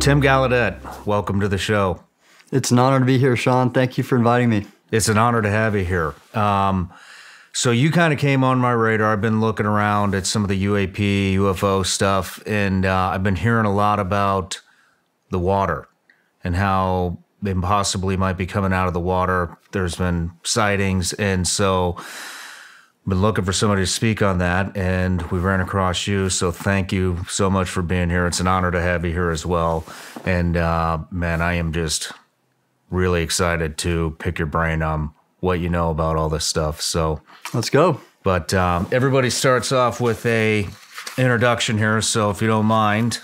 Tim Gallaudet, welcome to the show. It's an honor to be here, Sean. Thank you for inviting me. It's an honor to have you here. So you kind of came on my radar. I've been looking around at some of the UAP, UFO stuff, and I've been hearing a lot about the water and how they possibly might be coming out of the water. There's been sightings, and so I've been looking for somebody to speak on that, and we ran across you, so thank you so much for being here. It's an honor to have you here as well. And, man, I am just really excited to pick your brain on what you know about all this stuff. So let's go. But everybody starts off with a introduction here, so if you don't mind.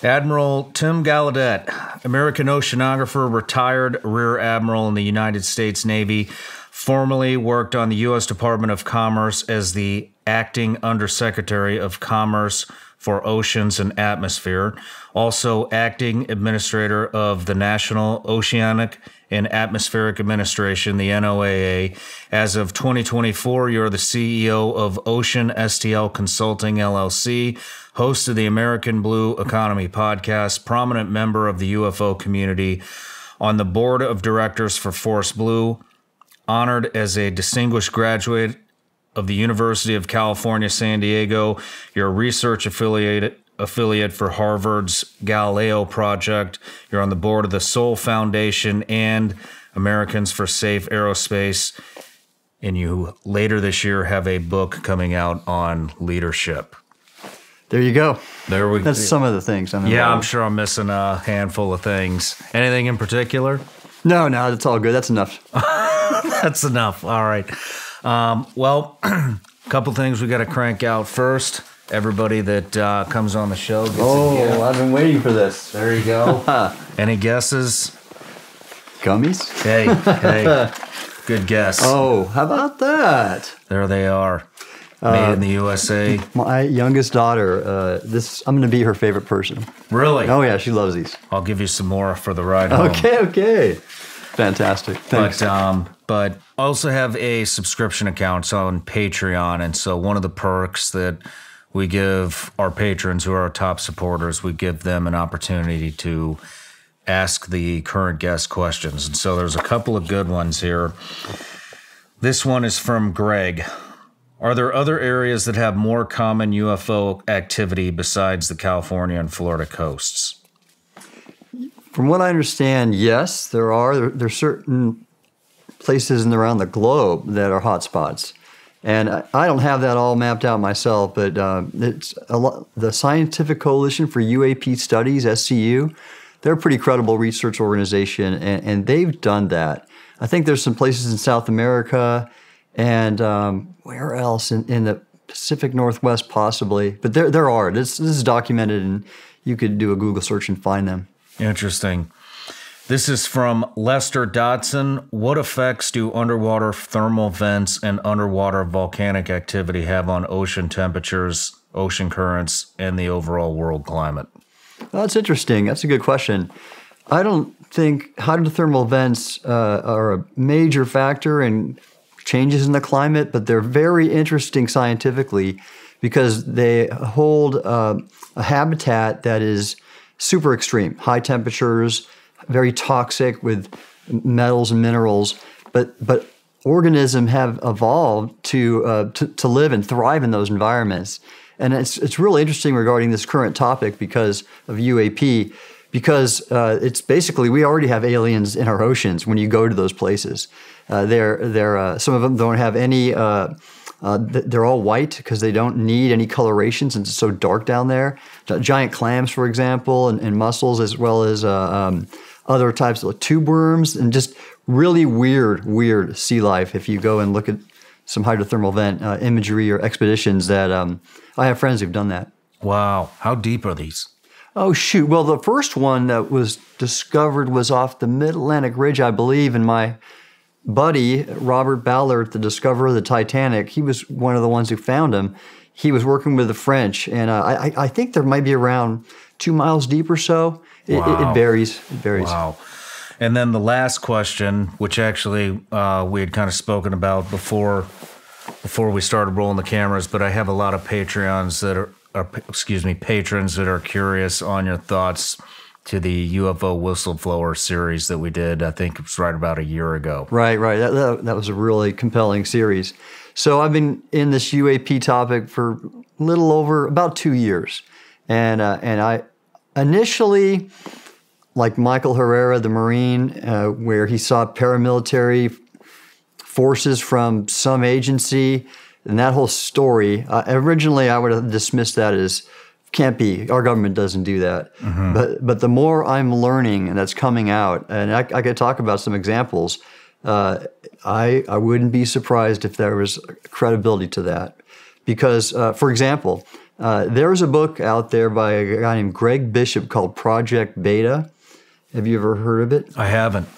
Admiral Tim Gallaudet, American oceanographer, retired Rear Admiral in the United States Navy, formerly worked on the U.S. Department of Commerce as the Acting Undersecretary of Commerce for Oceans and Atmosphere, also Acting Administrator of the National Oceanic and Atmospheric Administration, the NOAA. As of 2024, you're the CEO of Ocean STL Consulting, LLC, host of the American Blue Economy podcast, prominent member of the UFO community, on the board of directors for Force Blue, honored as a distinguished graduate of the University of California, San Diego. You're a research affiliate for Harvard's Galileo Project. You're on the board of the Soul Foundation and Americans for Safe Aerospace. And you later this year have a book coming out on leadership. There you go. There we go. That's some of the things. I'm sure I'm missing a handful of things. Anything in particular? No, that's all good. That's enough. That's enough. All right. Well, a couple things we got to crank out first. Everybody that comes on the show gets a gift. I've been waiting for this. There you go. Any guesses? Gummies? Hey, good guess. Oh, how about that? There they are. Made in the USA. My youngest daughter, I'm going to be her favorite person. Really? Oh, yeah, she loves these. I'll give you some more for the ride home. Okay. Fantastic. Thanks. But I also have a subscription account on Patreon, and so one of the perks that we give our patrons who are our top supporters, we give them an opportunity to ask the current guest questions. And so there's a couple of good ones here. This one is from Greg. Are there other areas that have more common UFO activity besides the California and Florida coasts? From what I understand, yes, there are. There are certain places in and around the globe that are hotspots. And I don't have that all mapped out myself, but it's the Scientific Coalition for UAP Studies, SCU, they're a pretty credible research organization, and they've done that. I think there's some places in South America and where else? In the Pacific Northwest, possibly. But there are. This is documented, and you could do a Google search and find them. Interesting. This is from Lester Dodson. What effects do underwater thermal vents and underwater volcanic activity have on ocean temperatures, ocean currents, and the overall world climate? Well, that's interesting. That's a good question. I don't think hydrothermal vents are a major factor in changes in the climate, but they're very interesting scientifically because they hold a habitat that is super extreme, high temperatures, very toxic with metals and minerals, but organisms have evolved to live and thrive in those environments. And it's really interesting regarding this current topic because of UAP, because it's basically we already have aliens in our oceans when you go to those places. They're some of them don't have any. They're all white because they don't need any coloration since it's so dark down there. Giant clams, for example, and mussels, as well as other types of tube worms, and just really weird sea life. If you go and look at some hydrothermal vent imagery or expeditions, that I have friends who've done that. Wow, how deep are these? Oh shoot! Well, the first one that was discovered was off the Mid-Atlantic Ridge, I believe, and my buddy, Robert Ballard, the discoverer of the Titanic, he was one of the ones who found him. He was working with the French, and I think there might be around 2 miles deep or so. It varies. It varies. Wow. And then the last question, which actually we had kind of spoken about before we started rolling the cameras, but I have a lot of Patreons that patrons that are curious on your thoughts to the UFO whistleblower series that we did. I think it was right about a year ago. Right. That was a really compelling series. So I've been in this UAP topic for a little over about 2 years, and I initially, like Michael Herrera, the Marine, where he saw paramilitary forces from some agency, and that whole story. Originally, I would have dismissed that as can't be. Our government doesn't do that. Mm-hmm. But the more I'm learning and that's coming out, and I could talk about some examples, I wouldn't be surprised if there was credibility to that. Because, for example, there's a book out there by a guy named Greg Bishop called Project Beta. Have you ever heard of it? I haven't.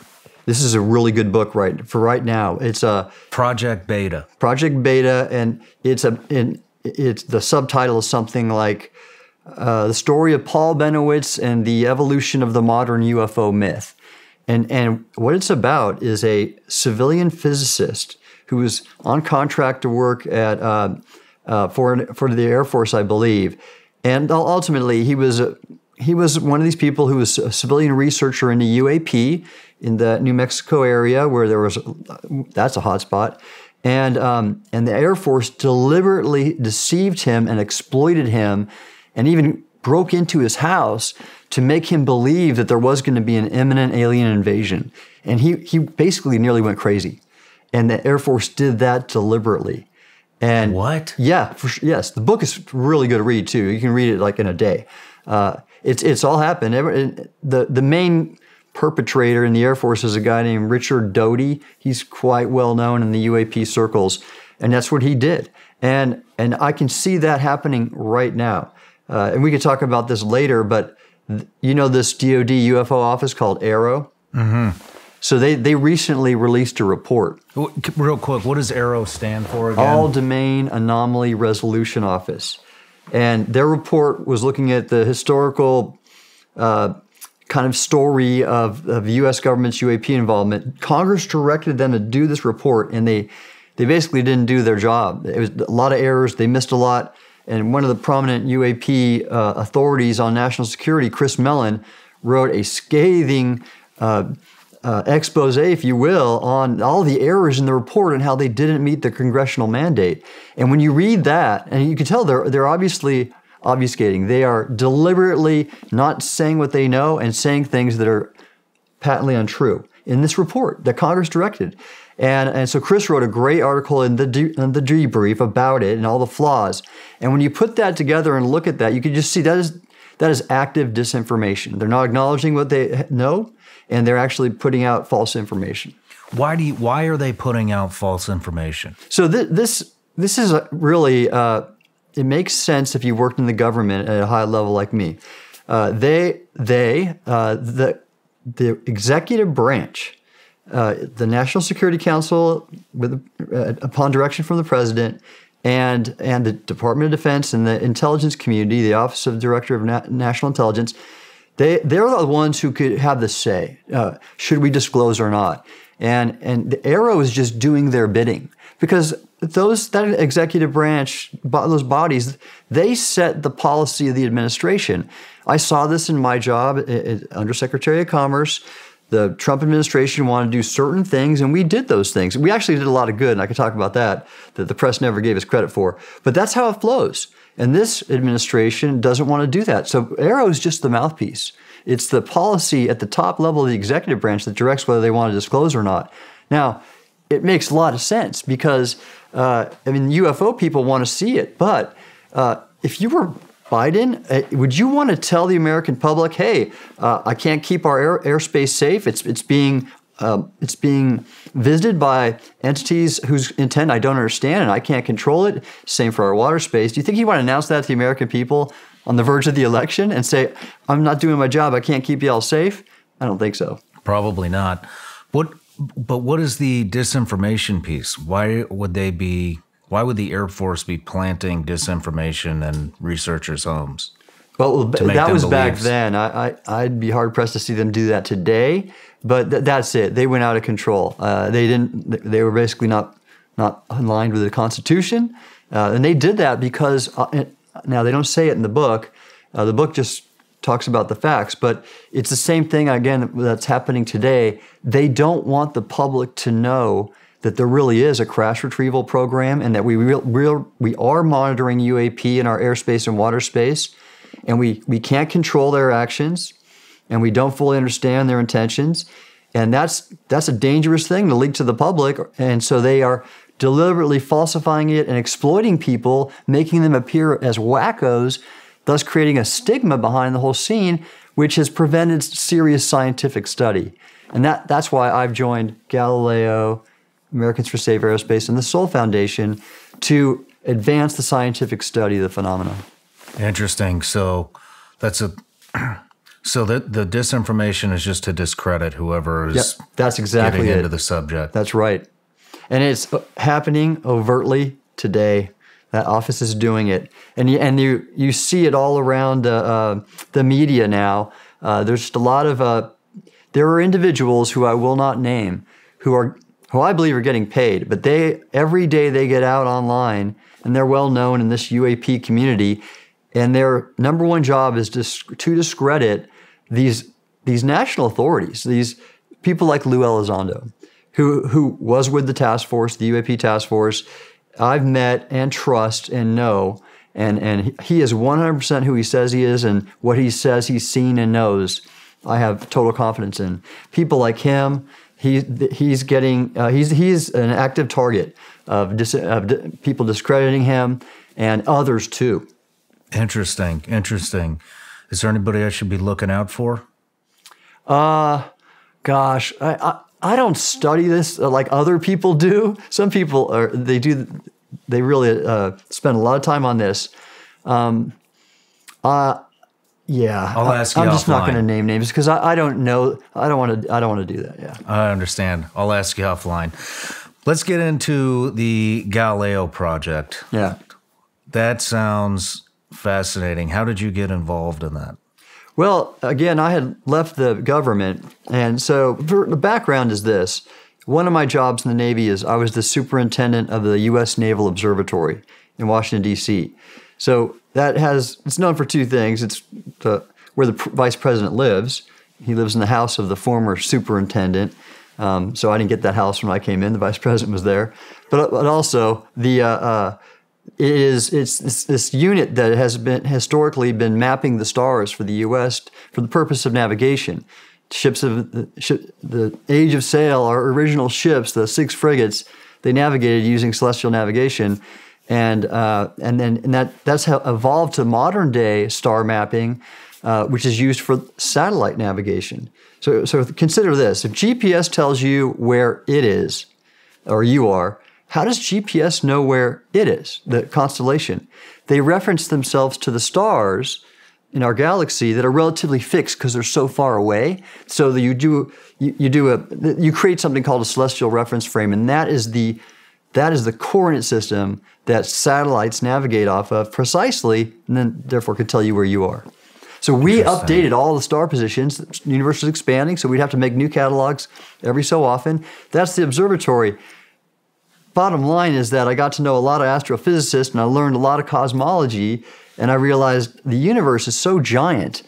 This is a really good book right now. It's a Project Beta. Project Beta, and it's the subtitle is something like the story of Paul Benowitz and the evolution of the modern UFO myth. And what it's about is a civilian physicist who was on contract to work at for the Air Force, I believe, and ultimately he was one of these people who was a civilian researcher in the UAP in the New Mexico area where that's a hot spot. And the Air Force deliberately deceived him and exploited him and even broke into his house to make him believe that there was going to be an imminent alien invasion. And he basically nearly went crazy. And the Air Force did that deliberately. And what? Yeah, yes. The book is really good to read, too. You can read it like in a day. It's all happened. The main perpetrator in the Air Force is a guy named Richard Doty. He's quite well known in the UAP circles, and that's what he did. And I can see that happening right now. And we could talk about this later, but you know this DoD UFO office called AARO? Mm-hmm. So they recently released a report. Real quick, what does AARO stand for again? All Domain Anomaly Resolution Office. And their report was looking at the historical kind of story of U.S. government's UAP involvement. Congress directed them to do this report, and they basically didn't do their job. It was a lot of errors. They missed a lot. And one of the prominent UAP authorities on national security, Chris Mellon, wrote a scathing expose, if you will, on all the errors in the report and how they didn't meet the congressional mandate. And when you read that, and you can tell they're obviously obfuscating. They are deliberately not saying what they know and saying things that are patently untrue in this report that Congress directed. And so Chris wrote a great article in the debrief about it and all the flaws. And when you put that together and look at that, you can just see that is active disinformation. They're not acknowledging what they know, and they're actually putting out false information. Why are they putting out false information? So this is really it makes sense if you worked in the government at a high level like me. The executive branch, the National Security Council, upon direction from the president, and the Department of Defense and the intelligence community, the Office of Director of National Intelligence, they're the ones who could have the say. Should we disclose or not? And the AARO is just doing their bidding because that executive branch, those bodies, they set the policy of the administration. I saw this in my job under Secretary of Commerce. The Trump administration wanted to do certain things, and we did those things. We actually did a lot of good, and I could talk about that the press never gave us credit for. But that's how it flows. And this administration doesn't want to do that. So AARO is just the mouthpiece. It's the policy at the top level of the executive branch that directs whether they want to disclose or not. Now, it makes a lot of sense because, UFO people want to see it. But if you were Biden, would you want to tell the American public, hey, I can't keep our airspace safe. It's being visited by entities whose intent I don't understand and I can't control it. Same for our water space. Do you think you want to announce that to the American people on the verge of the election and say, I'm not doing my job, I can't keep you all safe? I don't think so. Probably not. But what is the disinformation piece? Why would the Air Force be planting disinformation in researchers' homes? Well, that was back then. I'd be hard pressed to see them do that today. But that's it. They went out of control. They were basically not aligned with the Constitution, and they did that because Now, they don't say it in the book. The book just talks about the facts, but it's the same thing, again, that's happening today. They don't want the public to know that there really is a crash retrieval program and that we are monitoring UAP in our airspace and water space, and we can't control their actions, and we don't fully understand their intentions. And that's a dangerous thing to leak to the public. And so they are deliberately falsifying it and exploiting people, making them appear as wackos, thus creating a stigma behind the whole scene, which has prevented serious scientific study. And that's why I've joined Galileo, Americans for Safe Aerospace, and the Sol Foundation to advance the scientific study of the phenomenon. Interesting. So that's so the disinformation is just to discredit whoever is that's exactly getting into the subject. That's right. And it's happening overtly today. That office is doing it. And you see it all around the media now. There's just a lot of, there are individuals who I will not name who I believe are getting paid, but every day they get out online and they're well known in this UAP community, and their number one job is to discredit these national authorities, these people like Lou Elizondo, who was with the task force, the UAP task force. I've met and trust and know, and he is 100% who he says he is, and what he says he's seen and knows, I have total confidence in. People like him, he's an active target of people discrediting him, and others too. Interesting. Is there anybody I should be looking out for? Gosh, I don't study this like other people do. Some people they really spend a lot of time on this. Yeah, I'll ask you. I'm just not going to name names because I don't know. I don't want to do that. Yeah, I understand. I'll ask you offline. Let's get into the Galileo project. Yeah, that sounds fascinating. How did you get involved in that? Well, again, I had left the government, and so the background is this. One of my jobs in the Navy is I was the superintendent of the U.S. Naval Observatory in Washington, D.C. So it's known for two things. It's where the vice president lives. He lives in the house of the former superintendent. So I didn't get that house when I came in. The vice president was there. But also it's this unit that has historically been mapping the stars for the U.S. for the purpose of navigation. Ships of the Age of Sail, our original ships, the 6 frigates, they navigated using celestial navigation. And that's how evolved to modern day star mapping, which is used for satellite navigation. So consider this: if GPS tells you where it is, or you are, how does GPS know where it is? The constellation. They reference themselves to the stars in our galaxy that are relatively fixed because they're so far away. So that you create something called a celestial reference frame, and that is the coordinate system that satellites navigate off of precisely, and then therefore could tell you where you are. So we updated all the star positions. The universe is expanding, so we'd have to make new catalogs every so often. That's the observatory. Bottom line is that I got to know a lot of astrophysicists, and I learned a lot of cosmology, and I realized the universe is so giant.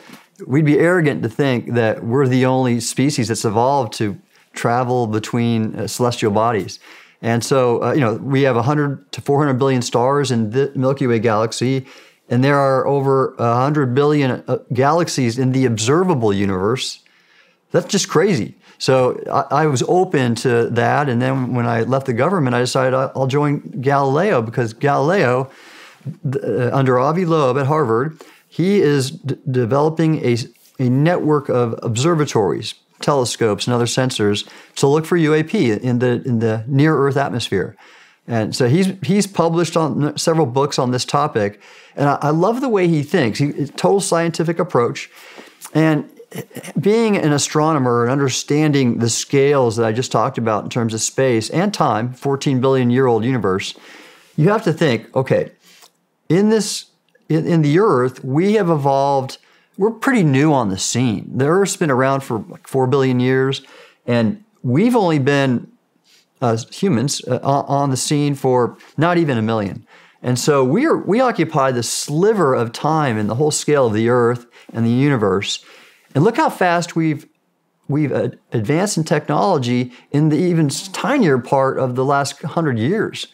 We'd be arrogant to think that we're the only species that's evolved to travel between celestial bodies. And so, we have 100 to 400 billion stars in the Milky Way galaxy, and there are over 100 billion galaxies in the observable universe. That's just crazy. So I was open to that, and then when I left the government, I decided I'll join Galileo because Galileo, under Avi Loeb at Harvard, he is developing a network of observatories, telescopes, and other sensors to look for UAP in the near-Earth atmosphere. And so he's published on several books on this topic, and I love the way he thinks. Total scientific approach, and being an astronomer and understanding the scales that I just talked about in terms of space and time, 14 billion year old universe, you have to think, okay, in the Earth, we have evolved. We're pretty new on the scene. The Earth's been around for like 4 billion years, and we've only been humans on the scene for not even 1 million. And so we occupy the sliver of time in the whole scale of the Earth and the universe. And look how fast we've advanced in technology in the even tinier part of the last 100 years.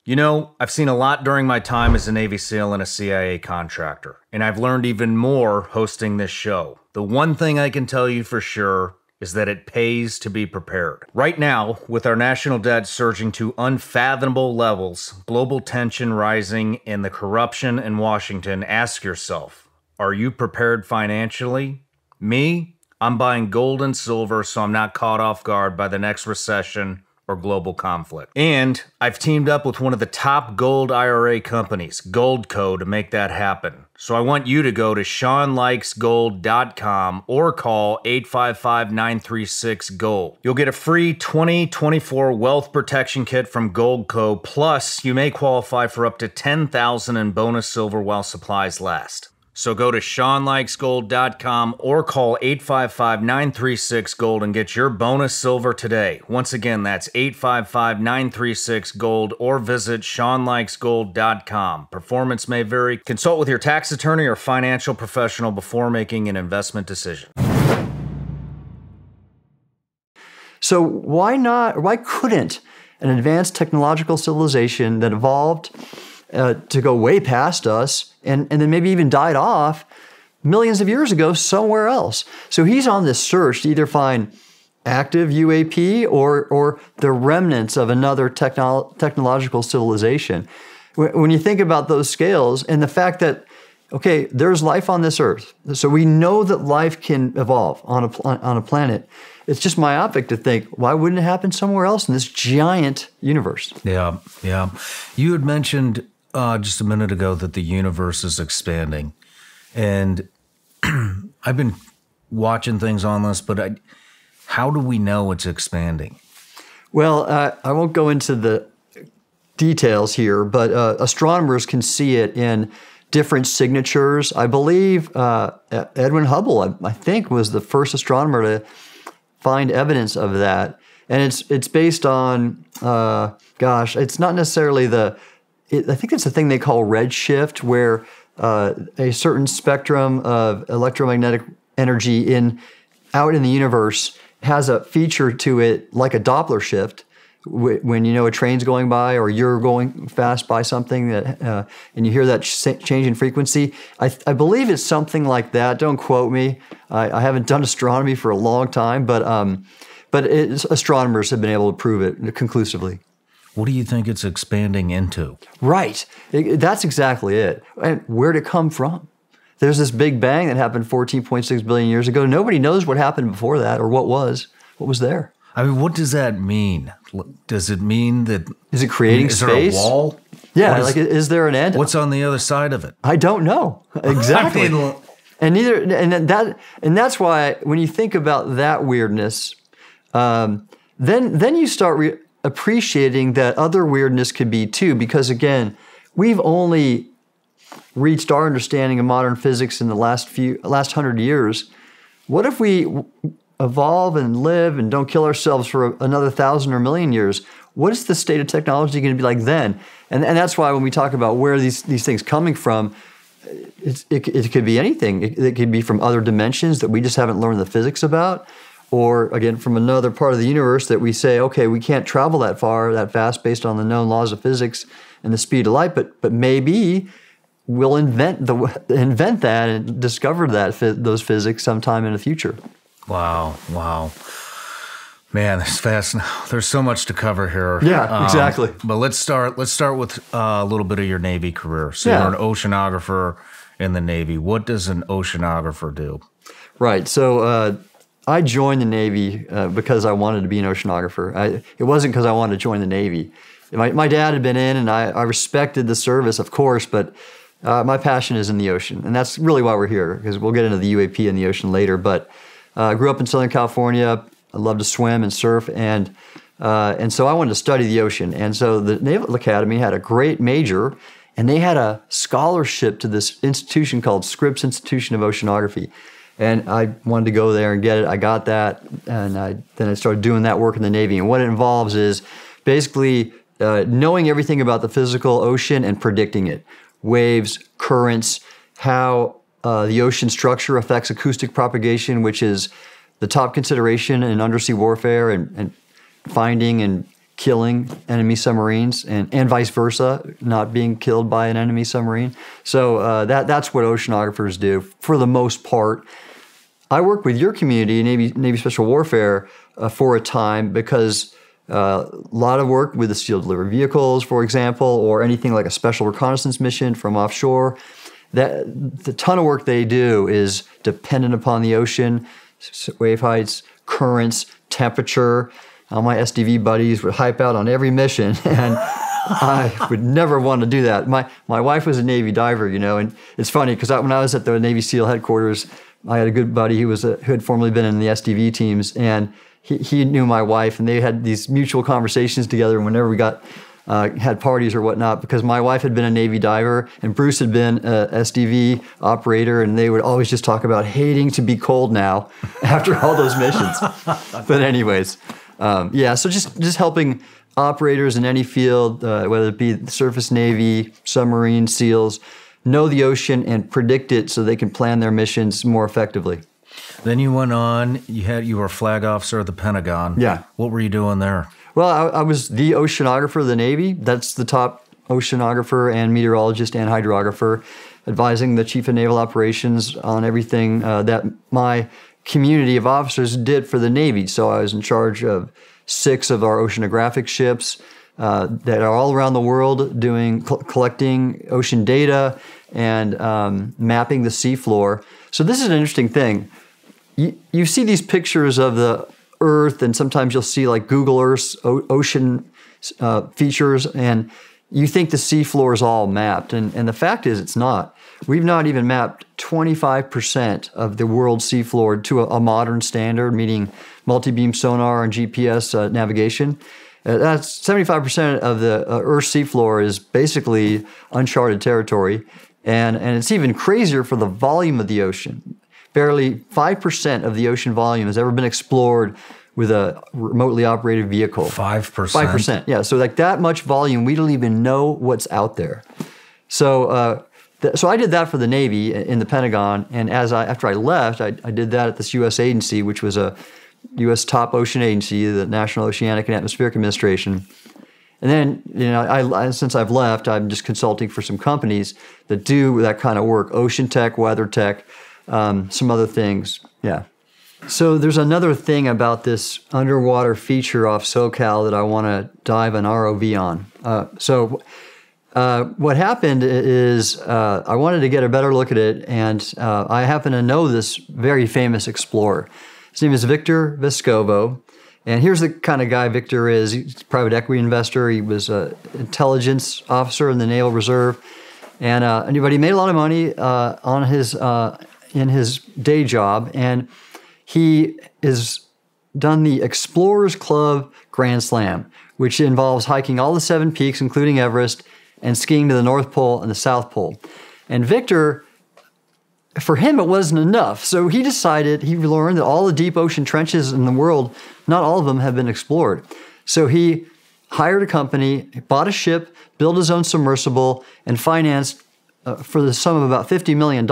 You know, I've seen a lot during my time as a Navy SEAL and a CIA contractor, and I've learned even more hosting this show. The one thing I can tell you for sure is that it pays to be prepared. Right now, with our national debt surging to unfathomable levels, global tension rising, and the corruption in Washington, ask yourself, are you prepared financially? Me? I'm buying gold and silver so I'm not caught off guard by the next recession or global conflict. And I've teamed up with one of the top gold IRA companies, Goldco, to make that happen. So I want you to go to SeanLikesGold.com or call 855-936-GOLD. You'll get a free 2024 wealth protection kit from Goldco, plus you may qualify for up to $10,000 in bonus silver while supplies last. So go to SeanLikesGold.com or call 855-936-GOLD and get your bonus silver today. Once again, that's 855-936-GOLD or visit SeanLikesGold.com. Performance may vary. Consult with your tax attorney or financial professional before making an investment decision. So why couldn't an advanced technological civilization that evolved to go way past us and then maybe even died off millions of years ago somewhere else? So he's on this search to either find active UAP or the remnants of another technological civilization. When you think about those scales and the fact that, okay, there's life on this Earth, so we know that life can evolve on a planet. It's just myopic to think, why wouldn't it happen somewhere else in this giant universe? Yeah. You had mentioned just a minute ago that the universe is expanding. And I've been watching things on this, but how do we know it's expanding? Well, I won't go into the details here, but astronomers can see it in different signatures. I believe Edwin Hubble, I think, was the first astronomer to find evidence of that. And it's based on, it's not necessarily I think it's the thing they call redshift, where a certain spectrum of electromagnetic energy out in the universe has a feature to it like a Doppler shift. When you know a train's going by or you're going fast by something and you hear that change in frequency, I believe it's something like that. Don't quote me. I haven't done astronomy for a long time, but astronomers have been able to prove it conclusively. What do you think it's expanding into? Right. That's exactly it. And where'd it come from? There's this Big Bang that happened 14.6 billion years ago. Nobody knows what happened before that or what was there. I mean, what does that mean? Does it mean that... Is it creating space? Is there a wall? Yeah, is there an end? What's on the other side of it? I don't know. Exactly. And that's why when you think about that weirdness, then you start appreciating that other weirdness could be too, because again, we've only reached our understanding of modern physics in the last 100 years. What if we evolve and live and don't kill ourselves for another 1,000 or million years? What is the state of technology going to be like then? And that's why when we talk about where these things coming from, it could be anything. It could be from other dimensions that we just haven't learned the physics about, or again from another part of the universe that we say, okay, we can't travel that fast based on the known laws of physics and the speed of light, but maybe we'll invent that and discover those physics sometime in the future. Wow. Man, this is fascinating. There's so much to cover here. Yeah, exactly. But let's start with a little bit of your Navy career. So you're an oceanographer in the Navy. What does an oceanographer do? Right. So I joined the Navy because I wanted to be an oceanographer. It wasn't because I wanted to join the Navy. My dad had been in, and I respected the service, of course, but my passion is in the ocean. And that's really why we're here, because we'll get into the UAP and the ocean later. But I grew up in Southern California. I love to swim and surf, and so I wanted to study the ocean. And so the Naval Academy had a great major, and they had a scholarship to this institution called Scripps Institution of Oceanography. And I wanted to go there and get it. I got that, and then I started doing that work in the Navy. And what it involves is basically knowing everything about the physical ocean and predicting it. Waves, currents, how the ocean structure affects acoustic propagation, which is the top consideration in undersea warfare and finding and killing enemy submarines and vice versa, not being killed by an enemy submarine. So that's what oceanographers do for the most part. I worked with your community, Navy Special Warfare, for a time because a lot of work with the SEAL delivered vehicles, for example, or anything like a special reconnaissance mission from offshore. The ton of work they do is dependent upon the ocean, wave heights, currents, temperature. All my SDV buddies would hype out on every mission, and I would never want to do that. My wife was a Navy diver, and it's funny because when I was at the Navy SEAL headquarters, I had a good buddy who had formerly been in the SDV teams, and he knew my wife, and they had these mutual conversations together whenever we had parties or whatnot, because my wife had been a Navy diver and Bruce had been a SDV operator, and they would always just talk about hating to be cold now after all those missions. But anyways, so just helping operators in any field, whether it be the surface Navy, submarine, SEALs, know the ocean and predict it so they can plan their missions more effectively. Then you went on, you were a flag officer at the Pentagon. Yeah. What were you doing there? Well, I was the oceanographer of the Navy. That's the top oceanographer and meteorologist and hydrographer, advising the Chief of Naval Operations on everything that my community of officers did for the Navy. So I was in charge of 6 of our oceanographic ships that are all around the world doing collecting ocean data and mapping the seafloor. So this is an interesting thing. You see these pictures of the Earth, and sometimes you'll see like Google Earth's ocean features, and you think the seafloor is all mapped. And the fact is it's not. We've not even mapped 25% of the world's seafloor to a modern standard, meaning multi-beam sonar and GPS navigation. That's 75% of the Earth's seafloor is basically uncharted territory. And it's even crazier for the volume of the ocean. Barely 5% of the ocean volume has ever been explored with a remotely operated vehicle. 5%? 5%, yeah. So like that much volume, we don't even know what's out there. So so I did that for the Navy in the Pentagon, and after I left, I did that at this U.S. agency, which was a U.S. top ocean agency, the National Oceanic and Atmospheric Administration. And then, since I've left, I'm just consulting for some companies that do that kind of work, ocean tech, weather tech, some other things. Yeah. So there's another thing about this underwater feature off SoCal that I want to dive an ROV on. What happened is I wanted to get a better look at it, and I happen to know this very famous explorer. His name is Victor Vescovo. And here's the kind of guy Victor is. He's a private equity investor. He was an intelligence officer in the Naval Reserve. But he made a lot of money in his day job. And he has done the Explorers Club Grand Slam, which involves hiking all the 7 peaks, including Everest, and skiing to the North Pole and the South Pole. And Victor, for him, it wasn't enough. So he learned that all the deep ocean trenches in the world, not all of them have been explored. So he hired a company, bought a ship, built his own submersible, and financed, for the sum of about $50 million,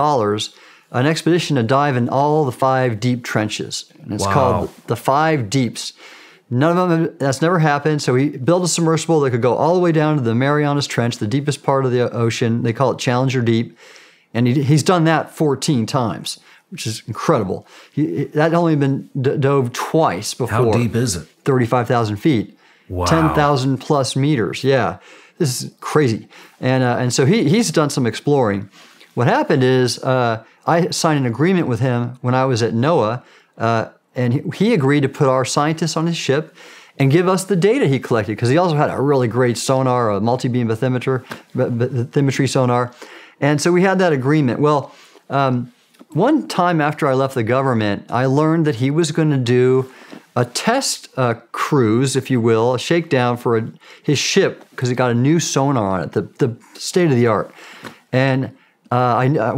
an expedition to dive in all the 5 deep trenches. And it's called the 5 Deeps. None of them, that's never happened. So he built a submersible that could go all the way down to the Marianas Trench, the deepest part of the ocean. They call it Challenger Deep. And he's done that 14 times, which is incredible. That only been dove twice before. How deep is it? 35,000 feet. Wow. 10,000 plus meters. Yeah, this is crazy. And so he's done some exploring. What happened is I signed an agreement with him when I was at NOAA, and he agreed to put our scientists on his ship and give us the data he collected, because he also had a really great sonar, a multi-beam bathymetry sonar. And so we had that agreement. Well, one time after I left the government, I learned that he was going to do a test cruise, if you will, a shakedown for his ship, because he got a new sonar on it, the state of the art. And when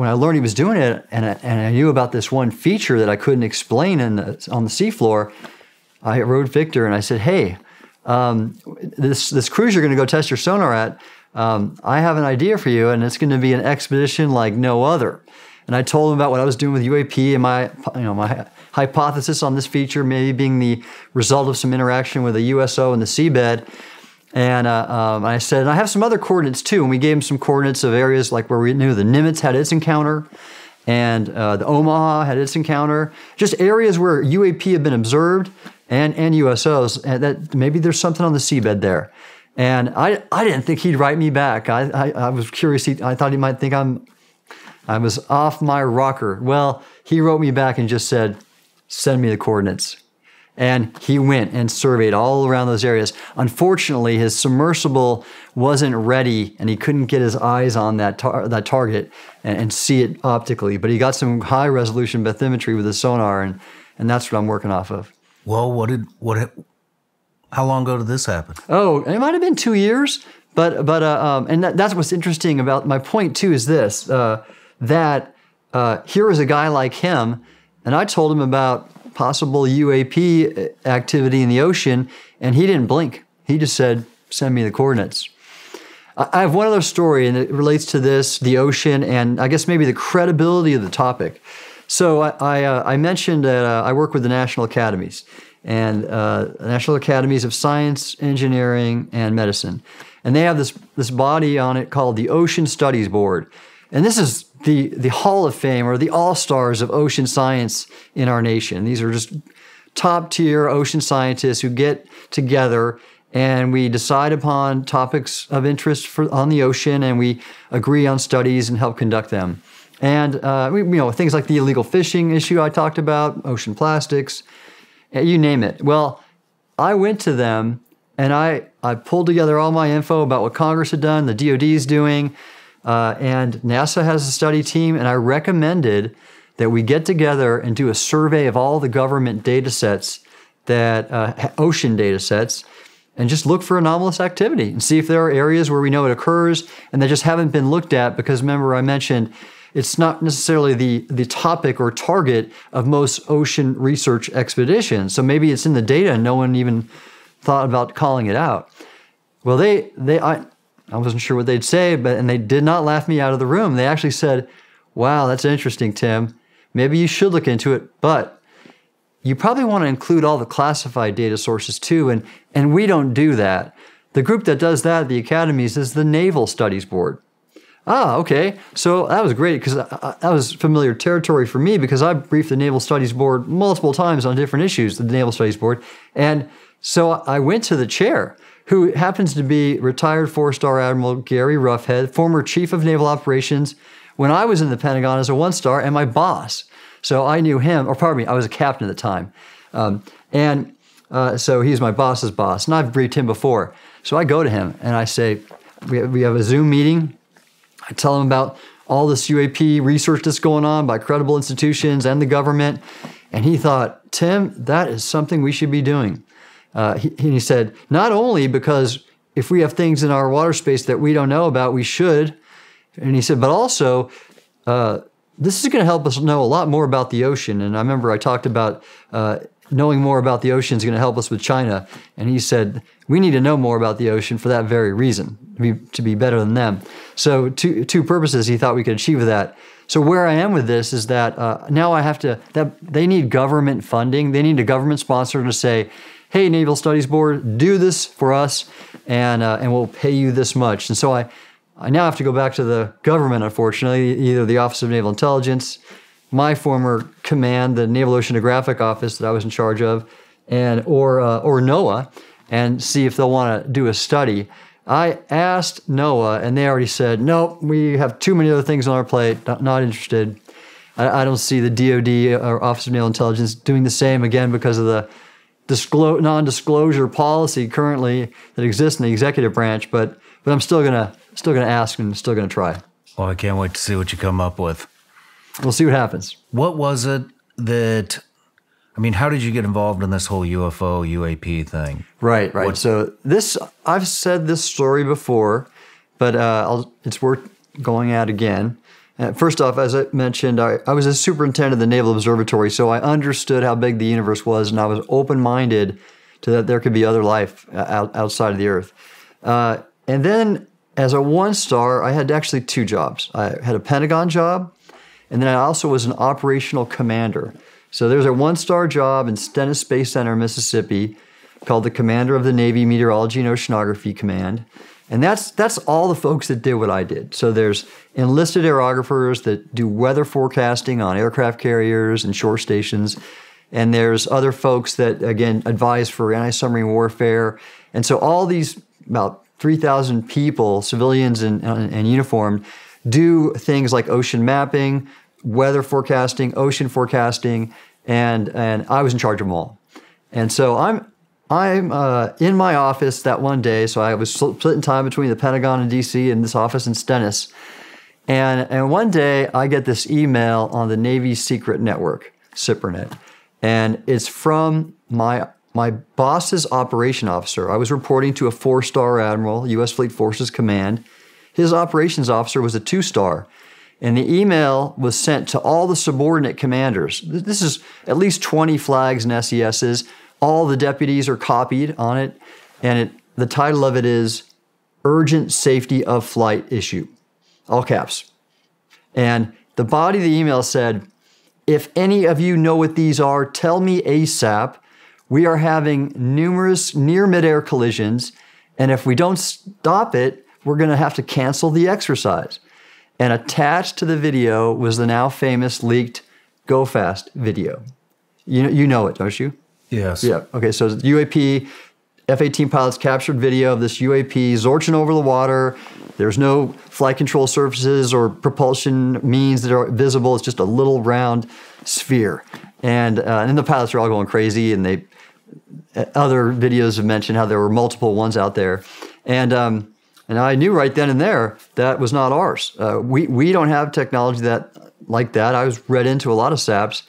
I learned he was doing it, and I knew about this one feature that I couldn't explain on the seafloor, I wrote Victor and I said, hey, this cruise you're going to go test your sonar at, I have an idea for you, and it's going to be an expedition like no other. And I told him about what I was doing with UAP and my hypothesis on this feature maybe being the result of some interaction with a USO in the seabed. And I said, and I have some other coordinates too. And we gave him some coordinates of areas like where we knew the Nimitz had its encounter, and the Omaha had its encounter. Just areas where UAP had been observed and USOs, and that maybe there's something on the seabed there. And I didn't think he'd write me back. I was curious. I thought he might think I was off my rocker. Well, he wrote me back and just said, send me the coordinates. And he went and surveyed all around those areas. Unfortunately, his submersible wasn't ready, and he couldn't get his eyes on that target and see it optically. But he got some high-resolution bathymetry with his sonar, and that's what I'm working off of. Well, how long ago did this happen? Oh, it might have been 2 years, but that's what's interesting about my point too is this, that here was a guy like him, and I told him about possible UAP activity in the ocean, and he didn't blink. He just said, send me the coordinates. I have one other story, and it relates to this, the ocean, and I guess maybe the credibility of the topic. So I mentioned that I work with the National Academies, and National Academies of Science, Engineering, and Medicine. And they have this body on it called the Ocean Studies Board. And this is the Hall of Fame, or the all-stars of ocean science in our nation. These are just top-tier ocean scientists who get together, and we decide upon topics of interest on the ocean, and we agree on studies and help conduct them. And things like the illegal fishing issue I talked about, ocean plastics, you name it. Well, I went to them, and I pulled together all my info about what Congress had done, the DoD is doing, and NASA has a study team, and I recommended that we get together and do a survey of all the government data sets, ocean data sets, and just look for anomalous activity and see if there are areas where we know it occurs and that just haven't been looked at, because remember I mentioned it's not necessarily the topic or target of most ocean research expeditions. So maybe it's in the data and no one even thought about calling it out. Well, I wasn't sure what they'd say, and they did not laugh me out of the room. They actually said, wow, that's interesting, Tim. Maybe you should look into it, but you probably want to include all the classified data sources too, and we don't do that. The group that does that at the academies is the Naval Studies Board. Ah, okay. So that was great, because that was familiar territory for me, because I briefed the Naval Studies Board multiple times on different issues, the Naval Studies Board. And so I went to the chair, who happens to be retired 4-star Admiral Gary Roughead, former Chief of Naval Operations when I was in the Pentagon as a 1-star, and my boss. So I knew him, or pardon me, I was a captain at the time. So he's my boss's boss, and I've briefed him before. So I go to him, and I say, we have a Zoom meeting. I tell him about all this UAP research that's going on by credible institutions and the government. And he thought, Tim, that is something we should be doing. He said, not only because if we have things in our water space that we don't know about, we should. And he said, but also, this is going to help us know a lot more about the ocean. And I remember I talked about knowing more about the ocean is going to help us with China. And he said, we need to know more about the ocean for that very reason, to be better than them. So two purposes he thought we could achieve that. So where I am with this is that now I have to, they need government funding. They need a government sponsor to say, hey, Naval Studies Board, do this for us, and we'll pay you this much. And so I now have to go back to the government, unfortunately, either the Office of Naval Intelligence, my former command, the Naval Oceanographic Office that I was in charge of, or NOAA, and see if they'll want to do a study. I asked NOAA, and they already said, no, we have too many other things on our plate, not interested. I don't see the DoD or Office of Naval Intelligence doing the same, again, because of the non-disclosure policy currently that exists in the executive branch, but I'm still gonna ask and still gonna try. Well, I can't wait to see what you come up with. We'll see what happens. What was it that, how did you get involved in this whole UFO, UAP thing? Right. So I've said this story before, but it's worth going at again. First off, as I mentioned, I was a superintendent of the Naval Observatory, so I understood how big the universe was, and I was open-minded to that there could be other life outside of the Earth. And then as a 1-star, I had actually 2 jobs. I had a Pentagon job, and then I also was an operational commander. So there's a 1-star job in Stennis Space Center, Mississippi, called the Commander of the Navy Meteorology and Oceanography Command. And that's all the folks that did what I did. So there's enlisted aerographers that do weather forecasting on aircraft carriers and shore stations. And there's other folks that, again, advise for anti-submarine warfare. And so all these, about 3,000 people, civilians and uniformed, do things like ocean mapping, weather forecasting, ocean forecasting, and I was in charge of them all. And so I'm in my office that one day. So I was splitting time between the Pentagon and DC and this office in Stennis. And one day I get this email on the Navy's secret network, SIPRNet. And it's from my boss's operation officer. I was reporting to a 4-star admiral, U.S. Fleet Forces Command. His operations officer was a 2-star. And the email was sent to all the subordinate commanders. This is at least 20 flags and SESs. All the deputies are copied on it. And the title of it is Urgent Safety of Flight Issue, all caps. And the body of the email said, if any of you know what these are, tell me ASAP. We are having numerous near midair collisions, and if we don't stop it, we're going to have to cancel the exercise. And attached to the video was the now famous leaked Go Fast video. You know it, don't you? Yes. Yeah. Okay, so the UAP, F-18 pilots captured video of this UAP zorching over the water. There's no flight control surfaces or propulsion means that are visible. It's just a little round sphere. And then the pilots are all going crazy, and other videos have mentioned how there were multiple ones out there. And I knew right then and there that was not ours. We don't have technology like that. I was read into a lot of SAPs,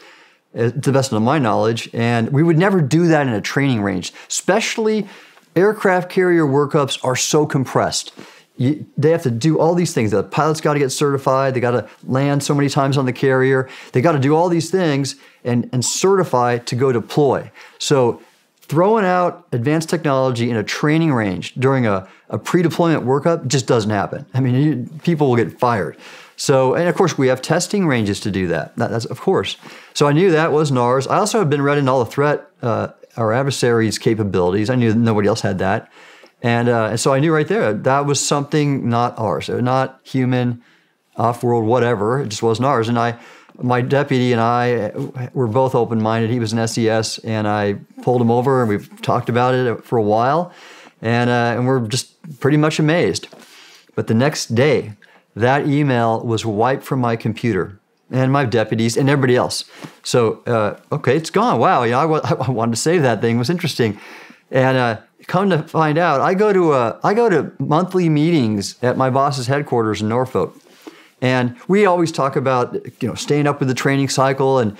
to the best of my knowledge, and we would never do that in a training range. Especially aircraft carrier workups are so compressed. They have to do all these things. The pilot's got to get certified. They got to land so many times on the carrier. They got to do all these things and certify to go deploy. So throwing out advanced technology in a training range during a pre-deployment workup just doesn't happen. I mean, people will get fired. So, and of course, we have testing ranges to do that. That's of course. So I knew that wasn't ours. I also had been read into all the threat, our adversaries' capabilities. I knew that nobody else had that. And so I knew right there that was something not ours. Not human, off-world, whatever. It just wasn't ours. And my deputy and I were both open-minded. He was an SES, and I pulled him over, and we've talked about it for a while. And we're just pretty much amazed. But the next day, that email was wiped from my computer and my deputies and everybody else. So, okay, it's gone. Wow, I wanted to save that thing. It was interesting. And come to find out, I go to monthly meetings at my boss's headquarters in Norfolk. And we always talk about staying up with the training cycle, and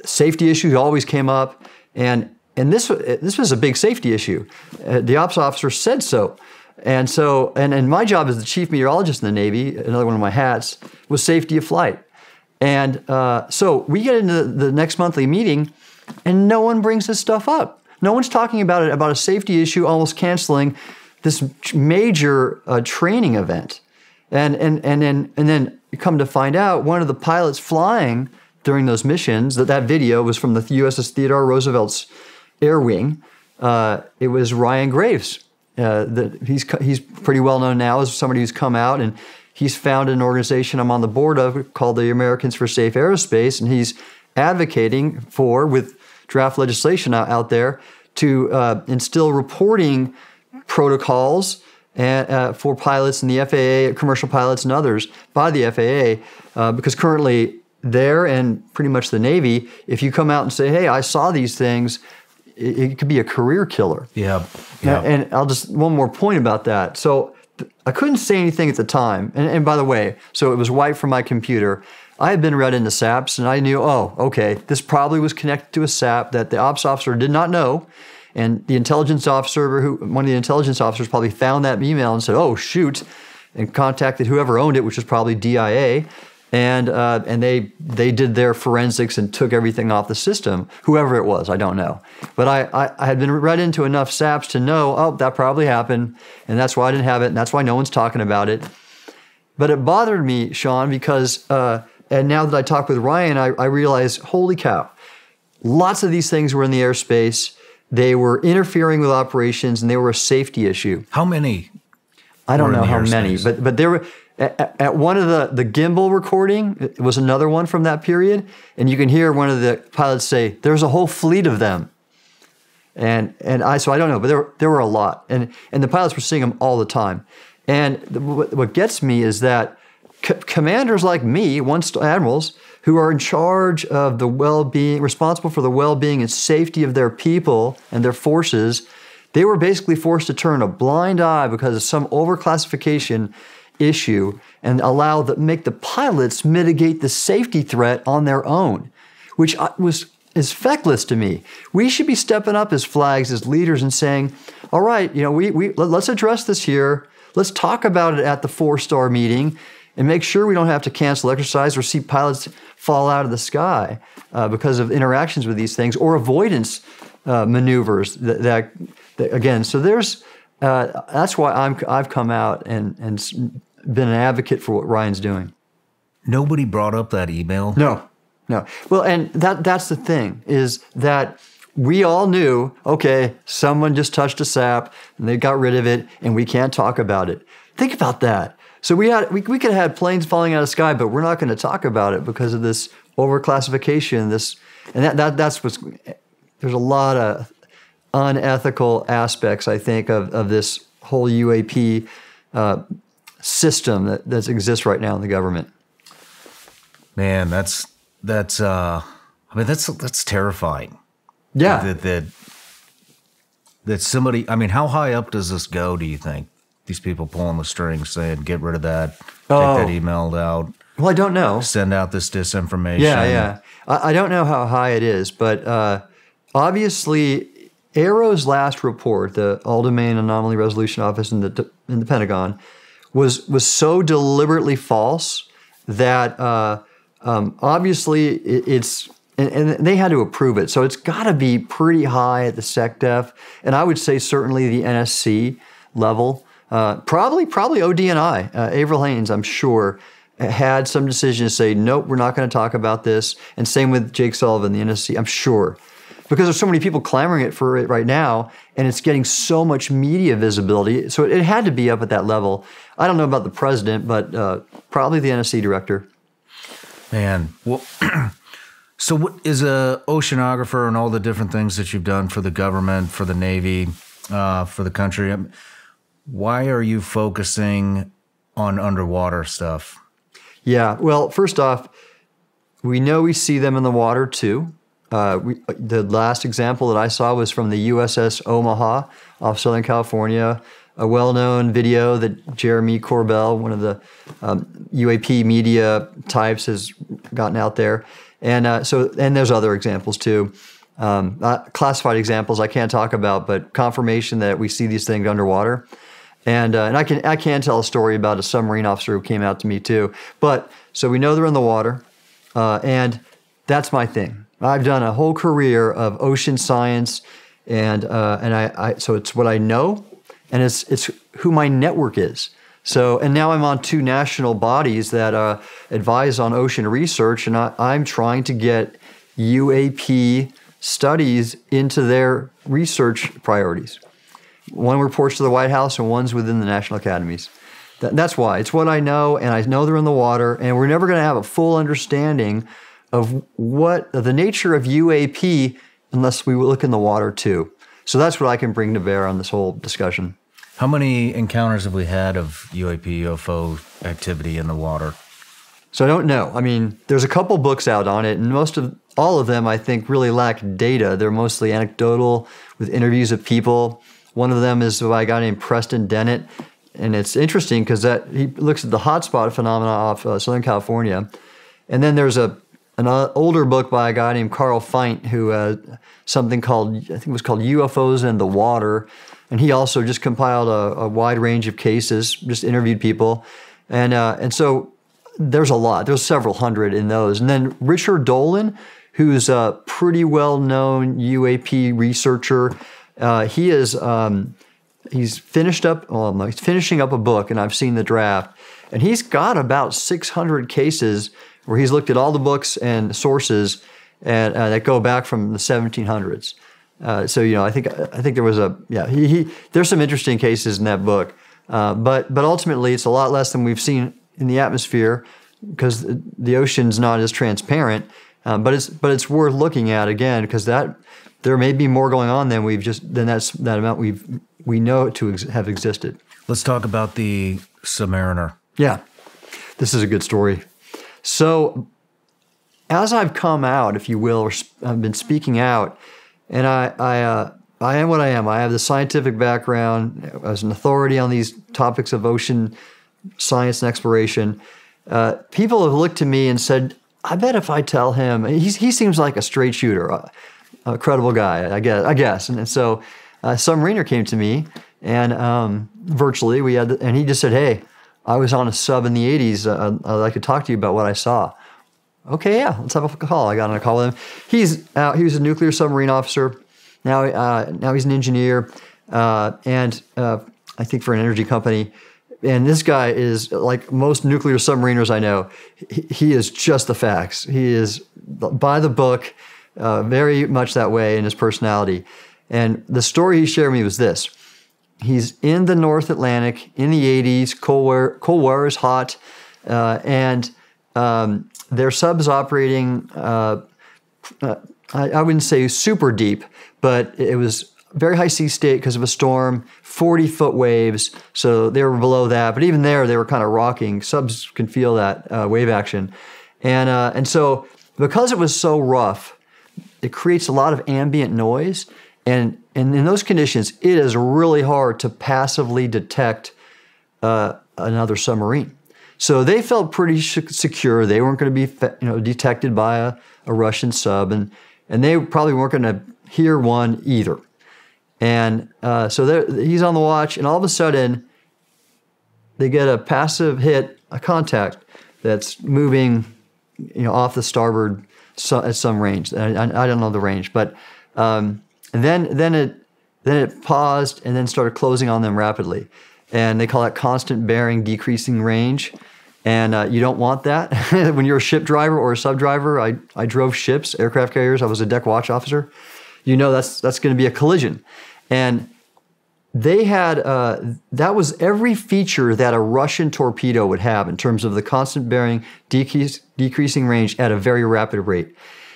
safety issues always came up. And this was a big safety issue. The ops officer said so. And so, and my job as the chief meteorologist in the Navy, another one of my hats, was safety of flight. And so we get into the next monthly meeting, and no one brings this stuff up. No one's talking about it, about a safety issue almost canceling this major training event. And then you come to find out one of the pilots flying during those missions, that video was from the USS Theodore Roosevelt's Air Wing. It was Ryan Graves. He's pretty well known now as somebody who's come out, and he's founded an organization I'm on the board of called the Americans for Safe Aerospace, and he's advocating with draft legislation out there to instill reporting protocols for pilots in the FAA, commercial pilots and others by the FAA, because currently there and pretty much the Navy, if you come out and say, hey, I saw these things, it could be a career killer. Yeah. And I'll just, one more point about that. So I couldn't say anything at the time. And by the way, so it was wiped from my computer. I had been read into SAPs, and I knew, okay, this probably was connected to a SAP that the ops officer did not know. And the intelligence officer, one of the intelligence officers probably found that email and said, oh, shoot, and contacted whoever owned it, which was probably DIA. and they did their forensics and took everything off the system. Whoever it was, I don't know. But I had been read into enough SAPs to know, oh, that probably happened, and that's why I didn't have it, and that's why no one's talking about it. But it bothered me, Sean, because and now that I talk with Ryan, I realize, holy cow, lots of these things were in the airspace. They were interfering with operations, and they were a safety issue. How many? I don't know how many, but there were. At one of the gimbal recording, it was another one from that period, and you can hear one of the pilots say, "There's a whole fleet of them." So I don't know, but there were a lot, and the pilots were seeing them all the time. And what gets me is that commanders like me, once admirals, who are in charge of the well-being, responsible for the well-being and safety of their people and their forces, they were basically forced to turn a blind eye because of some overclassification issue and make the pilots mitigate the safety threat on their own, which is feckless to me. We should be stepping up as flags, as leaders, and saying, all right, let's address this here. Let's talk about it at the 4-star meeting and make sure we don't have to cancel exercise or see pilots fall out of the sky because of interactions with these things or avoidance maneuvers that again. So that's why I've come out and been an advocate for what Ryan's doing. Nobody brought up that email? No. Well, and that's the thing, is that we all knew, okay, someone just touched a SAP and they got rid of it and we can't talk about it. Think about that. So we could have had planes falling out of the sky, but we're not going to talk about it because of this overclassification. That's what's. There's a lot of unethical aspects, I think, of this whole UAP system that exists right now in the government. Man, that's terrifying. Yeah. That somebody. I mean, how high up does this go? Do you think these people pulling the strings, saying, "Get rid of that, take that email out"? Well, I don't know. Send out this disinformation. Yeah. I don't know how high it is, but obviously, AARO's last report, the All-Domain Anomaly Resolution Office in the Pentagon, was so deliberately false that obviously it's and they had to approve it, so it's got to be pretty high at the SecDef, and I would say certainly the NSC level, probably ODNI. Avril Haines, I'm sure, had some decision to say, nope, we're not going to talk about this, and same with Jake Sullivan, the NSC, I'm sure. Because there's so many people clamoring for it right now, and it's getting so much media visibility. So it had to be up at that level. I don't know about the president, but probably the NSC director. Man, well, so what is a oceanographer and all the different things that you've done for the government, for the Navy, for the country? Why are you focusing on underwater stuff? Yeah, well, first off, we know we see them in the water too. The last example that I saw was from the USS Omaha off Southern California, a well-known video that Jeremy Corbell, one of the UAP media types, has gotten out there. And there's other examples too. Classified examples I can't talk about, but confirmation that we see these things underwater. And I can tell a story about a submarine officer who came out to me too. But so we know they're in the water, and that's my thing. I've done a whole career of ocean science, and so it's what I know, and it's who my network is. So, and now I'm on 2 national bodies that advise on ocean research, and I'm trying to get UAP studies into their research priorities. One reports to the White House, and one's within the national academies. That's why. It's what I know, and I know they're in the water, and we're never going to have a full understanding of the nature of UAP unless we look in the water too. So that's what I can bring to bear on this whole discussion. How many encounters have we had of UAP, UFO activity in the water? So I don't know. I mean, there's a couple books out on it, and all of them, I think, really lack data. They're mostly anecdotal with interviews of people. One of them is by a guy named Preston Dennett, and it's interesting because he looks at the hotspot phenomena off Southern California. And then there's an older book by a guy named Carl Feint who something called, I think it was called UFOs in the Water. And he also just compiled a wide range of cases, just interviewed people. And so there's a lot. There's several hundred in those. And then Richard Dolan, who's a pretty well-known UAP researcher, he is he's finishing up a book, and I've seen the draft, and he's got about 600 cases where he's looked at all the books and sources and that go back from the 1700s. So I think there was there's some interesting cases in that book, but ultimately it's a lot less than we've seen in the atmosphere because the ocean's not as transparent. But it's worth looking at again because there may be more going on than that amount we know to have existed. Let's talk about the Submariner. Yeah, this is a good story. So, as I've come out, if you will, or I've been speaking out, and I am what I am. I have the scientific background as an authority on these topics of ocean science and exploration. People have looked to me and said, I bet if I tell him, he seems like a straight shooter, a credible guy, I guess. And so a submariner came to me, and virtually and he just said, hey, I was on a sub in the 80s. I'd like to talk to you about what I saw. Okay, yeah, let's have a call. I got on a call with him. He was a nuclear submarine officer. Now he's an engineer, and I think for an energy company. And this guy is like most nuclear submariners I know. He is just the facts. He is by the book, very much that way in his personality. And the story he shared with me was this. He's in the North Atlantic in the 80s. Cold War is hot. And their sub's operating, I wouldn't say super deep, but it was very high sea state because of a storm, 40-foot waves, so they were below that. But even there, they were kind of rocking. Subs can feel that wave action. And so because it was so rough, it creates a lot of ambient noise. And in those conditions, it is really hard to passively detect another submarine. So they felt pretty secure. They weren't going to be detected by a Russian sub, and they probably weren't going to hear one either. And so he's on the watch, and all of a sudden, they get a passive hit, a contact that's moving, off the starboard at some range. I don't know the range, but and then it paused and then started closing on them rapidly, and they call that constant bearing decreasing range. And you don't want that when you're a ship driver or a sub driver. I drove ships, aircraft carriers. I was a deck watch officer. That's going to be a collision. And they had, that was every feature that a Russian torpedo would have in terms of the constant bearing decreasing range at a very rapid rate.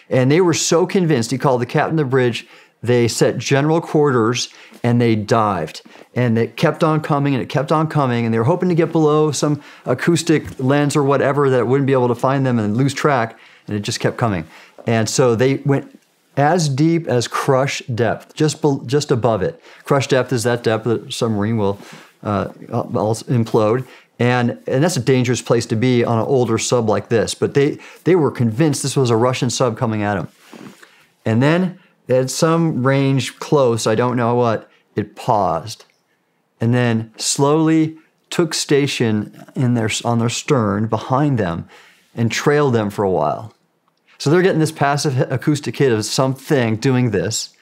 And they were so convinced, he called the captain of the bridge, they set general quarters and they dived. And it kept on coming and it kept on coming. And they were hoping to get below some acoustic lens or whatever that wouldn't be able to find them and lose track. And it just kept coming. And so they went as deep as crush depth, just above it. Crush depth is that depth that a submarine will implode. And that's a dangerous place to be on an older sub like this. But they were convinced this was a Russian sub coming at them. And then at some range close, I don't know what, it paused. And then slowly took station on their stern behind them and trailed them for a while. So they're getting this passive acoustic hit of something doing this.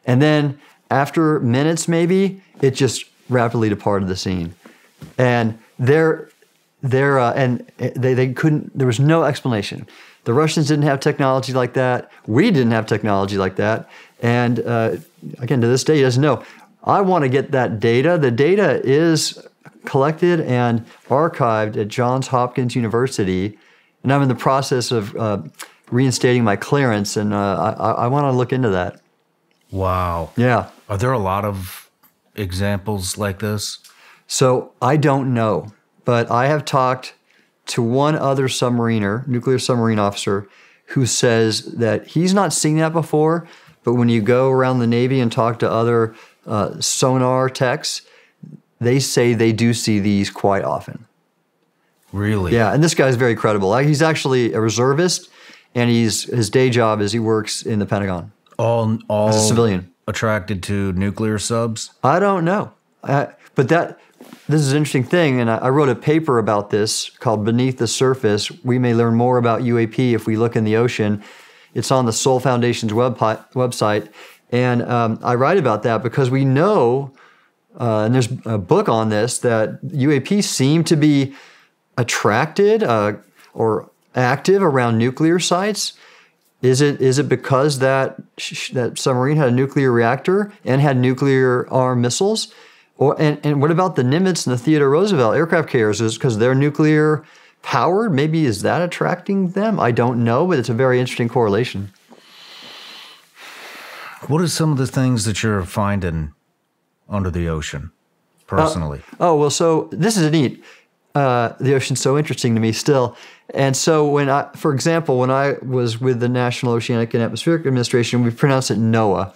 And then after minutes maybe, it just rapidly departed the scene. And they couldn't, there was no explanation. The Russians didn't have technology like that. We didn't have technology like that. And again, to this day, he doesn't know. I want to get that data. The data is collected and archived at Johns Hopkins University. And I'm in the process of reinstating my clearance, and I want to look into that. Wow. Yeah. Are there a lot of examples like this? So I don't know, but I have talked to one other submariner, nuclear submarine officer, who says that he's not seen that before, but when you go around the Navy and talk to other sonar techs, they say they do see these quite often. Really? Yeah, and this guy's very credible. He's actually a reservist, and his day job is he works in the Pentagon. All as a civilian. Attracted to nuclear subs? I don't know. But this is an interesting thing, and I wrote a paper about this called Beneath the Surface. We may learn more about UAP if we look in the ocean. It's on the Sol Foundation's website, and I write about that because we know, and there's a book on this, that UAP seem to be attracted or active around nuclear sites. Is it because that submarine had a nuclear reactor and had nuclear armed missiles? And what about the Nimitz and the Theodore Roosevelt aircraft carriers? Is it because they're nuclear powered? Maybe is that attracting them? I don't know, but it's a very interesting correlation. What are some of the things that you're finding under the ocean, personally? So this is neat. The ocean's so interesting to me still. And so for example, when I was with the National Oceanic and Atmospheric Administration, we pronounced it NOAA,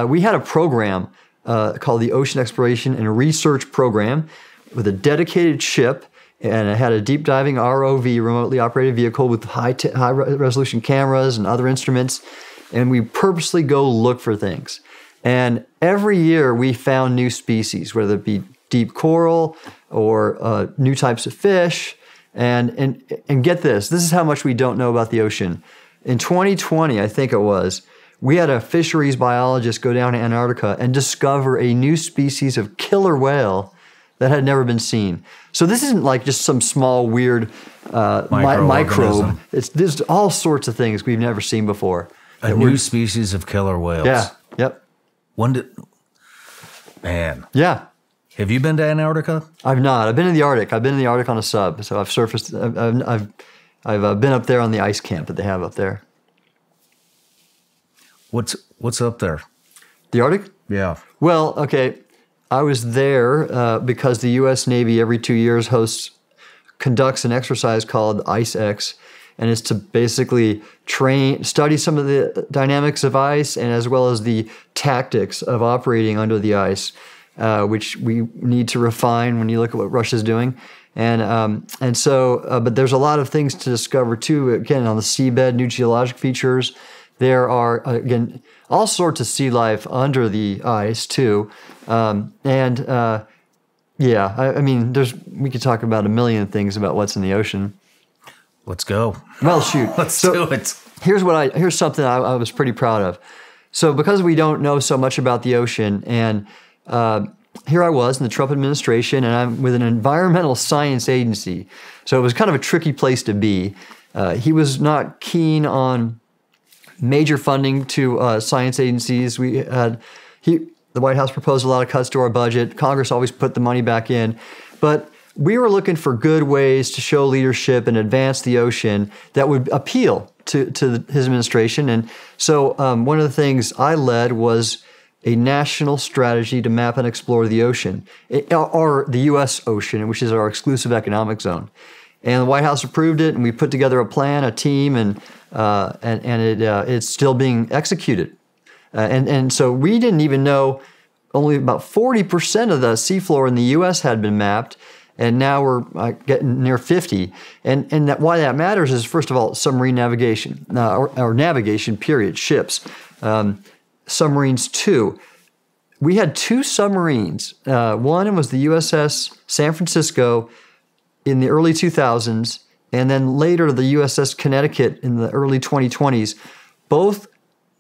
we had a program called the Ocean Exploration and Research Program with a dedicated ship, and it had a deep diving ROV, remotely operated vehicle, with high resolution cameras and other instruments. And we purposely go look for things. And every year we found new species, whether it be deep coral or new types of fish. And get this is how much we don't know about the ocean. In 2020, I think it was, we had a fisheries biologist go down to Antarctica and discover a new species of killer whale that had never been seen. So this isn't like just some small, weird microbe. There's all sorts of things we've never seen before. A new species of killer whales. Yeah, yep. Man. Yeah. Have you been to Antarctica? I've not. I've been in the Arctic. I've been in the Arctic on a sub. So I've surfaced. I've been up there on the ice camp that they have up there. What's up there? The Arctic? Yeah. Well, okay. I was there because the U.S. Navy every 2 years conducts an exercise called ICE-X, and it's to basically study some of the dynamics of ice and as well as the tactics of operating under the ice, which we need to refine when you look at what Russia's doing. But there's a lot of things to discover too. Again, on the seabed, new geologic features. There are, again, all sorts of sea life under the ice too. I mean, we could talk about a million things about what's in the ocean. Let's go. Well, shoot. Let's do it. Here's something I was pretty proud of. So because we don't know so much about the ocean, and here I was in the Trump administration, and I'm with an environmental science agency. So it was kind of a tricky place to be. He was not keen on major funding to science agencies. The White House proposed a lot of cuts to our budget. Congress always put the money back in. But we were looking for good ways to show leadership and advance the ocean that would appeal to his administration. And so one of the things I led was a national strategy to map and explore the ocean, or the U.S. ocean, which is our exclusive economic zone. And the White House approved it, and we put together a plan, a team, and it's still being executed. And so we didn't even know only about 40% of the seafloor in the U.S. had been mapped, and now we're getting near 50. And why that matters is, first of all, submarine navigation, or navigation, period, ships. Submarines, too. We had two submarines. One was the USS San Francisco in the early 2000s, and then later the USS Connecticut in the early 2020s. Both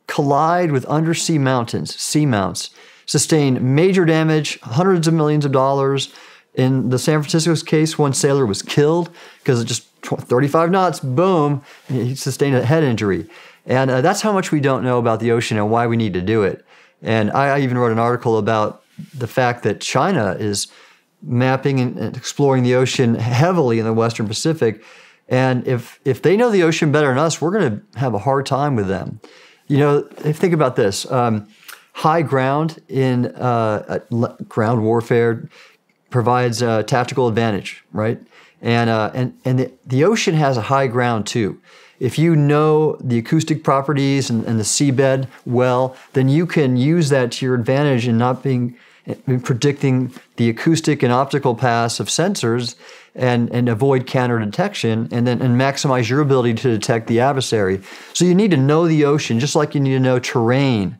collide with undersea mountains, seamounts, sustained major damage, hundreds of millions of dollars. In the San Francisco's case, one sailor was killed because it just 35 knots, boom, he sustained a head injury. And that's how much we don't know about the ocean and why we need to do it. And I even wrote an article about the fact that China is mapping and exploring the ocean heavily in the Western Pacific. And if they know the ocean better than us, we're going to have a hard time with them. You know, think about this. High ground in ground warfare provides tactical advantage, right? And the ocean has a high ground too. If you know the acoustic properties and the seabed well, then you can use that to your advantage in predicting the acoustic and optical paths of sensors and avoid counter detection and maximize your ability to detect the adversary. So you need to know the ocean just like you need to know terrain.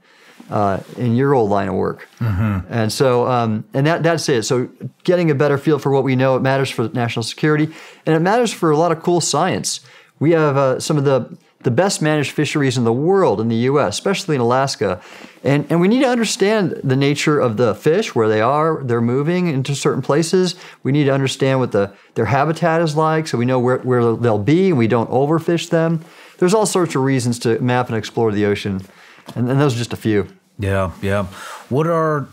in your old line of work. And so, and that's it. So getting a better feel for what we know, it matters for national security, and it matters for a lot of cool science. We have some of the best managed fisheries in the world in the U.S., especially in Alaska. And we need to understand the nature of the fish, where they're moving into certain places. We need to understand what their habitat is like, so we know where they'll be and we don't overfish them. There's all sorts of reasons to map and explore the ocean, and those are just a few. Yeah. What are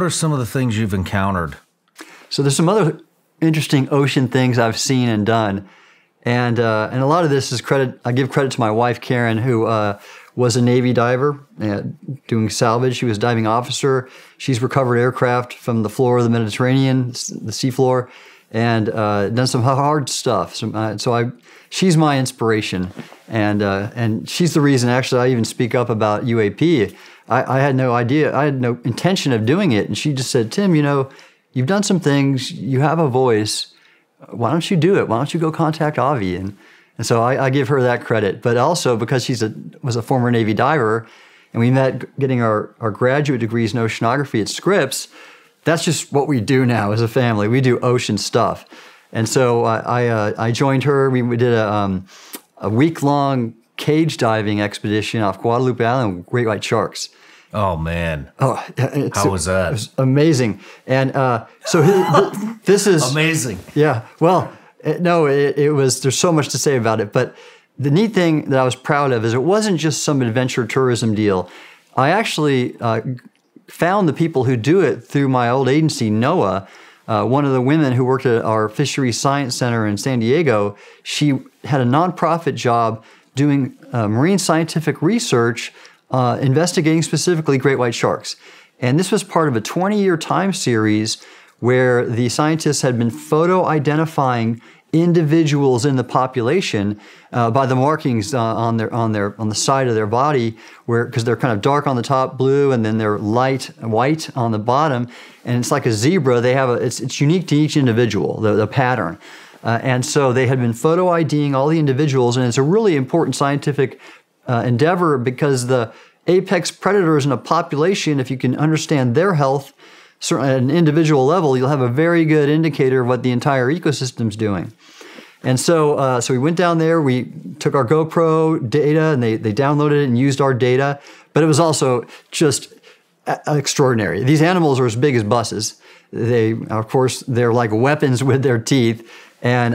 some of the things you've encountered? So there's some other interesting ocean things I've seen and done. And a lot of this is credit. I give credit to my wife, Karen, who was a Navy diver doing salvage. She was a diving officer. She's recovered aircraft from the floor of the Mediterranean, the seafloor, and done some hard stuff. She's my inspiration, and she's the reason. Actually, I even speak up about UAP. I had no idea. I had no intention of doing it, and she just said, "Tim, you've done some things. You have a voice. Why don't you do it? Why don't you go contact Avi?" And so I give her that credit. But also because she was a former Navy diver, and we met getting our graduate degrees in oceanography at Scripps, that's just what we do now as a family. We do ocean stuff. And so I joined her. We did a week-long cage diving expedition off Guadalupe Island with great white sharks. Oh, man. Oh, how was that? It was amazing. And this is... Amazing. Yeah. Well, it was, there's so much to say about it. But the neat thing that I was proud of is it wasn't just some adventure tourism deal. I actually found the people who do it through my old agency, NOAA. One of the women who worked at our Fisheries Science Center in San Diego, she had a nonprofit job doing marine scientific research investigating specifically great white sharks. And this was part of a 20-year time series where the scientists had been photo-identifying individuals in the population by the markings on the side of their body, because they're kind of dark on the top, blue, and then they're light white on the bottom. And it's like a zebra. They have it's unique to each individual, the pattern. And so they had been photo IDing all the individuals, and it's a really important scientific endeavor, because the apex predators in a population, if you can understand their health certainly at an individual level, you'll have a very good indicator of what the entire ecosystem's doing. And so we went down there, we took our GoPro data, and they downloaded it and used our data, but it was also just extraordinary. These animals are as big as buses. Of course, they're like weapons with their teeth, and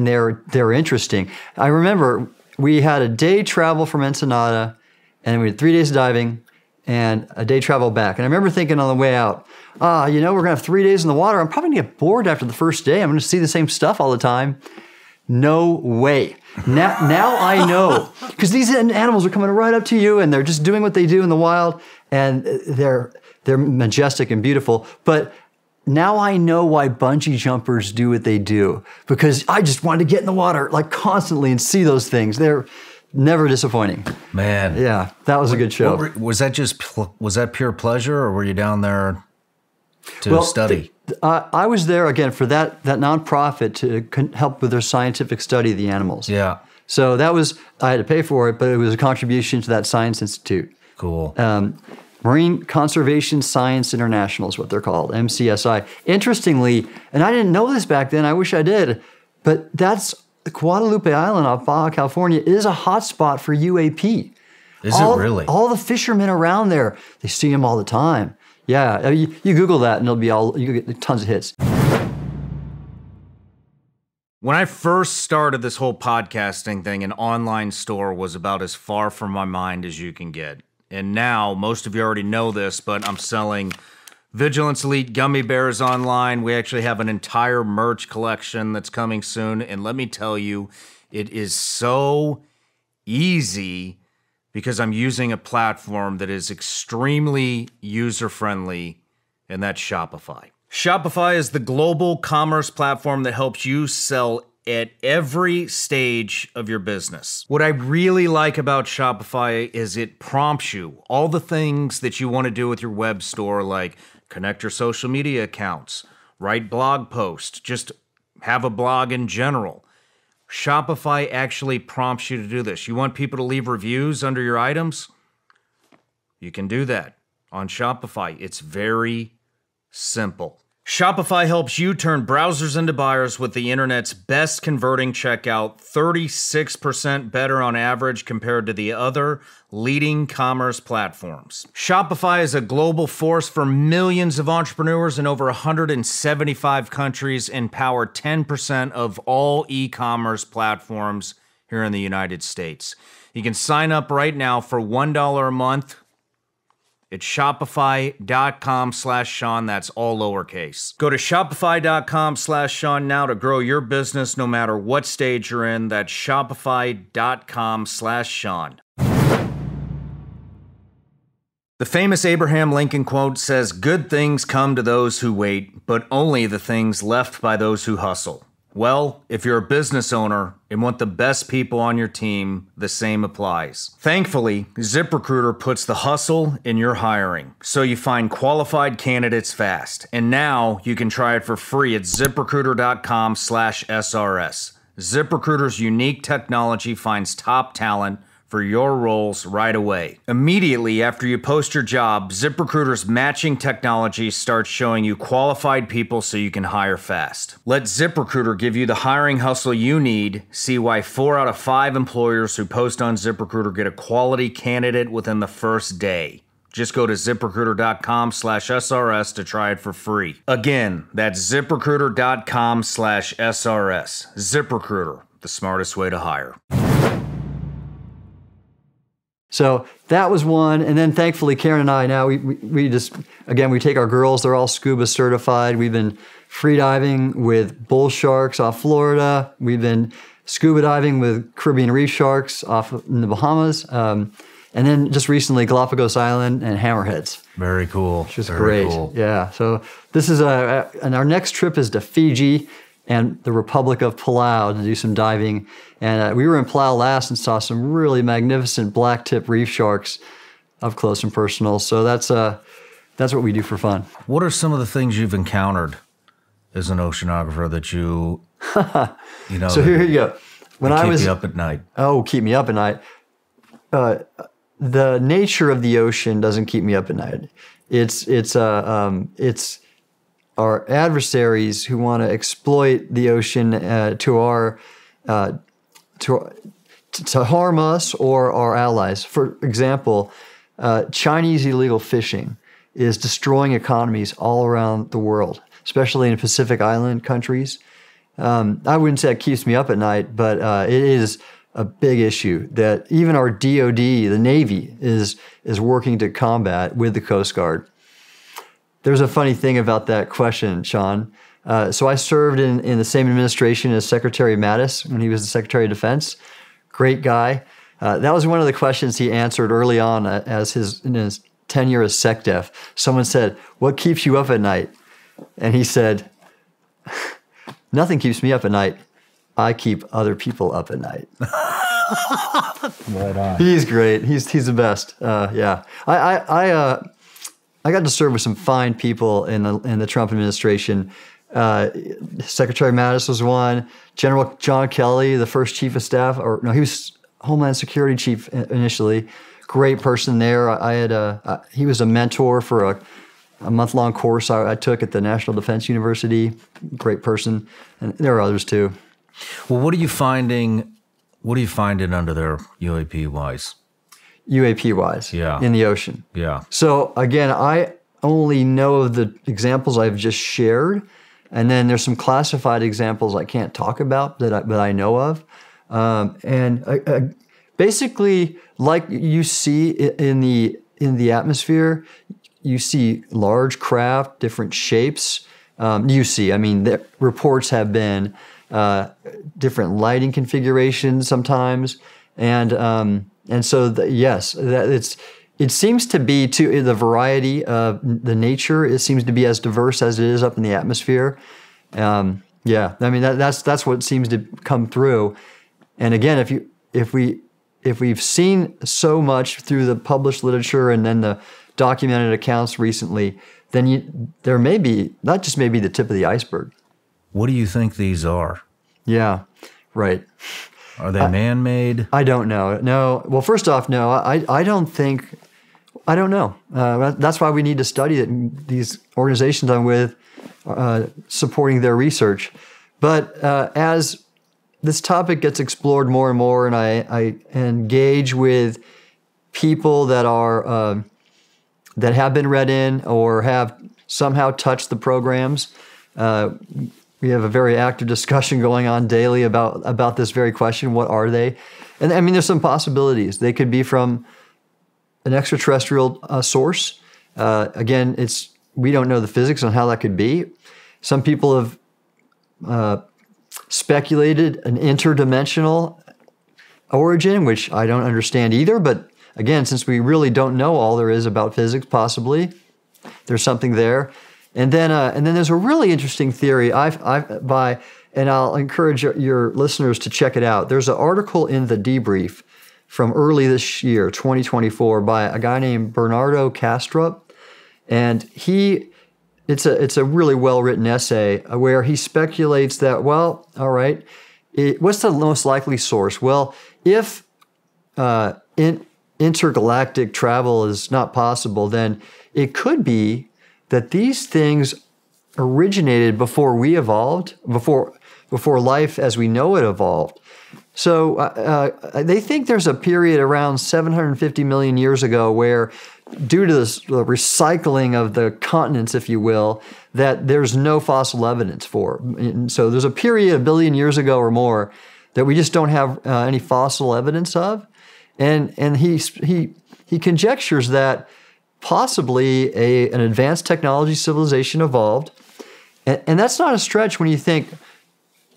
they're interesting. I remember we had a day travel from Ensenada, and we had 3 days of diving and a day travel back. And I remember thinking on the way out, we're going to have 3 days in the water. I'm probably going to get bored after the first day. I'm going to see the same stuff all the time. No way. Now I know, because these animals are coming right up to you, and they're just doing what they do in the wild, and they're majestic and beautiful. But now I know why bungee jumpers do what they do, because I just wanted to get in the water like constantly and see those things. They're never disappointing. Man. Yeah, that was a good show. Was that pure pleasure, or were you down there to study? I was there, again, for that nonprofit to help with their scientific study of the animals. Yeah. So I had to pay for it, but it was a contribution to that science institute. Cool. Marine Conservation Science International is what they're called, MCSI. Interestingly, and I didn't know this back then, I wish I did, but that's Guadalupe Island off Baja California is a hotspot for UAP. Is it really? All the fishermen around there, they see them all the time. Yeah, you Google that and you get tons of hits. When I first started this whole podcasting thing, an online store was about as far from my mind as you can get. And now, most of you already know this, but I'm selling Vigilance Elite gummy bears online. We actually have an entire merch collection that's coming soon. And let me tell you, it is so easy because I'm using a platform that is extremely user-friendly, and that's Shopify. Shopify is the global commerce platform that helps you sell at every stage of your business. What I really like about Shopify is it prompts you all the things that you want to do with your web store, like connect your social media accounts, write blog posts, just have a blog in general. Shopify actually prompts you to do this. You want people to leave reviews under your items? You can do that on Shopify. It's very simple. Shopify helps you turn browsers into buyers with the internet's best converting checkout, 36% better on average compared to the other leading commerce platforms. Shopify is a global force for millions of entrepreneurs in over 175 countries and power 10% of all e-commerce platforms here in the United States. You can sign up right now for $1 a month. It's shopify.com/Sean. That's all lowercase. Go to shopify.com/Sean now to grow your business no matter what stage you're in. That's shopify.com/Sean. The famous Abraham Lincoln quote says, "Good things come to those who wait, but only the things left by those who hustle." Well, if you're a business owner and want the best people on your team, the same applies. Thankfully, ZipRecruiter puts the hustle in your hiring, so you find qualified candidates fast. And now you can try it for free at ZipRecruiter.com/SRS. ZipRecruiter's unique technology finds top talent for your roles right away. Immediately after you post your job, ZipRecruiter's matching technology starts showing you qualified people so you can hire fast. Let ZipRecruiter give you the hiring hustle you need. See why 4 out of 5 employers who post on ZipRecruiter get a quality candidate within the first day. Just go to ZipRecruiter.com/SRS to try it for free. Again, that's ZipRecruiter.com/SRS. ZipRecruiter, the smartest way to hire. So that was one. And then thankfully, Karen and I now, we just, again, we take our girls, they're all scuba certified. We've been free diving with bull sharks off Florida. We've been scuba diving with Caribbean reef sharks off in the Bahamas. And then just recently, Galapagos Island and hammerheads. Very cool. Which is great. Cool. Yeah. So this is and our next trip is to Fiji and the Republic of Palau to do some diving. And we were in Palau last and saw some really magnificent black-tip reef sharks up close and personal. So that's what we do for fun. What are some of the things you've encountered as an oceanographer that you know? So here you go. When I was keep you up at night. Oh, keep me up at night. The nature of the ocean doesn't keep me up at night. It's our adversaries who want to exploit the ocean to harm us or our allies. For example, Chinese illegal fishing is destroying economies all around the world, especially in Pacific Island countries. I wouldn't say it keeps me up at night, but it is a big issue that even our DoD, the Navy, is working to combat with the Coast Guard. There's a funny thing about that question, Sean. So I served in the same administration as Secretary Mattis when he was the Secretary of Defense. Great guy. That was one of the questions he answered early on in his tenure as SecDef. Someone said, "What keeps you up at night?" And he said, "Nothing keeps me up at night. I keep other people up at night." Right on. He's great. He's the best. Yeah. I got to serve with some fine people in the Trump administration. Secretary Mattis was one. General John Kelly, the first chief of staff, he was Homeland Security chief initially. Great person there. He was a mentor for a month-long course I took at the National Defense University. Great person, and there are others too. Well, what are you finding under there, UAP-wise? UAP-wise, yeah, in the ocean. Yeah. So again, I only know of the examples I've just shared, and then there's some classified examples I can't talk about that I know of. Basically, like you see in the atmosphere, you see large craft, different shapes. The reports have been different lighting configurations sometimes, and so it seems to be too the variety of the nature. It seems to be as diverse as it is up in the atmosphere. That's what seems to come through. And again, if we've seen so much through the published literature and then the documented accounts recently, then there may be not just maybe the tip of the iceberg. What do you think these are? Yeah, right. Are they man-made? I don't know. No. Well, first off, no. I don't think I don't know. That's why we need to study it. And these organizations I'm with, supporting their research. But as this topic gets explored more and more, and I engage with people that are that have been read in or have somehow touched the programs, we have a very active discussion going on daily about this very question. What are they? And I mean, there's some possibilities. They could be from an extraterrestrial source. Again, we don't know the physics on how that could be. Some people have speculated an interdimensional origin, which I don't understand either. But again, since we really don't know all there is about physics, possibly there's something there. And then there's a really interesting theory and I'll encourage your listeners to check it out. There's an article in The Debrief from early this year, 2024, by a guy named Bernardo Kastrup, and it's a really well-written essay where he speculates that, well, all right, what's the most likely source? Well, if intergalactic travel is not possible, then it could be that these things originated before we evolved, before life as we know it evolved. So they think there's a period around 750 million years ago where, due to the recycling of the continents, if you will, that there's no fossil evidence for. And so there's a period a billion years ago or more that we just don't have any fossil evidence of. And he conjectures that possibly an advanced technology civilization evolved. And that's not a stretch when you think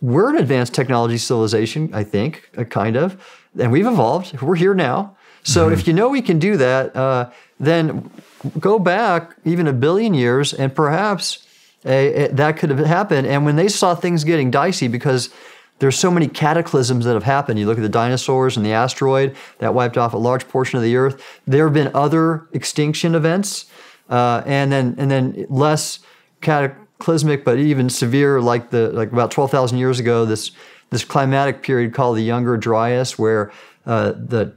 we're an advanced technology civilization, I think, kind of, and we've evolved. We're here now. So if you know we can do that, then go back even a billion years and perhaps that could have happened. And when they saw things getting dicey, because there's so many cataclysms that have happened. You look at the dinosaurs and the asteroid that wiped off a large portion of the Earth. There have been other extinction events, and then less cataclysmic, but even severe, like about 12,000 years ago. This climatic period called the Younger Dryas, where the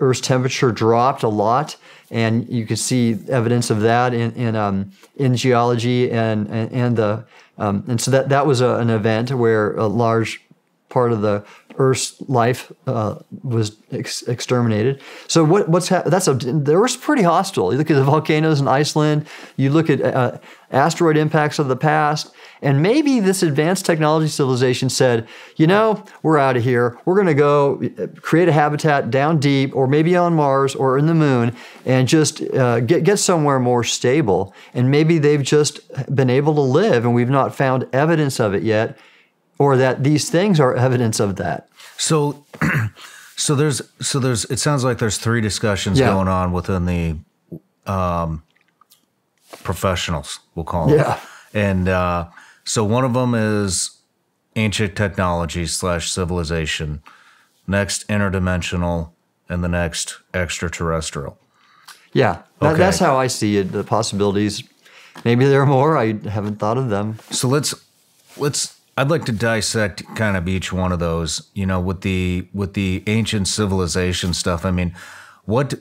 Earth's temperature dropped a lot, and you can see evidence of that in geology and so that was an event where a large part of the Earth's life was exterminated. So what's happened? The Earth's pretty hostile. You look at the volcanoes in Iceland. You look at asteroid impacts of the past, and maybe this advanced technology civilization said, we're out of here. We're going to go create a habitat down deep, or maybe on Mars or in the moon, and just get somewhere more stable. And maybe they've just been able to live, and we've not found evidence of it yet, or that these things are evidence of that. So there's it sounds like there's three discussions going on within the professionals, we'll call them. Yeah. And so one of them is ancient technology / civilization, next interdimensional, and the next extraterrestrial. Yeah, that's how I see it, the possibilities. Maybe there are more. I haven't thought of them. So let's I'd like to dissect kind of each one of those, with the ancient civilization stuff. I mean, what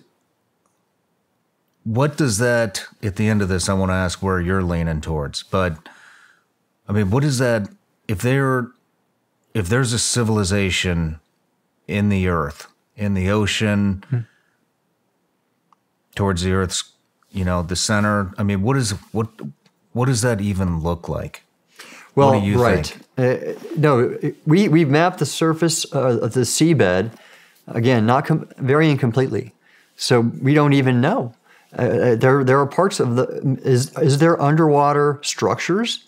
does that, at the end of this, I want to ask where you're leaning towards. But I mean, what is that if there's a civilization in the earth, in the ocean, towards the Earth's, the center? I mean, what does that even look like? Well, what do you think? No, we mapped the surface of the seabed, again, not varying completely. So we don't even know. There are parts of is there underwater structures?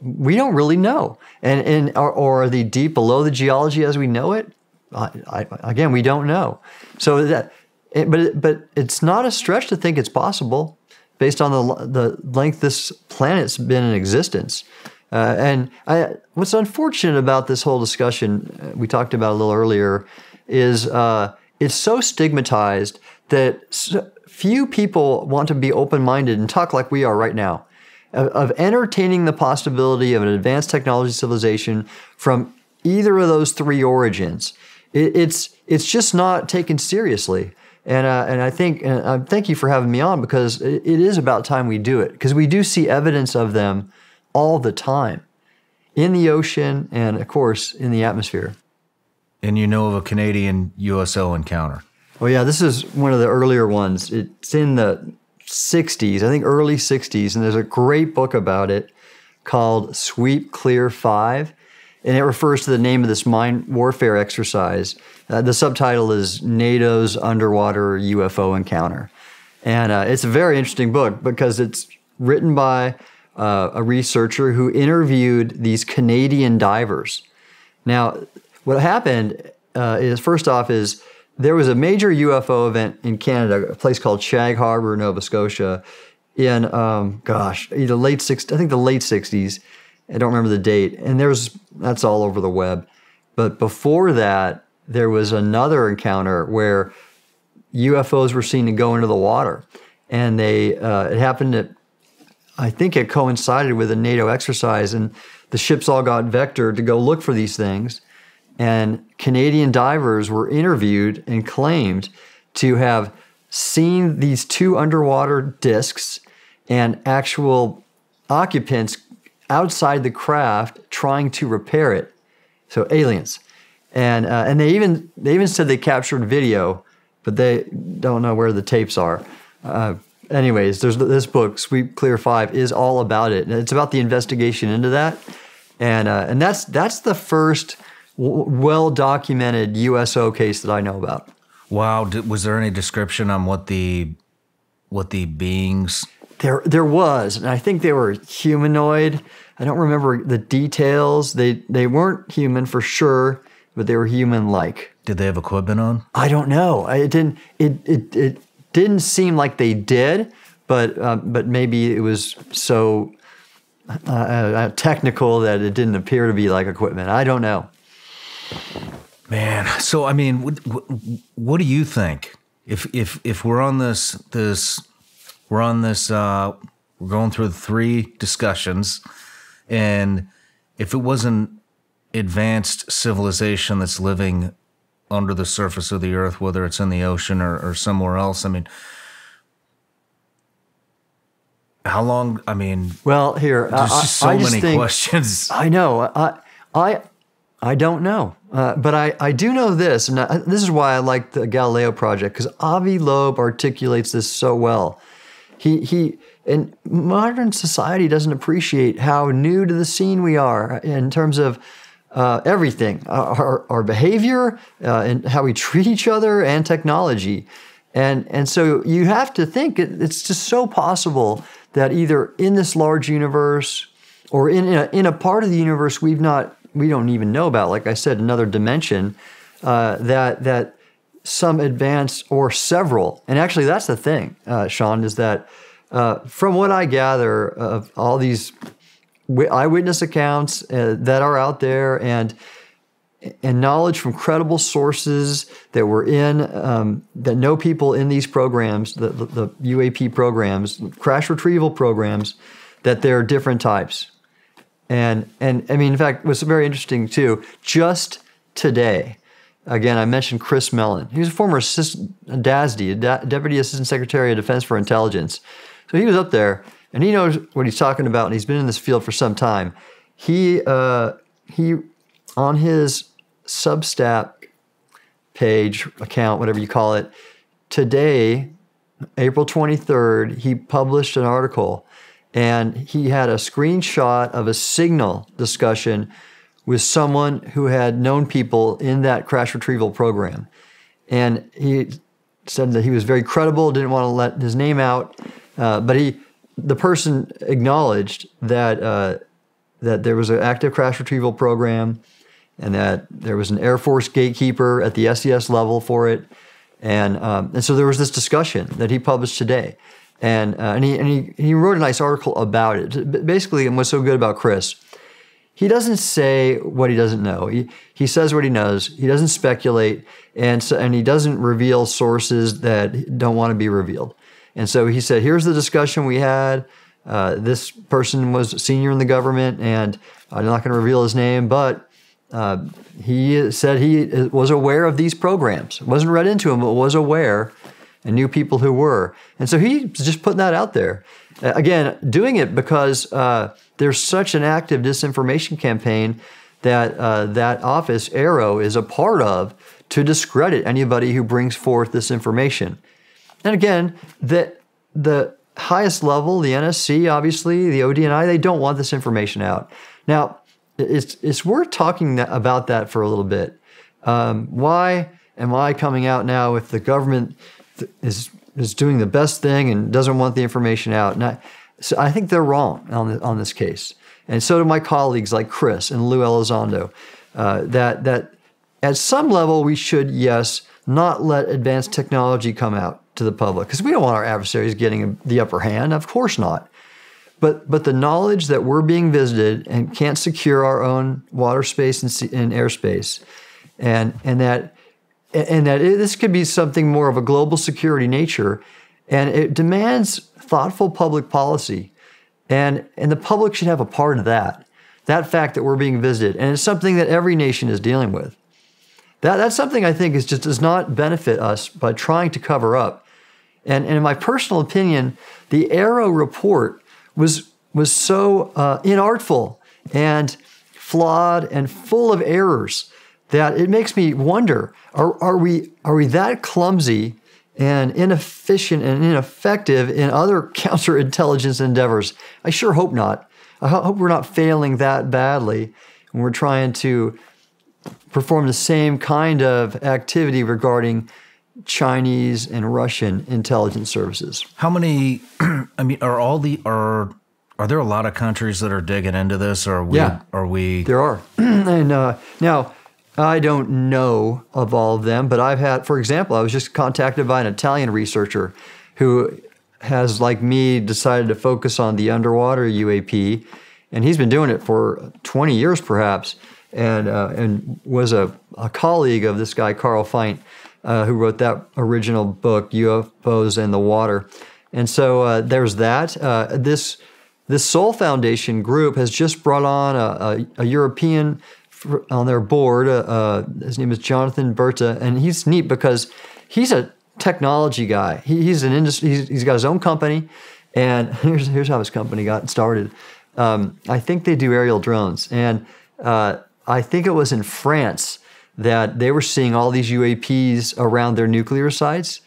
We don't really know. Or are they deep below the geology as we know it? Again, we don't know. So but it's not a stretch to think it's possible based on the length this planet's been in existence. What's unfortunate about this whole discussion we talked about a little earlier is it's so stigmatized that few people want to be open-minded and talk like we are right now, of entertaining the possibility of an advanced technology civilization from either of those three origins. It's just not taken seriously. And I think, and thank you for having me on, because it is about time we do it, because we do see evidence of them all the time in the ocean and, of course, in the atmosphere. And you know of a Canadian USO encounter? Well, yeah, this is one of the earlier ones. It's in the 60s, I think early 60s, and there's a great book about it called Sweep Clear 5, and it refers to the name of this mine warfare exercise. The subtitle is NATO's Underwater UFO Encounter. And it's a very interesting book because it's written by a researcher who interviewed these Canadian divers. Now, what happened is, first off, is there was a major UFO event in Canada, a place called Shag Harbor, Nova Scotia, in, either late 60s, I think the late 60s. I don't remember the date. And that's all over the web. But before that, there was another encounter where UFOs were seen to go into the water. And it happened at, I think it coincided with a NATO exercise, and the ships all got vectored to go look for these things. And Canadian divers were interviewed and claimed to have seen these two underwater discs and actual occupants outside the craft trying to repair it. So aliens. And they even said they captured video, but they don't know where the tapes are. Anyways, there's this book, Sweep Clear 5, is all about it. And it's about the investigation into that. And that's the first well-documented USO case that I know about. Wow. Was there any description on what the beings? There was, and I think they were humanoid. I don't remember the details. They weren't human for sure, but they were human-like. Did they have equipment on? I don't know. It didn't seem like they did, but maybe it was so technical that it didn't appear to be like equipment. I don't know. Man, so I mean, what do you think? If we're on this we're going through the three discussions, and if it was an advanced civilization that's living under the surface of the earth, whether it's in the ocean or somewhere else, I mean, how long? I mean, well, here there's just so many questions. I know. I don't know, but I do know this, and this is why I like the Galileo project, because Avi Loeb articulates this so well. He in modern society doesn't appreciate how new to the scene we are in terms of everything, our behavior, and how we treat each other, and technology. And so you have to think it's just so possible that either in this large universe or in a part of the universe we don't even know about, like I said, another dimension, that some advance or several. And actually that's the thing, Sean, is that from what I gather of all these eyewitness accounts that are out there, and knowledge from credible sources that were in, that know people in these programs, the UAP programs, crash retrieval programs, that there are different types. And I mean, in fact, what's very interesting too, just today, again, I mentioned Chris Mellon. He was a former DASD, Deputy Assistant Secretary of Defense for Intelligence. So he was up there, and he knows what he's talking about, and he's been in this field for some time. He on his Substack page, account, whatever you call it, today, April 23rd, he published an article, and he had a screenshot of a signal discussion with someone who had known people in that crash retrieval program. And he said that he was very credible, didn't want to let his name out, but the person acknowledged that there was an active crash retrieval program, and that there was an Air Force gatekeeper at the SES level for it, and so there was this discussion that he published today, and he wrote a nice article about it. Basically, and what's so good about Chris, he doesn't say what he doesn't know. He says what he knows. He doesn't speculate, and he doesn't reveal sources that don't want to be revealed. And so he said, here's the discussion we had. This person was senior in the government, and I'm not going to reveal his name, but he said he was aware of these programs. Wasn't read into them, but was aware. and knew people who were. And so he's just putting that out there. Again, doing it because there's such an active disinformation campaign that that office, AARO, is a part of to discredit anybody who brings forth this information. And again, the highest level, the NSC, obviously, the ODNI, they don't want this information out. Now, it's worth talking about that for a little bit. Why am I coming out now if the government is doing the best thing and doesn't want the information out? And so I think they're wrong on this case. And so do my colleagues like Chris and Lou Elizondo, that at some level we should, yes, not let advanced technology come out to the public, because we don't want our adversaries getting the upper hand. Of course not. But the knowledge that we're being visited and can't secure our own water space and airspace, and that this could be something more of a global security nature, and it demands thoughtful public policy, and the public should have a part of that fact that we're being visited, and it's something that every nation is dealing with. That's something I think does not benefit us by trying to cover up. And in my personal opinion, the AARO report was so inartful and flawed and full of errors that it makes me wonder: are we that clumsy and inefficient and ineffective in other counterintelligence endeavors? I sure hope not. I hope we're not failing that badly when we're trying to perform the same kind of activity regarding Chinese and Russian intelligence services. How many? I mean, are there a lot of countries that are digging into this? Or are we? There are, and now I don't know of all of them, but I've had, for example, I was just contacted by an Italian researcher who has, like me, decided to focus on the underwater UAP, and he's been doing it for 20 years, perhaps, and was a colleague of this guy Carl Feit, who wrote that original book, UFOs and the Water. And so there's that. This Sol Foundation group has just brought on a European on their board. His name is Jonathan Berta, and he's neat because he's a technology guy. He's an industry. He's got his own company, and here's how his company got started. I think they do aerial drones, and I think it was in France that they were seeing all these UAPs around their nuclear sites,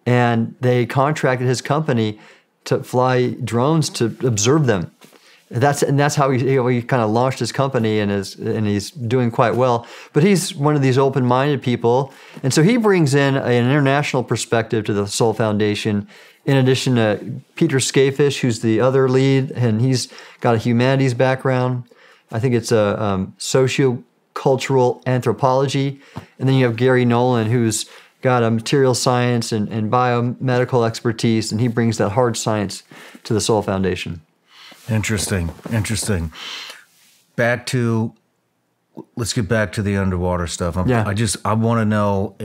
and they contracted his company to fly drones to observe them. That's how he kind of launched his company, and he's doing quite well. But he's one of these open-minded people, and so he brings in an international perspective to the Sol Foundation. In addition to Peter Skafish, who's the other lead, and he's got a humanities background. I think it's a socio-cultural anthropology. And then you have Gary Nolan, who's got a material science and biomedical expertise, and he brings that hard science to the Sol Foundation. Interesting. Let's get back to the underwater stuff. I want to know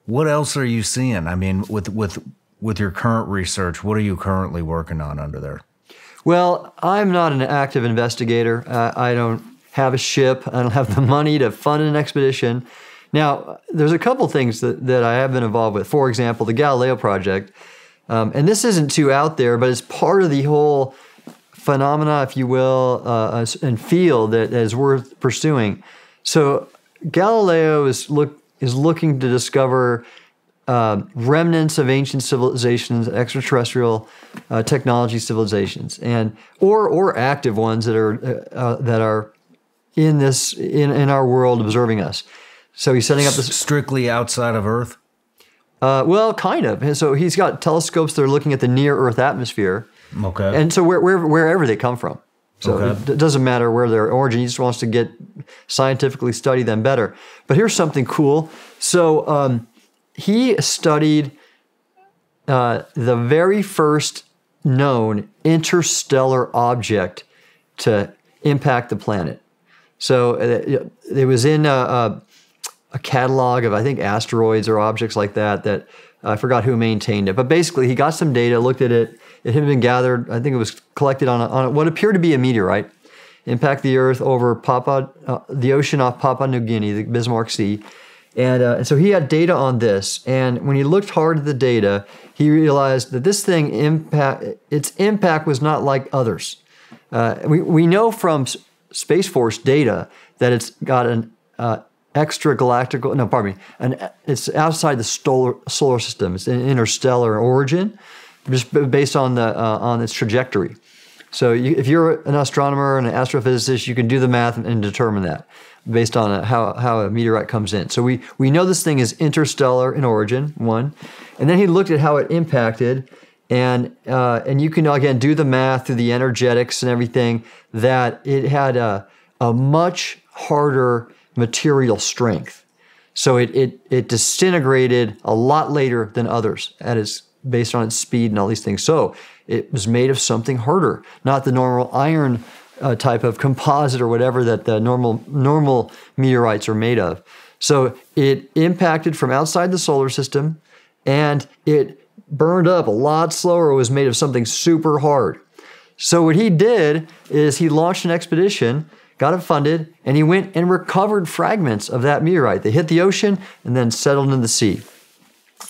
what else are you seeing? I mean, with your current research, what are you currently working on under there? Well, I'm not an active investigator. I don't have a ship. I don't have the money to fund an expedition. Now, there's a couple things that I have been involved with. For example, the Galileo Project. And this isn't too out there, but it's part of the whole phenomena, if you will, and field that is worth pursuing. So Galileo is looking to discover remnants of ancient civilizations, extraterrestrial technology civilizations, or active ones that are in our world observing us. So he's setting up this strictly outside of Earth. Well, kind of. So he's got telescopes that are looking at the near Earth atmosphere. Okay. And so wherever they come from. So it doesn't matter where their origin. He just wants to scientifically study them better. But here's something cool. So he studied the very first known interstellar object to impact the planet. So it was in a catalog of, I think, asteroids or objects like that I forgot who maintained it. But basically, he got some data, looked at it. It had been gathered, I think it was collected on what appeared to be a meteorite, impact the Earth over the ocean off Papua New Guinea, the Bismarck Sea. And so he had data on this. And when he looked hard at the data, he realized that this thing its impact was not like others. We know from Space Force data that it's got an it's outside the solar system. It's an interstellar origin, just based on on its trajectory. So if you're an astronomer and an astrophysicist, you can do the math and determine that based on how a meteorite comes in. So we know this thing is interstellar in origin, one. And then he looked at how it impacted, and you can, again, do the math through the energetics and everything, that it had a much harder material strength. So it disintegrated a lot later than others based on its speed and all these things. So it was made of something harder, not the normal iron type of composite or whatever that the normal meteorites are made of. So it impacted from outside the solar system, and it burned up a lot slower. It was made of something super hard. So what he did is he launched an expedition, got it funded, and he went and recovered fragments of that meteorite. They hit the ocean and then settled in the sea.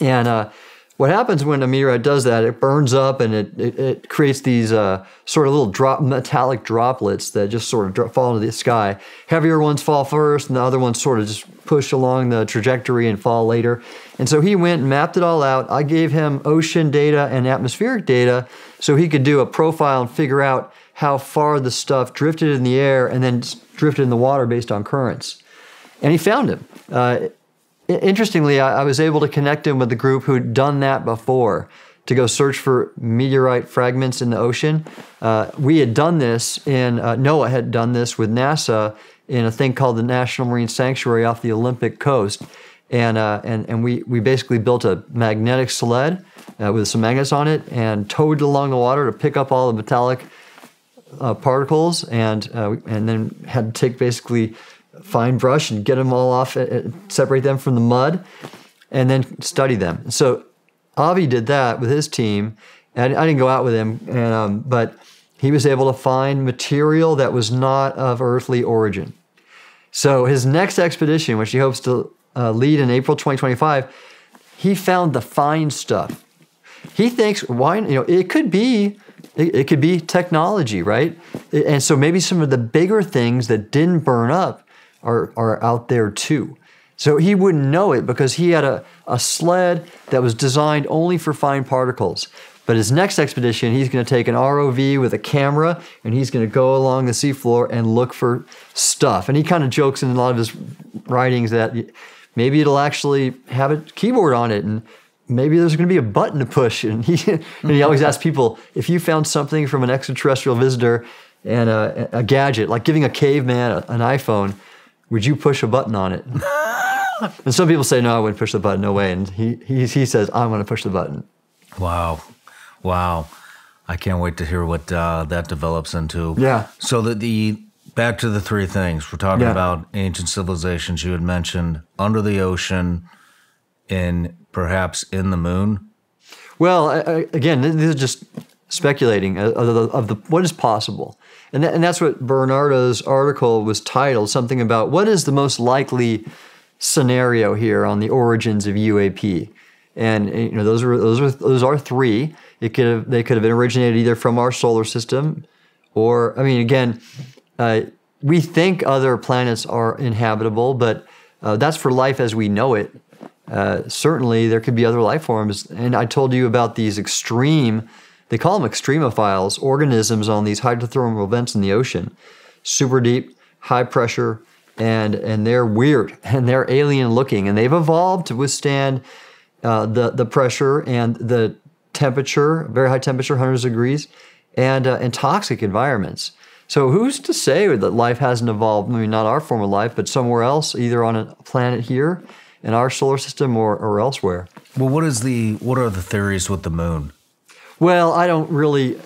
And what happens when a meteorite does that, it burns up and it creates these sort of little metallic droplets that just sort of fall into the sky. Heavier ones fall first, and the other ones sort of just push along the trajectory and fall later. And so he went and mapped it all out. I gave him ocean data and atmospheric data so he could do a profile and figure out how far the stuff drifted in the air and then drifted in the water based on currents. And he found him. Interestingly, I was able to connect him with the group who'd done that before to go search for meteorite fragments in the ocean. We had done this NOAA had done this with NASA in a thing called the National Marine Sanctuary off the Olympic coast. And we basically built a magnetic sled with some magnets on it and towed it along the water to pick up all the metallic particles, and then had to take basically fine brush and get them all off, separate them from the mud, and then study them. So Avi did that with his team, and I didn't go out with him, but he was able to find material that was not of earthly origin. So his next expedition, which he hopes to lead in April 2025, he found the fine stuff. He thinks it could be technology, right? And so maybe some of the bigger things that didn't burn up are out there too. So he wouldn't know it because he had a sled that was designed only for fine particles. But his next expedition, he's going to take an ROV with a camera, and he's going to go along the seafloor and look for stuff. And he kind of jokes in a lot of his writings that maybe it'll actually have a keyboard on it, and maybe there's going to be a button to push. And he always asks people, if you found something from an extraterrestrial visitor and a gadget, like giving a caveman an iPhone, would you push a button on it? And some people say, no, I wouldn't push the button, no way. And he says, I'm going to push the button. Wow. I can't wait to hear what that develops into. Yeah. So back to the three things. We're talking about ancient civilizations. You had mentioned under the ocean and perhaps in the moon. Well, again, this is just speculating of what is possible. And that's what Bernardo's article was titled, something about what is the most likely scenario here on the origins of UAP. And those are three. They could have been originated either from our solar system, or we think other planets are inhabitable, but that's for life as we know it. Certainly, there could be other life forms. And I told you about these extreme, they call them extremophiles, organisms on these hydrothermal vents in the ocean, super deep, high pressure, and they're weird and they're alien looking, and they've evolved to withstand the pressure and the temperature, very high temperature, hundreds of degrees, and toxic environments. So who's to say that life hasn't evolved? I mean, not our form of life, but somewhere else, either on a planet here in our solar system or elsewhere. Well, what are the theories with the moon? Well, I don't really.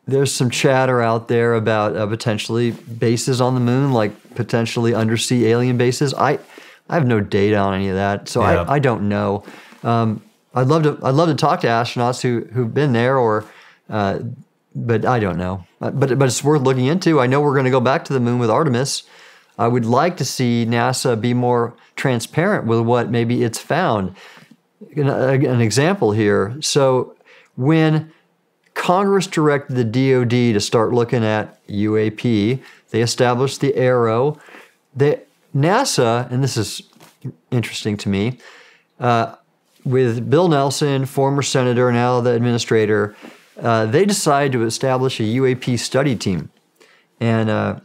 There's some chatter out there about potentially bases on the moon, like potentially undersea alien bases. I have no data on any of that, so I don't know. I'd love to talk to astronauts who've been there, but I don't know. But it's worth looking into. I know we're going to go back to the moon with Artemis. I would like to see NASA be more transparent with what maybe it's found. An example here. So when Congress directed the DoD to start looking at UAP, they established the AARO. NASA, and this is interesting to me, with Bill Nelson, former senator, now the administrator, they decided to establish a UAP study team. And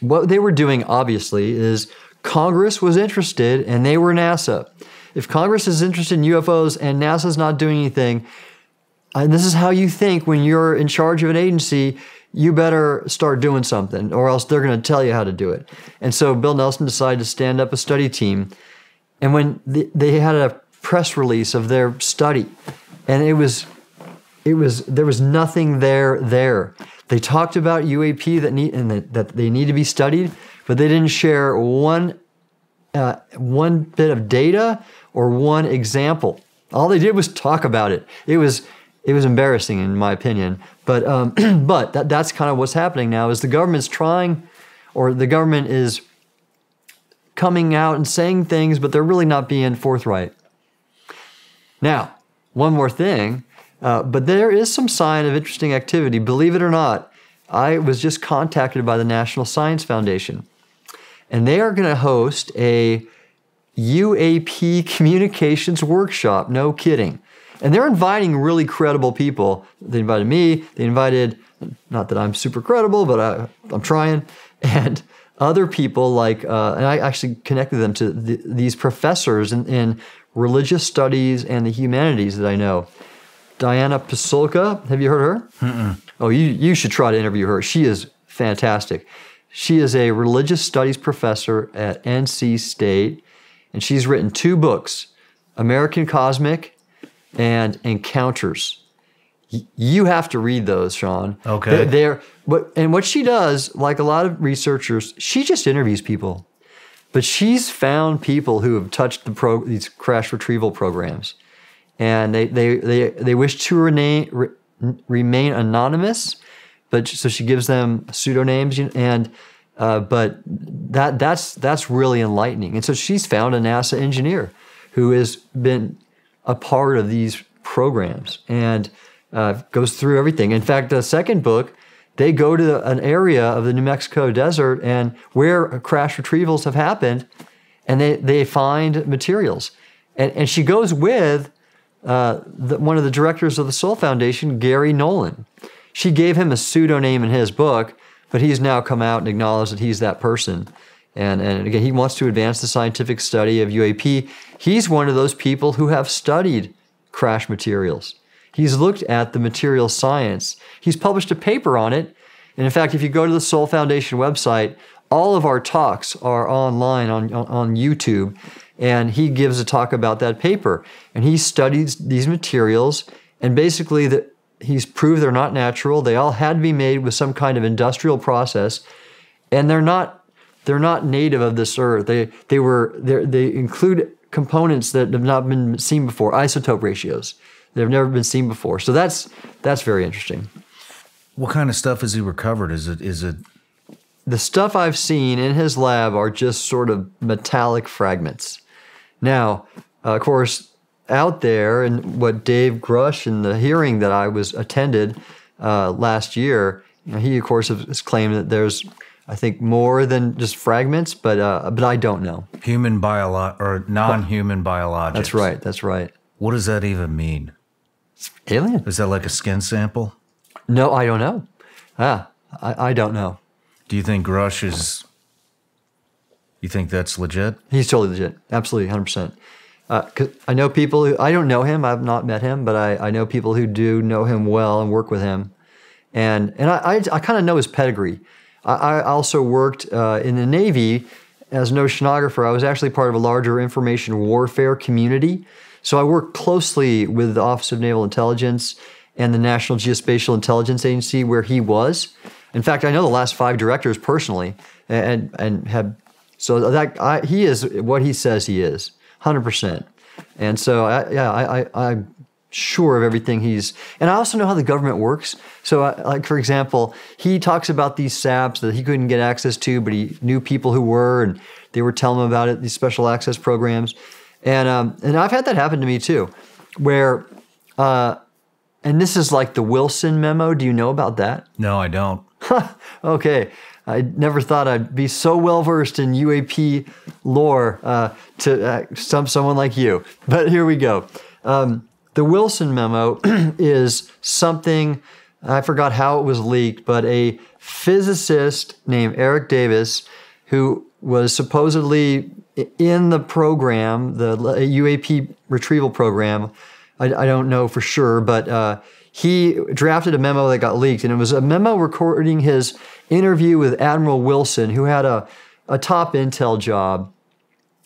what they were doing, obviously, is Congress was interested and they were NASA. If Congress is interested in UFOs and NASA's not doing anything, and this is how you think when you're in charge of an agency, you better start doing something or else they're going to tell you how to do it. And so Bill Nelson decided to stand up a study team. And when they had a press release of their study, and there was nothing there. They talked about UAP that they need to be studied, but they didn't share one bit of data or one example. All they did was talk about it. It was embarrassing in my opinion. But that's kind of what's happening now is the government is coming out and saying things, but they're really not being forthright. Now, one more thing, but there is some sign of interesting activity. Believe it or not, I was just contacted by the National Science Foundation, and they are going to host a UAP communications workshop. No kidding. And they're inviting really credible people. They invited me. They invited, not that I'm super credible, but I'm trying, and other people and I actually connected them to these professors in religious studies and the humanities that I know. Diana Pasulka, have you heard her? Mm-mm. Oh, you should try to interview her. She is fantastic. She is a religious studies professor at NC State, and she's written 2 books, American Cosmic and Encounters. You have to read those, Sean. Okay. What she does, like a lot of researchers, she just interviews people. But she's found people who have touched these crash retrieval programs, and they wish to remain anonymous, but so she gives them pseudonyms, but that's really enlightening. And so she's found a NASA engineer who has been a part of these programs and goes through everything. In fact, the second book, they go to an area of the New Mexico desert and where crash retrievals have happened, and they find materials. And she goes with one of the directors of the Soul Foundation, Gary Nolan. She gave him a pseudonym in his book, but he's now come out and acknowledged that he's that person. And again, he wants to advance the scientific study of UAP. He's one of those people who have studied crash materials. He's looked at the material science. He's published a paper on it. And in fact, if you go to the Soul Foundation website, all of our talks are online on YouTube. And he gives a talk about that paper. And he studies these materials. And basically, he's proved they're not natural. They all had to be made with some kind of industrial process. And they're not native of this earth. They include components that have not been seen before, isotope ratios. They've never been seen before. So that's very interesting. What kind of stuff has he recovered? Is it? The stuff I've seen in his lab are just sort of metallic fragments. Now, of course, out there, and what Dave Grush in the hearing that I attended last year, he of course has claimed that there's, I think, more than just fragments, but I don't know. Or non-human biologics. That's right. What does that even mean? Alien. Is that like a skin sample? No, I don't know. I don't know. Do you think Grush is... You think that's legit? He's totally legit. Absolutely, 100%. 'Cause I know people who... I don't know him. I've not met him, but I know people who do know him well and work with him. And I kind of know his pedigree. I also worked in the Navy as an oceanographer. I was actually part of a larger information warfare community. So I worked closely with the Office of Naval Intelligence and the National Geospatial Intelligence Agency where he was. In fact, I know the last 5 directors personally, and have so that he is what he says he is, 100%. And so I sure of everything and I also know how the government works. So like, for example, he talks about these SAPs that he couldn't get access to, but he knew people who were, and they were telling him about it, these special access programs. And I've had that happen to me too, where, and this is like the Wilson memo. Do you know about that? No, I don't. Okay. I never thought I'd be so well versed in UAP lore to someone like you. But here we go. The Wilson memo is something, I forgot how it was leaked, but a physicist named Eric Davis, who was supposedly in the program, the UAP retrieval program, I don't know for sure, but he drafted a memo that got leaked, and it was a memo recording his interview with Admiral Wilson, who had a top intel job,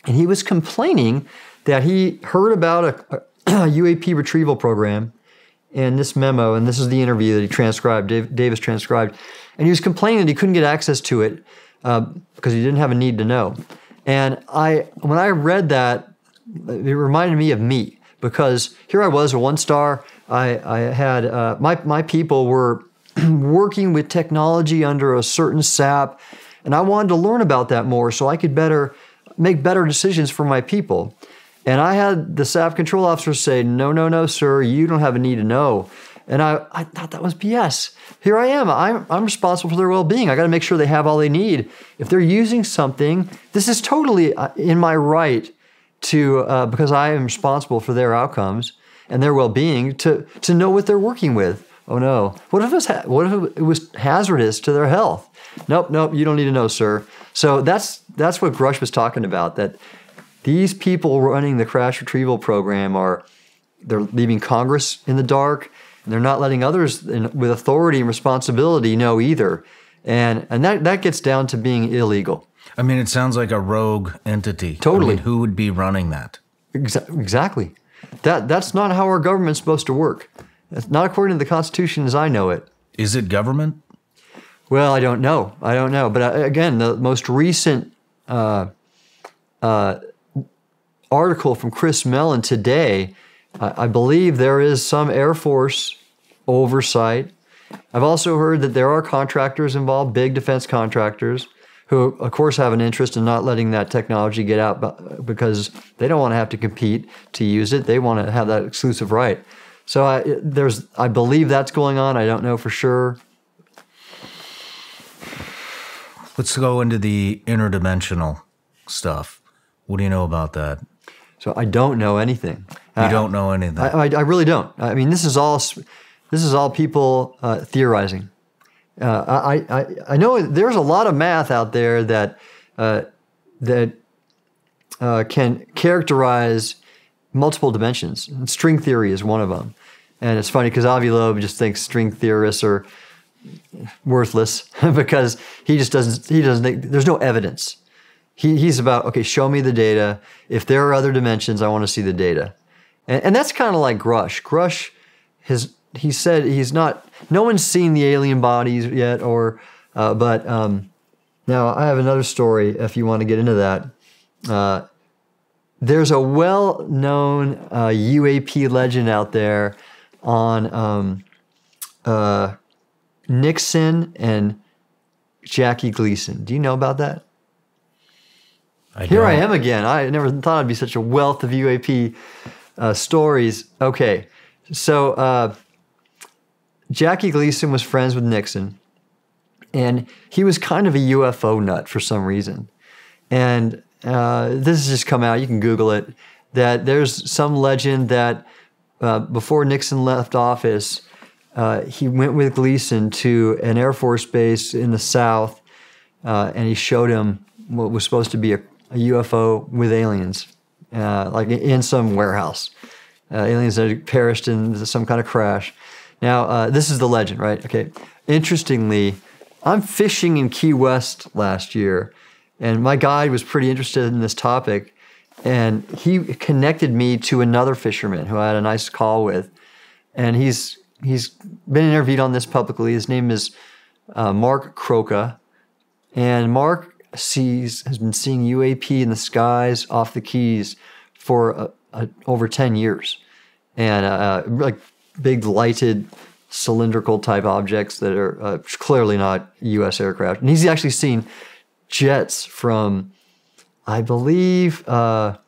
and he was complaining that he heard about a UAP retrieval program in this memo, and this is the interview that he transcribed, Davis transcribed, and he was complaining that he couldn't get access to it because he didn't have a need to know. And when I read that, it reminded me of me, because here I was, a one-star. I had my people were working with technology under a certain SAP, and I wanted to learn about that more so I could make better decisions for my people. And I had the SAP control officer say, no, sir, you don't have a need to know. And I thought that was BS. Here I am. I'm responsible for their well-being. I got to make sure they have all they need. If they're using something, this is totally in my right to, because I am responsible for their outcomes and their well-being, to know what they're working with. Oh no! What if it was hazardous to their health? Nope. You don't need to know, sir. So that's what Grush was talking about. That these people running the crash retrieval program they're leaving Congress in the dark, and they're not letting others with authority and responsibility know either. And that gets down to being illegal. I mean, it sounds like a rogue entity. Totally. I mean, who would be running that? Exactly. That's not how our government's supposed to work. That's not according to the Constitution as I know it. Is it government? Well, I don't know. But again, the most recent article from Chris Mellon today, I believe there is some Air Force oversight. I've also heard that there are contractors involved, big defense contractors, who, of course, have an interest in not letting that technology get out because they don't want to have to compete to use it. They want to have that exclusive right. So I believe that's going on. I don't know for sure. Let's go into the interdimensional stuff. What do you know about that? So I don't know anything. You don't know anything. I really don't. I mean, this is all people theorizing. I know there's a lot of math out there that can characterize multiple dimensions. And string theory is one of them. And it's funny because Avi Loeb just thinks string theorists are worthless because he doesn't think there's no evidence. He's about, okay, show me the data. If there are other dimensions, I want to see the data. And that's kind of like Grush. Grush he said no one's seen the alien bodies yet, but now I have another story if you want to get into that. There's a well-known UAP legend out there on Nixon and Jackie Gleason. Do you know about that? Here I am again. I never thought I'd be such a wealth of UAP stories. Okay, so Jackie Gleason was friends with Nixon, and he was kind of a UFO nut for some reason. And this has just come out, you can Google it, that there's some legend that before Nixon left office, he went with Gleason to an Air Force base in the South, and he showed him what was supposed to be a UFO with aliens, like in some warehouse. Aliens that had perished in some kind of crash. Now, this is the legend, right? Okay. Interestingly, I'm fishing in Key West last year, and my guide was pretty interested in this topic, and he connected me to another fisherman who I had a nice call with, and he's been interviewed on this publicly. His name is Mark Croca, and Mark has been seeing UAP in the skies off the Keys for over 10 years. and like big lighted cylindrical type objects that are clearly not U.S. aircraft. And he's actually seen jets from, I believe, the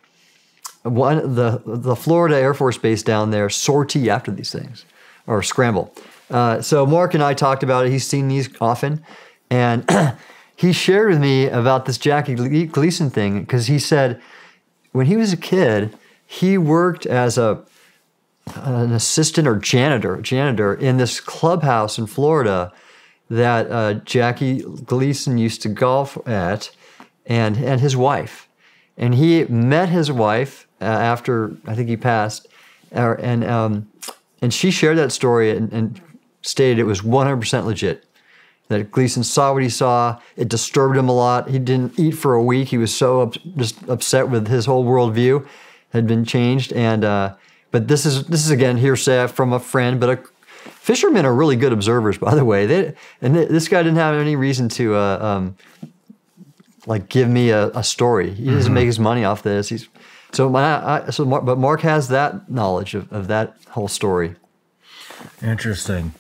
Florida Air Force Base down there sortie after these things, or scramble. So Mark and I talked about it. He's seen these often, and he shared with me about this Jackie Gleason thing, because he said when he was a kid, he worked as an assistant or janitor in this clubhouse in Florida that Jackie Gleason used to golf at, and his wife. And he met his wife after I think he passed, and she shared that story and stated it was 100% legit. That Gleason saw what he saw. It disturbed him a lot. He didn't eat for a week. He was so just upset with his whole worldview had been changed. And but this is again hearsay from a friend. But fishermen are really good observers, by the way. This guy didn't have any reason to like give me a story. He doesn't make his money off this. But Mark has that knowledge of that whole story. Interesting.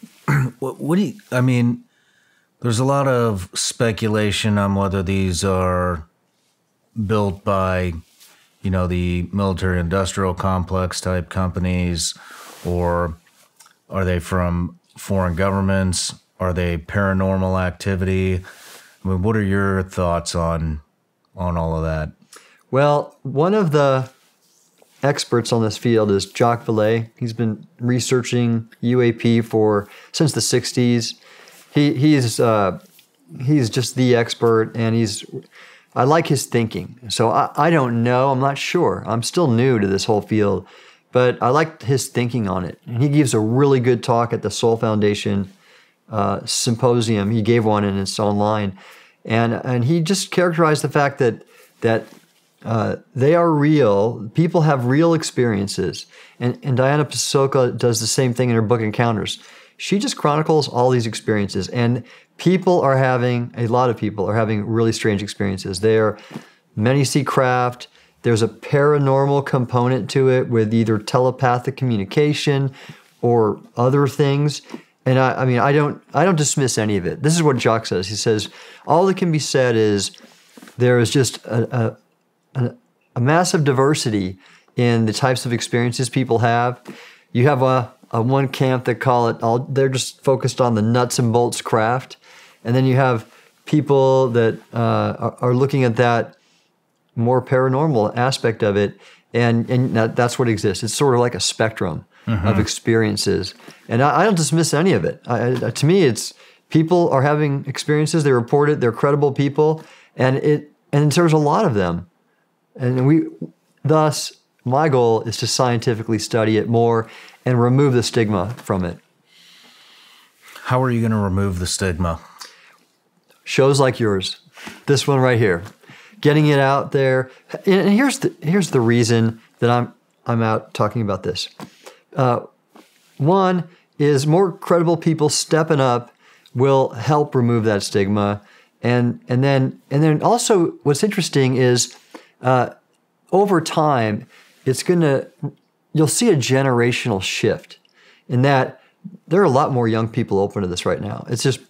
What do you? I mean, there's a lot of speculation on whether these are built by, the military-industrial complex type companies, or are they from foreign governments? Are they paranormal activity? I mean, what are your thoughts on all of that? Well, one of the experts on this field is Jacques Vallée. He's been researching UAP since the 60s. He's just the expert, and I like his thinking. So I don't know. I'm not sure. I'm still new to this whole field, but I like his thinking on it. And he gives a really good talk at the Soul Foundation symposium. He gave one, and it's online. And he just characterized the fact that they are real. People have real experiences. And Diana Pasulka does the same thing in her book Encounters. She just chronicles all these experiences. And a lot of people are having really strange experiences. Many see craft. There's a paranormal component to it with either telepathic communication or other things. And I don't dismiss any of it. This is what Jacques says. He says, all that can be said is there is just a massive diversity in the types of experiences people have. You have a one camp that call it, they're just focused on the nuts and bolts craft. And then you have people that are looking at that more paranormal aspect of it. And that's what exists. It's sort of like a spectrum of experiences. And I don't dismiss any of it. To me, it's people are having experiences. They report it. They're credible people. And there's a lot of them. And thus, my goal is to scientifically study it more and remove the stigma from it. How are you going to remove the stigma? Shows like yours, this one right here, getting it out there. And here's the reason that I'm out talking about this. One is more credible people stepping up will help remove that stigma, and then also what's interesting is over time you'll see a generational shift in that there are a lot more young people open to this right now. It's just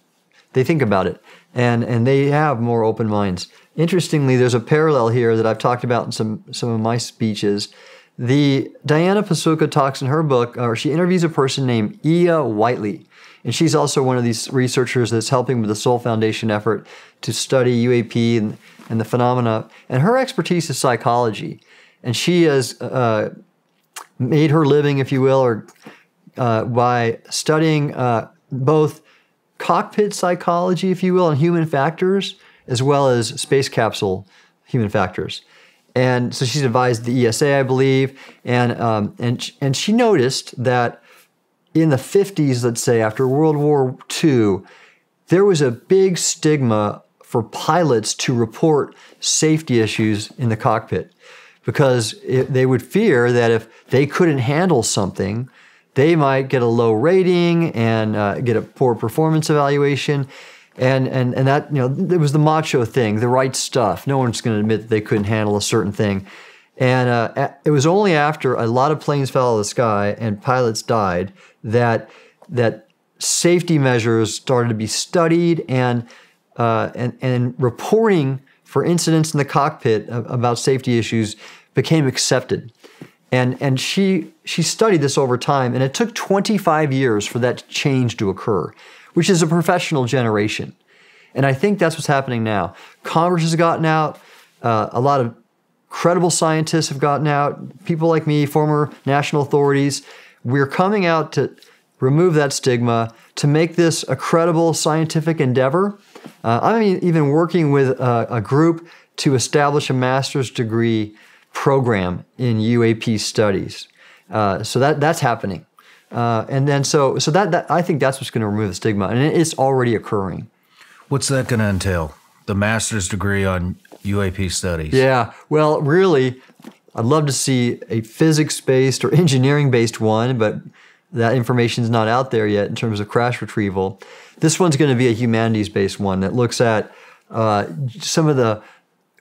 they think about it and they have more open minds. Interestingly, there's a parallel here that I've talked about in some of my speeches. Diana Pasulka talks in her book, or she interviews a person named Ia Whiteley. And she's also one of these researchers that's helping with the Soul Foundation effort to study UAP and the phenomena. And her expertise is psychology. And she has made her living, if you will, or by studying both cockpit psychology, if you will, and human factors, as well as space capsule human factors. And so she's advised the ESA, I believe, and she noticed that in the 50s, let's say, after World War II, there was a big stigma for pilots to report safety issues in the cockpit because they would fear that if they couldn't handle something, they might get a low rating and get a poor performance evaluation. And that, it was the macho thing, the right stuff. No one's going to admit that they couldn't handle a certain thing. And it was only after a lot of planes fell out of the sky and pilots died that safety measures started to be studied and reporting for incidents in the cockpit about safety issues became accepted. And she studied this over time, and it took 25 years for that change to occur, which is a professional generation. And I think that's what's happening now. Congress has gotten out. A lot of credible scientists have gotten out. People like me, former national authorities, we're coming out to remove that stigma, to make this a credible scientific endeavor. I'm even working with a group to establish a master's degree program in UAP studies. So that's happening. And then so that I think that's what's going to remove the stigma, and it's already occurring. What's that going to entail? The master's degree on UAP studies? Yeah, well, really, I'd love to see a physics-based or engineering-based one, but that information is not out there yet in terms of crash retrieval. This one's going to be a humanities-based one that looks at some of the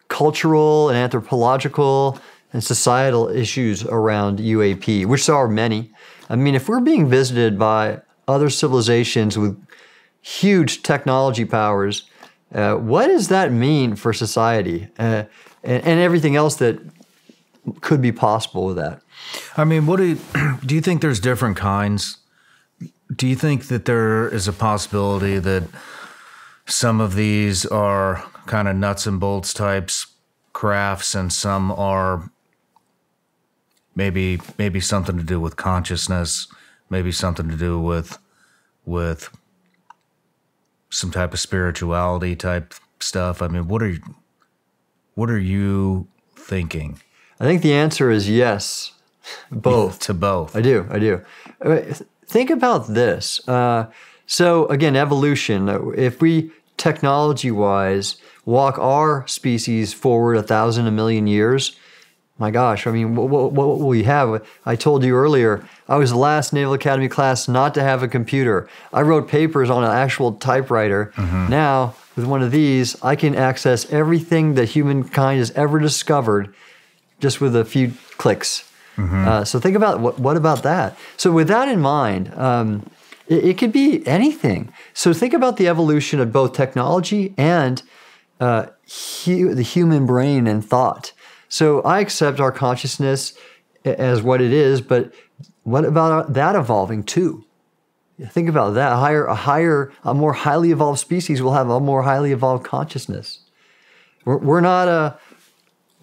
cultural and anthropological and societal issues around UAP, which there are many. I mean, if we're being visited by other civilizations with huge technology powers, what does that mean for society and everything else that could be possible with that? I mean, what do you think there's different kinds? Do you think that there is a possibility that some of these are kind of nuts and bolts types crafts and some are maybe something to do with consciousness, maybe something to do with some type of spirituality type stuff? I mean, what are you thinking? I think the answer is yes, both. To both. I do. Think about this. So again, evolution. If we technology-wise walk our species forward 1,000, 1,000,000 years, my gosh, I mean, what will we have? I told you earlier, I was the last Naval Academy class not to have a computer. I wrote papers on an actual typewriter. Mm-hmm. Now, with one of these, I can access everything that humankind has ever discovered just with a few clicks. Mm-hmm. So think about what about that? So with that in mind, it could be anything. So think about the evolution of both technology and the human brain and thought. So I accept our consciousness as what it is, but what about that evolving too? Think about that. A more highly evolved species will have a more highly evolved consciousness. We're not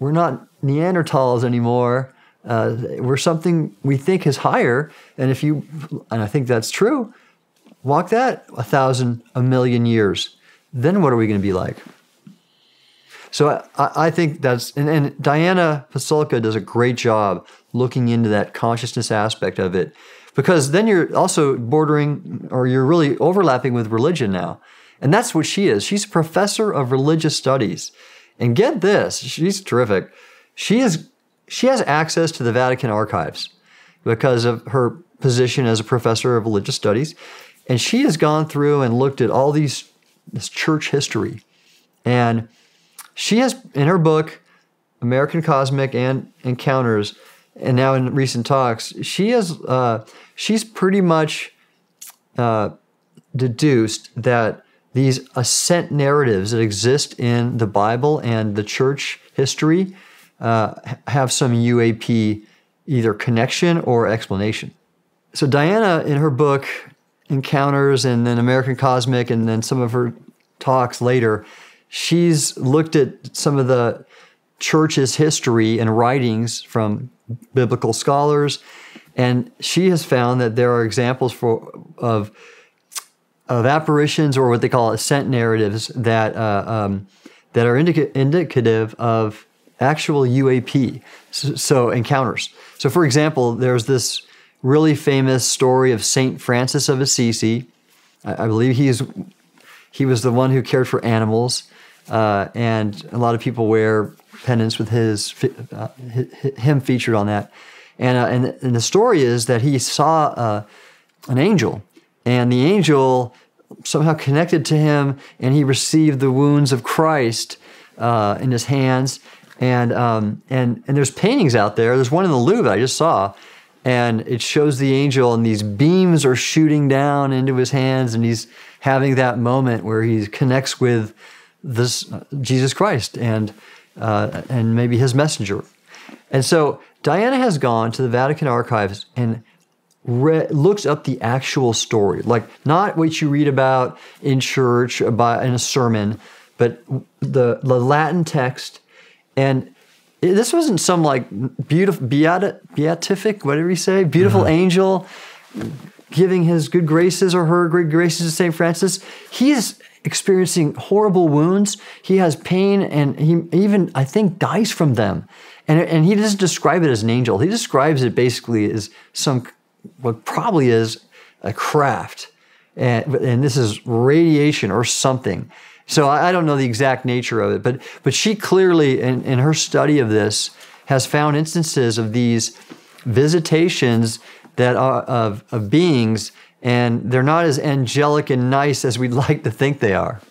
Neanderthals anymore. We're something we think is higher, and I think that's true. Walk that 1,000, 1,000,000 years. Then what are we going to be like? So I think and Diana Pasulka does a great job looking into that consciousness aspect of it, because then you're also bordering, or you're really overlapping with religion now. And that's what she is. She's a professor of religious studies. And get this, she's terrific. She has access to the Vatican archives because of her position as a professor of religious studies. And she has gone through and looked at all this church history. And she has, in her book, American Cosmic and Encounters, and now in recent talks, she's pretty much deduced that these ascent narratives that exist in the Bible and the church history have some UAP either connection or explanation. So Diana, in her book, Encounters, and then American Cosmic, and then some of her talks later, she's looked at some of the church's history and writings from biblical scholars, and she has found that there are examples of apparitions, or what they call ascent narratives, that are indicative of actual UAP, so encounters. So for example, there's this really famous story of Saint Francis of Assisi. I believe he was the one who cared for animals, and a lot of people wear pendants with him featured on that. And the story is that he saw an angel, and the angel somehow connected to him, and he received the wounds of Christ in his hands. And there's paintings out there. There's one in the Louvre I just saw, and it shows the angel, and these beams are shooting down into his hands, and he's having that moment where he connects with this Jesus Christ and maybe his messenger. And so Diana has gone to the Vatican archives and looks up the actual story, like not what you read about in church in a sermon, but the Latin text. And this wasn't some like beautiful beatific, whatever you say, beautiful angel giving his good graces or her good graces to St. Francis. He's experiencing horrible wounds. He has pain, and he even, I think, dies from them. And he doesn't describe it as an angel. He describes it basically as what probably is a craft. And this is radiation or something. So I don't know the exact nature of it, but she clearly, in her study of this, has found instances of these visitations that are of beings, and they're not as angelic and nice as we'd like to think they are.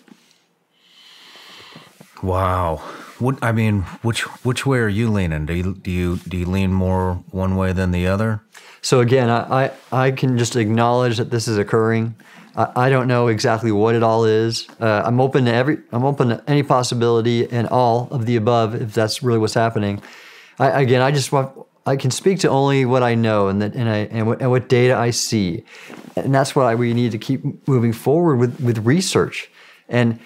Wow. Which way are you leaning? Do you lean more one way than the other? So again, I can just acknowledge that this is occurring. I don't know exactly what it all is. I'm open to any possibility and all of the above if that's really what's happening. I can speak to only what I know and what data I see, and that's why we need to keep moving forward with research and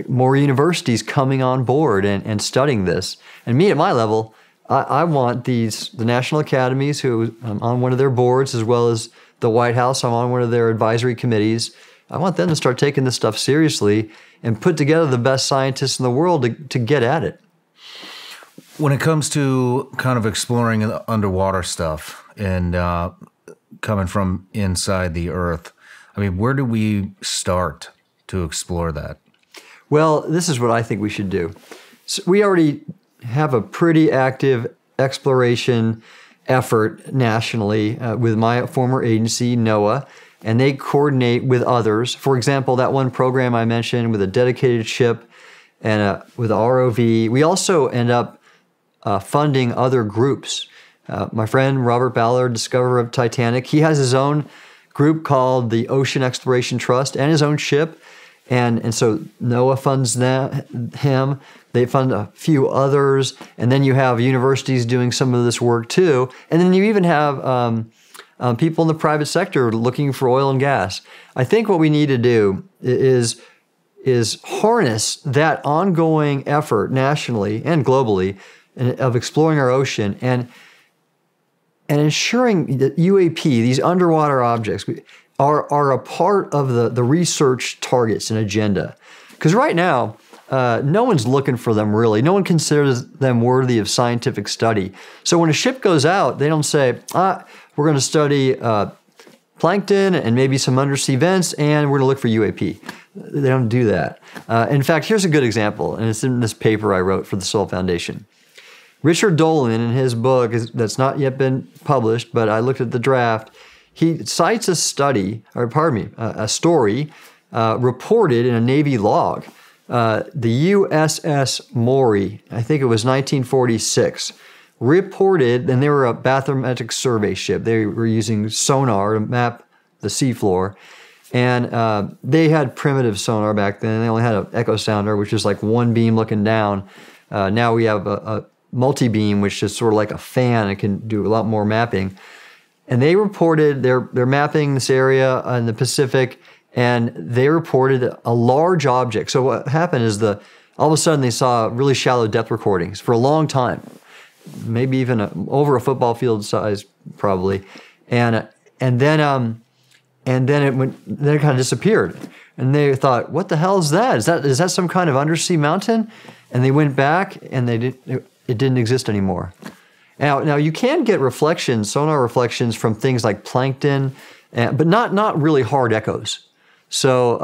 more universities coming on board and studying this. And me at my level, I want the national academies, who I'm on one of their boards, as well as the White House, I'm on one of their advisory committees. I want them to start taking this stuff seriously and put together the best scientists in the world to get at it. When it comes to kind of exploring the underwater stuff and coming from inside the Earth, I mean, where do we start to explore that? Well, this is what I think we should do. So we already have a pretty active exploration effort nationally with my former agency, NOAA, and they coordinate with others. For example, that one program I mentioned with a dedicated ship and with a ROV. We also end up funding other groups. My friend Robert Ballard, discoverer of Titanic, he has his own group called the Ocean Exploration Trust and his own ship. And so NOAA funds him. They fund a few others. And then you have universities doing some of this work too. And then you even have people in the private sector looking for oil and gas. I think what we need to do is harness that ongoing effort nationally and globally of exploring our ocean and ensuring that UAP, these underwater objects, are a part of the research targets and agenda. Because right now, no one's looking for them really. No one considers them worthy of scientific study. So when a ship goes out, they don't say, we're going to study plankton and maybe some undersea vents, and we're going to look for UAP. They don't do that. In fact, here's a good example, and it's in this paper I wrote for the Sol Foundation. Richard Dolan, in his book, that's not yet been published, but I looked at the draft, he cites a story reported in a Navy log. The USS Maury, I think it was 1946, reported, and they were a bathymetric survey ship. They were using sonar to map the seafloor. And they had primitive sonar back then. They only had an echo sounder, which is like one beam looking down. Now we have a multi-beam, which is sort of like a fan. It can do a lot more mapping. And they reported they're mapping this area in the Pacific, and they reported a large object. So what happened is all of a sudden they saw really shallow depth recordings for a long time, maybe even over a football field size probably, and then it kind of disappeared. And they thought, what the hell is that? Is that some kind of undersea mountain? And they went back, and it didn't exist anymore. Now you can get sonar reflections from things like plankton, but not really hard echoes. So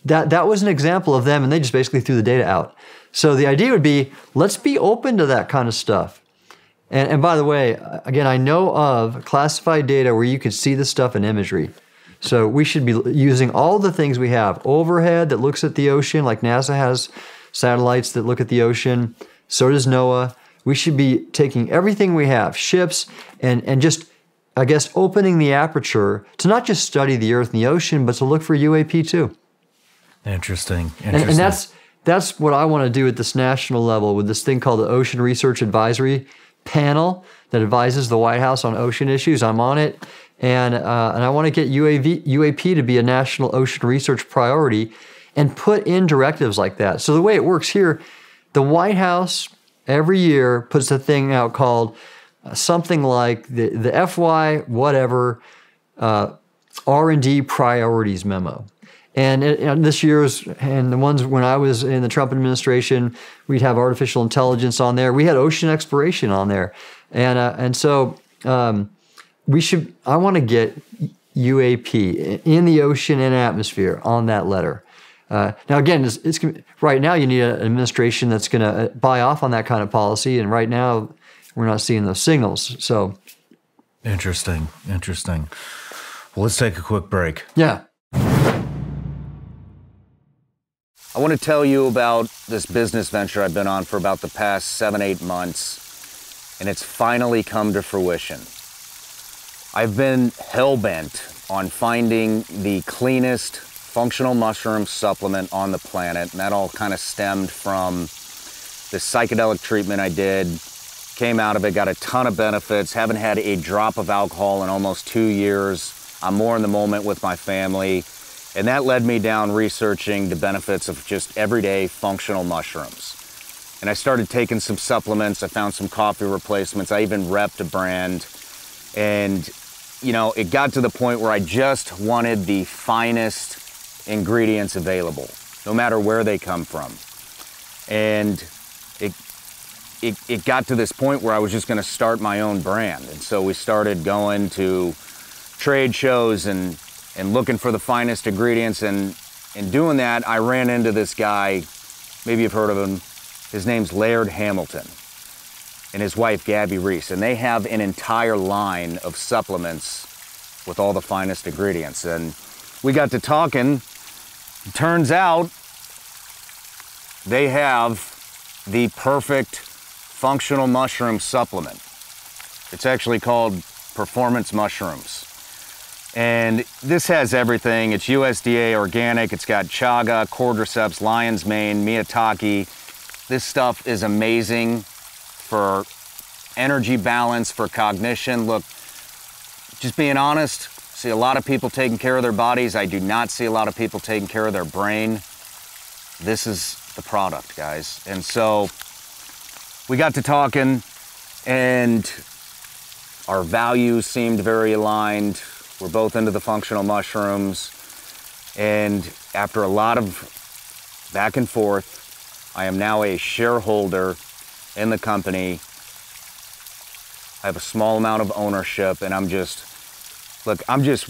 that was an example of them, and they just basically threw the data out. So the idea would be, let's be open to that kind of stuff. And by the way, again, I know of classified data where you can see this stuff in imagery. So we should be using all the things we have. Overhead that looks at the ocean, like NASA has satellites that look at the ocean. So does NOAA. We should be taking everything we have, ships, and just, I guess, opening the aperture to not just study the Earth and the ocean, but to look for UAP too. Interesting. And that's what I want to do at this national level with this thing called the Ocean Research Advisory Panel that advises the White House on ocean issues. I'm on it. And I want to get UAP to be a national ocean research priority and put in directives like that. So the way it works here, the White House every year puts a thing out called something like the FY whatever R&D priorities memo. And this year's, and the ones when I was in the Trump administration, we'd have artificial intelligence on there. We had ocean exploration on there. And so I want to get UAP in the ocean and atmosphere on that letter. Now, again, it's right now you need an administration that's going to buy off on that kind of policy, and right now we're not seeing those signals. So, interesting. Well, let's take a quick break. Yeah. I want to tell you about this business venture I've been on for about the past 7-8 months, and it's finally come to fruition. I've been hell-bent on finding the cleanest functional mushroom supplement on the planet, and that all kind of stemmed from the psychedelic treatment I did. Came out of it, got a ton of benefits, haven't had a drop of alcohol in almost 2 years. I'm more in the moment with my family. And that led me down researching the benefits of just everyday functional mushrooms. And I started taking some supplements. I found some coffee replacements. I even repped a brand. And, you know, it got to the point where I just wanted the finest ingredients available, no matter where they come from. And it got to this point where I was just going to start my own brand. And so we started going to trade shows and looking for the finest ingredients, and in doing that, I ran into this guy, maybe you've heard of him. His name's Laird Hamilton, and his wife, Gabby Reese, and they have an entire line of supplements with all the finest ingredients. And we got to talking. It turns out they have the perfect functional mushroom supplement. It's actually called Performance Mushrooms. And this has everything. It's USDA organic. It's got chaga, cordyceps, lion's mane, maitake. This stuff is amazing for energy balance, for cognition. Look, just being honest, see a lot of people taking care of their bodies. I do not see a lot of people taking care of their brain. This is the product, guys. And so we got to talking, and our values seemed very aligned. We're both into the functional mushrooms, and after a lot of back and forth, I am now a shareholder in the company. I have a small amount of ownership, and I'm just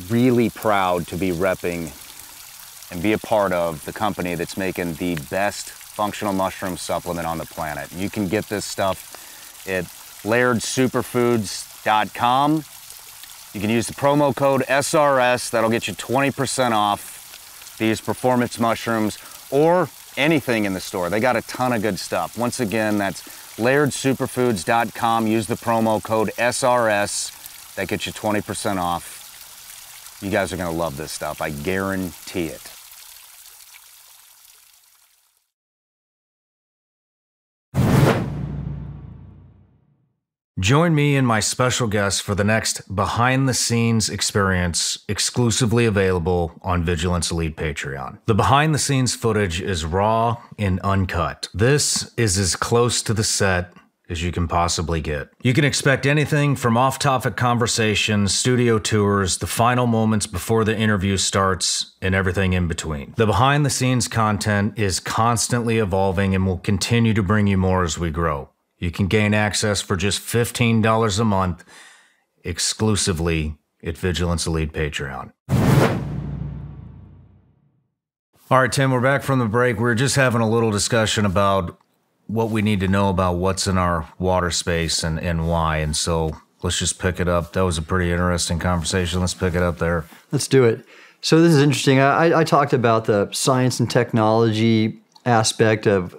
really proud to be repping and be a part of the company that's making the best functional mushroom supplement on the planet. You can get this stuff at lairdsuperfoods.com. You can use the promo code SRS. That'll get you 20% off these performance mushrooms or anything in the store. They got a ton of good stuff. Once again, that's lairdsuperfoods.com. Use the promo code SRS. That gets you 20% off. You guys are going to love this stuff. I guarantee it. Join me and my special guest for the next behind-the-scenes experience exclusively available on Vigilance Elite Patreon. The behind-the-scenes footage is raw and uncut. This is as close to the set as you can possibly get. You can expect anything from off-topic conversations, studio tours, the final moments before the interview starts, and everything in between. The behind-the-scenes content is constantly evolving and will continue to bring you more as we grow. You can gain access for just $15 a month exclusively at Vigilance Elite Patreon. All right, Tim, we're back from the break. We were just having a little discussion about what we need to know about what's in our water space and why. And so let's just pick it up. That was a pretty interesting conversation. Let's pick it up there. Let's do it. So this is interesting. I talked about the science and technology aspect of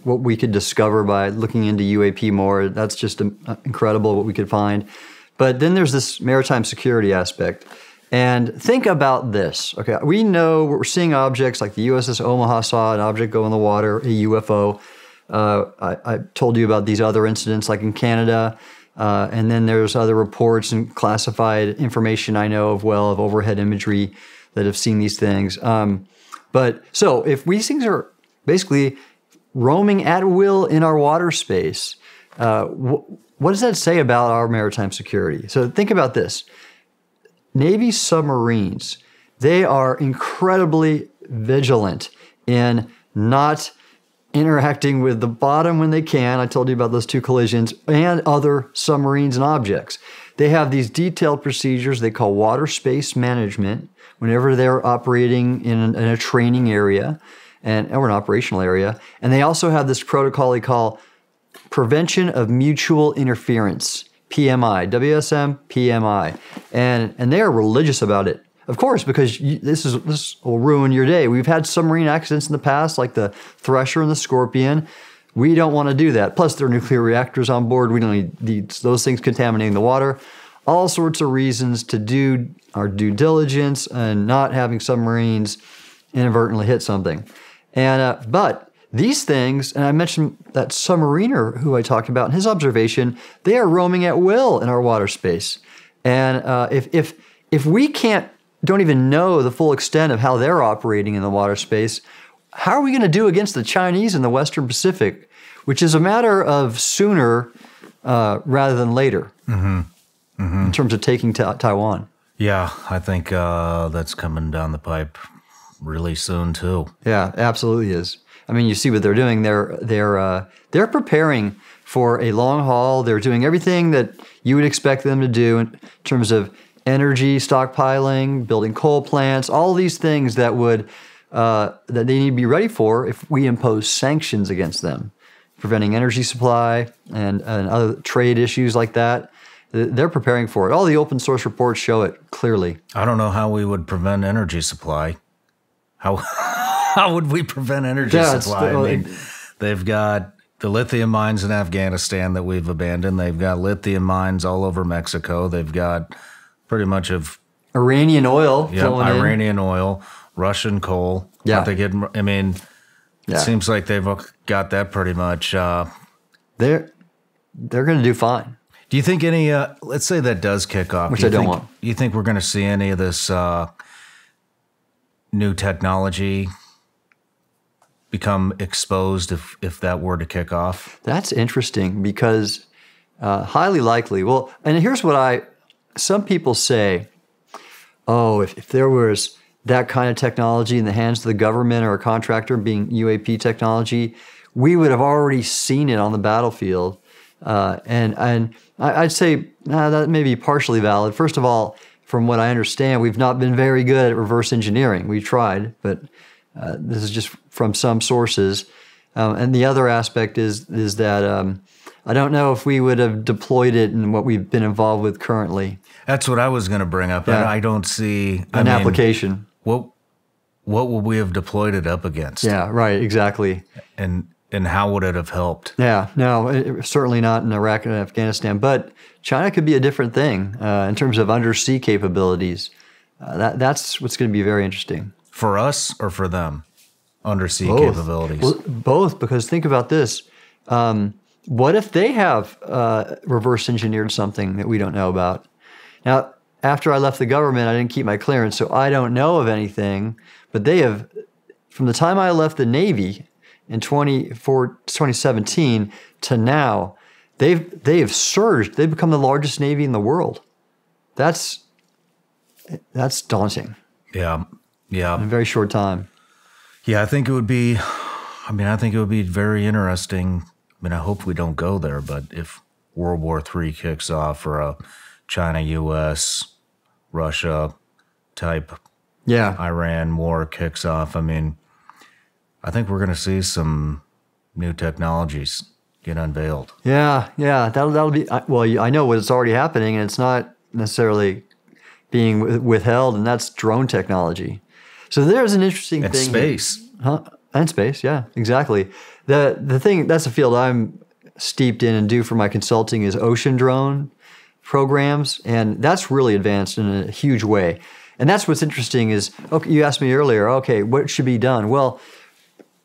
what we could discover by looking into UAP more. That's just incredible what we could find. But then there's this maritime security aspect. And think about this. Okay, we know we're seeing objects like the USS Omaha saw an object go in the water, a UFO. I told you about these other incidents like in Canada. And then there's other reports and classified information I know of overhead imagery that have seen these things. But so if these things are basically roaming at will in our water space, what does that say about our maritime security? So think about this. Navy submarines, they are incredibly vigilant in not interacting with the bottom when they can. I told you about those 2 collisions, and other submarines and objects. They have these detailed procedures they call water space management whenever they're operating in a training area or an operational area. And they also have this protocol they call Prevention of Mutual Interference, PMI, WSM, PMI. And they are religious about it. Of course, because this will ruin your day. We've had submarine accidents in the past, like the Thresher and the Scorpion. We don't want to do that. Plus, there are nuclear reactors on board. We don't need those things contaminating the water. All sorts of reasons to do our due diligence and not having submarines inadvertently hit something. And but these things, and I mentioned that submariner who I talked about in his observation, they are roaming at will in our water space. And if we don't even know the full extent of how they're operating in the water space, how are we going to do against the Chinese in the Western Pacific, which is a matter of sooner rather than later in terms of taking Taiwan? Yeah, I think that's coming down the pipe really soon too. Yeah, absolutely is. I mean, you see what they're doing. They're preparing for a long haul. They're doing everything that you would expect them to do in terms of energy stockpiling, building coal plants, all these things that they need to be ready for if we impose sanctions against them, preventing energy supply and other trade issues like that. They're preparing for it. All the open source reports show it clearly. I don't know how we would prevent energy supply. How would we prevent energy supply? I mean, they've got the lithium mines in Afghanistan that we've abandoned. They've got lithium mines all over Mexico. They've got pretty much of Iranian oil. Yeah, Iranian oil, Russian coal. Yeah. It seems like they've got that pretty much. They're going to do fine. Do you think any, let's say that does kick off. Which I don't want. You think we're going to see any of this new technology become exposed if that were to kick off? That's interesting because highly likely. Well, and here's what some people say, if there was that kind of technology in the hands of the government or a contractor, being UAP technology, we would have already seen it on the battlefield. And I'd say that may be partially valid. First of all, from what I understand, we've not been very good at reverse engineering. We've tried, but this is just from some sources. And the other aspect is that I don't know if we would have deployed it in what we've been involved with currently. That's what I was going to bring up. Yeah. I don't see an application. What would we have deployed it up against? Yeah, right, exactly. And how would it have helped? Yeah, no, certainly not in Iraq and Afghanistan. But China could be a different thing in terms of undersea capabilities. That's what's going to be very interesting. For us or for them? Undersea capabilities? Well, both, because think about this. What if they have reverse engineered something that we don't know about? Now, after I left the government, I didn't keep my clearance, so I don't know of anything. But they have, from the time I left the Navy in 2017 to now, they have surged. They've become the largest Navy in the world. That's daunting. Yeah. In a very short time. Yeah, I think it would be very interesting. I hope we don't go there, but if World War III kicks off or a China, U.S., Russia type Iran war kicks off, I think we're going to see some new technologies get unveiled. Yeah, that'll be, well, I know what's already happening, and it's not necessarily being withheld, and that's drone technology. So there's an interesting thing. Space. Huh? And space, yeah, exactly. The thing, that's a field I'm steeped in and do for my consulting is ocean drone programs, and that's really advanced in a huge way. And that's what's interesting is, okay, you asked me earlier, okay, what should be done? Well,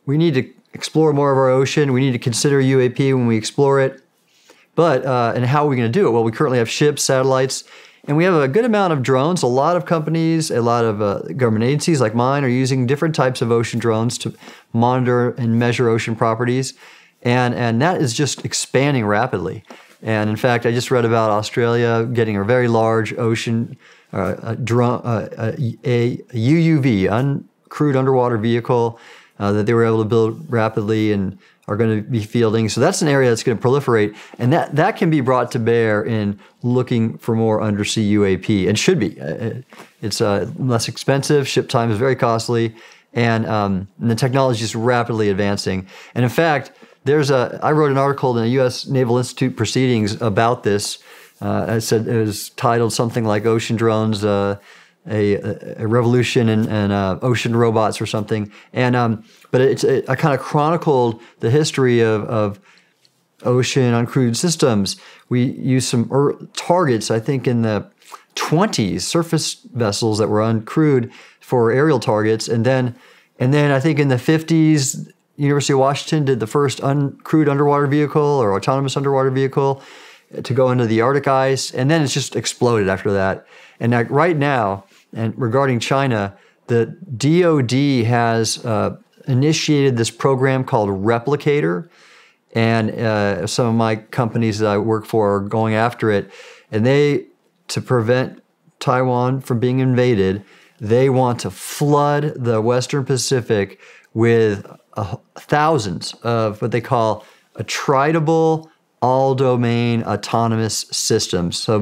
we need to explore more of our ocean. We need to consider UAP when we explore it. But, and how are we going to do it? Well, we currently have ships, satellites, and we have a good amount of drones. A lot of companies, a lot of government agencies like mine are using different types of ocean drones to monitor and measure ocean properties. And that is just expanding rapidly. And in fact, I just read about Australia getting a very large ocean drone, a UUV, uncrewed underwater vehicle that they were able to build rapidly and are going to be fielding. So that's an area that's going to proliferate. And that can be brought to bear in looking for more undersea UAP. And should be. It's less expensive. Ship time is very costly. And the technology is rapidly advancing. And in fact, I wrote an article in the U.S. Naval Institute Proceedings about this. I said it was titled something like "Ocean Drones: A Revolution in Ocean Robots" or something. And but I kind of chronicled the history of ocean uncrewed systems. We used some targets, I think, in the 20s, surface vessels that were uncrewed for aerial targets, and then I think in the 50s. University of Washington did the first uncrewed underwater vehicle or autonomous underwater vehicle to go into the Arctic ice, and then it's just exploded after that. And right now, and regarding China, the DoD has initiated this program called Replicator, and some of my companies that I work for are going after it. And to prevent Taiwan from being invaded, they want to flood the Western Pacific with thousands of what they call attritable all-domain autonomous systems. So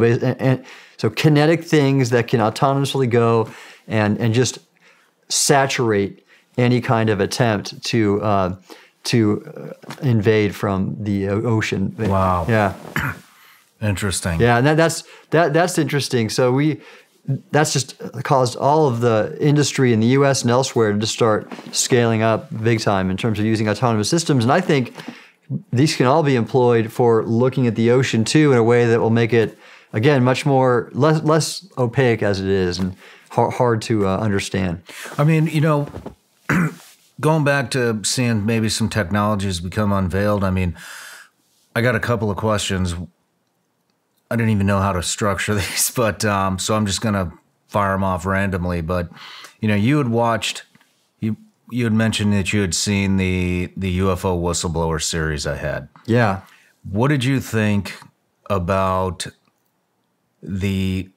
kinetic things that can autonomously go and just saturate any kind of attempt to invade from the ocean. Wow. Yeah. Interesting. Yeah, and that's interesting. So that's just caused all of the industry in the U.S. and elsewhere to just start scaling up big time in terms of using autonomous systems. And I think these can all be employed for looking at the ocean too in a way that will make it, again, much more less opaque as it is and hard to understand. I mean, going back to seeing maybe some technologies become unveiled, I mean, I got a couple of questions. I didn't even know how to structure these, but so I'm just going to fire them off randomly. But, you had watched, you had mentioned that you had seen the UFO Whistleblower series I had. Yeah. What did you think about the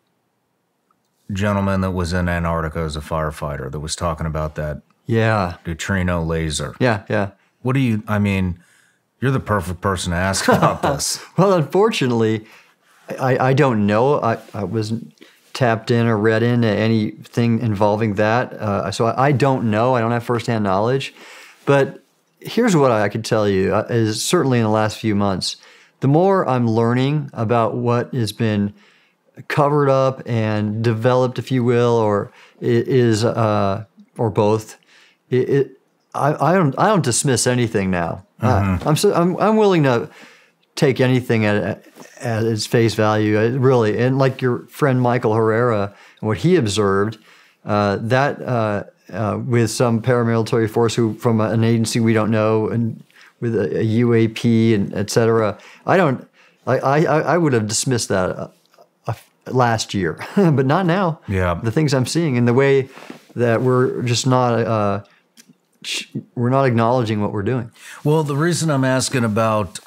gentleman that was in Antarctica as a firefighter that was talking about that neutrino laser? Yeah. You're the perfect person to ask about this. Well, unfortunately, I don't know. I wasn't tapped in or read into anything involving that. So I don't know. I don't have firsthand knowledge. But here's what I could tell you is certainly in the last few months, the more I'm learning about what has been covered up and developed, if you will, or both, I don't dismiss anything now. Mm-hmm. I'm willing to take anything at its face value, really. And like your friend Michael Herrera, what he observed, with some paramilitary force from an agency we don't know, and with a UAP and et cetera, I would have dismissed that last year, but not now. Yeah, the things I'm seeing and the way that we're just not acknowledging what we're doing. Well, the reason I'm asking about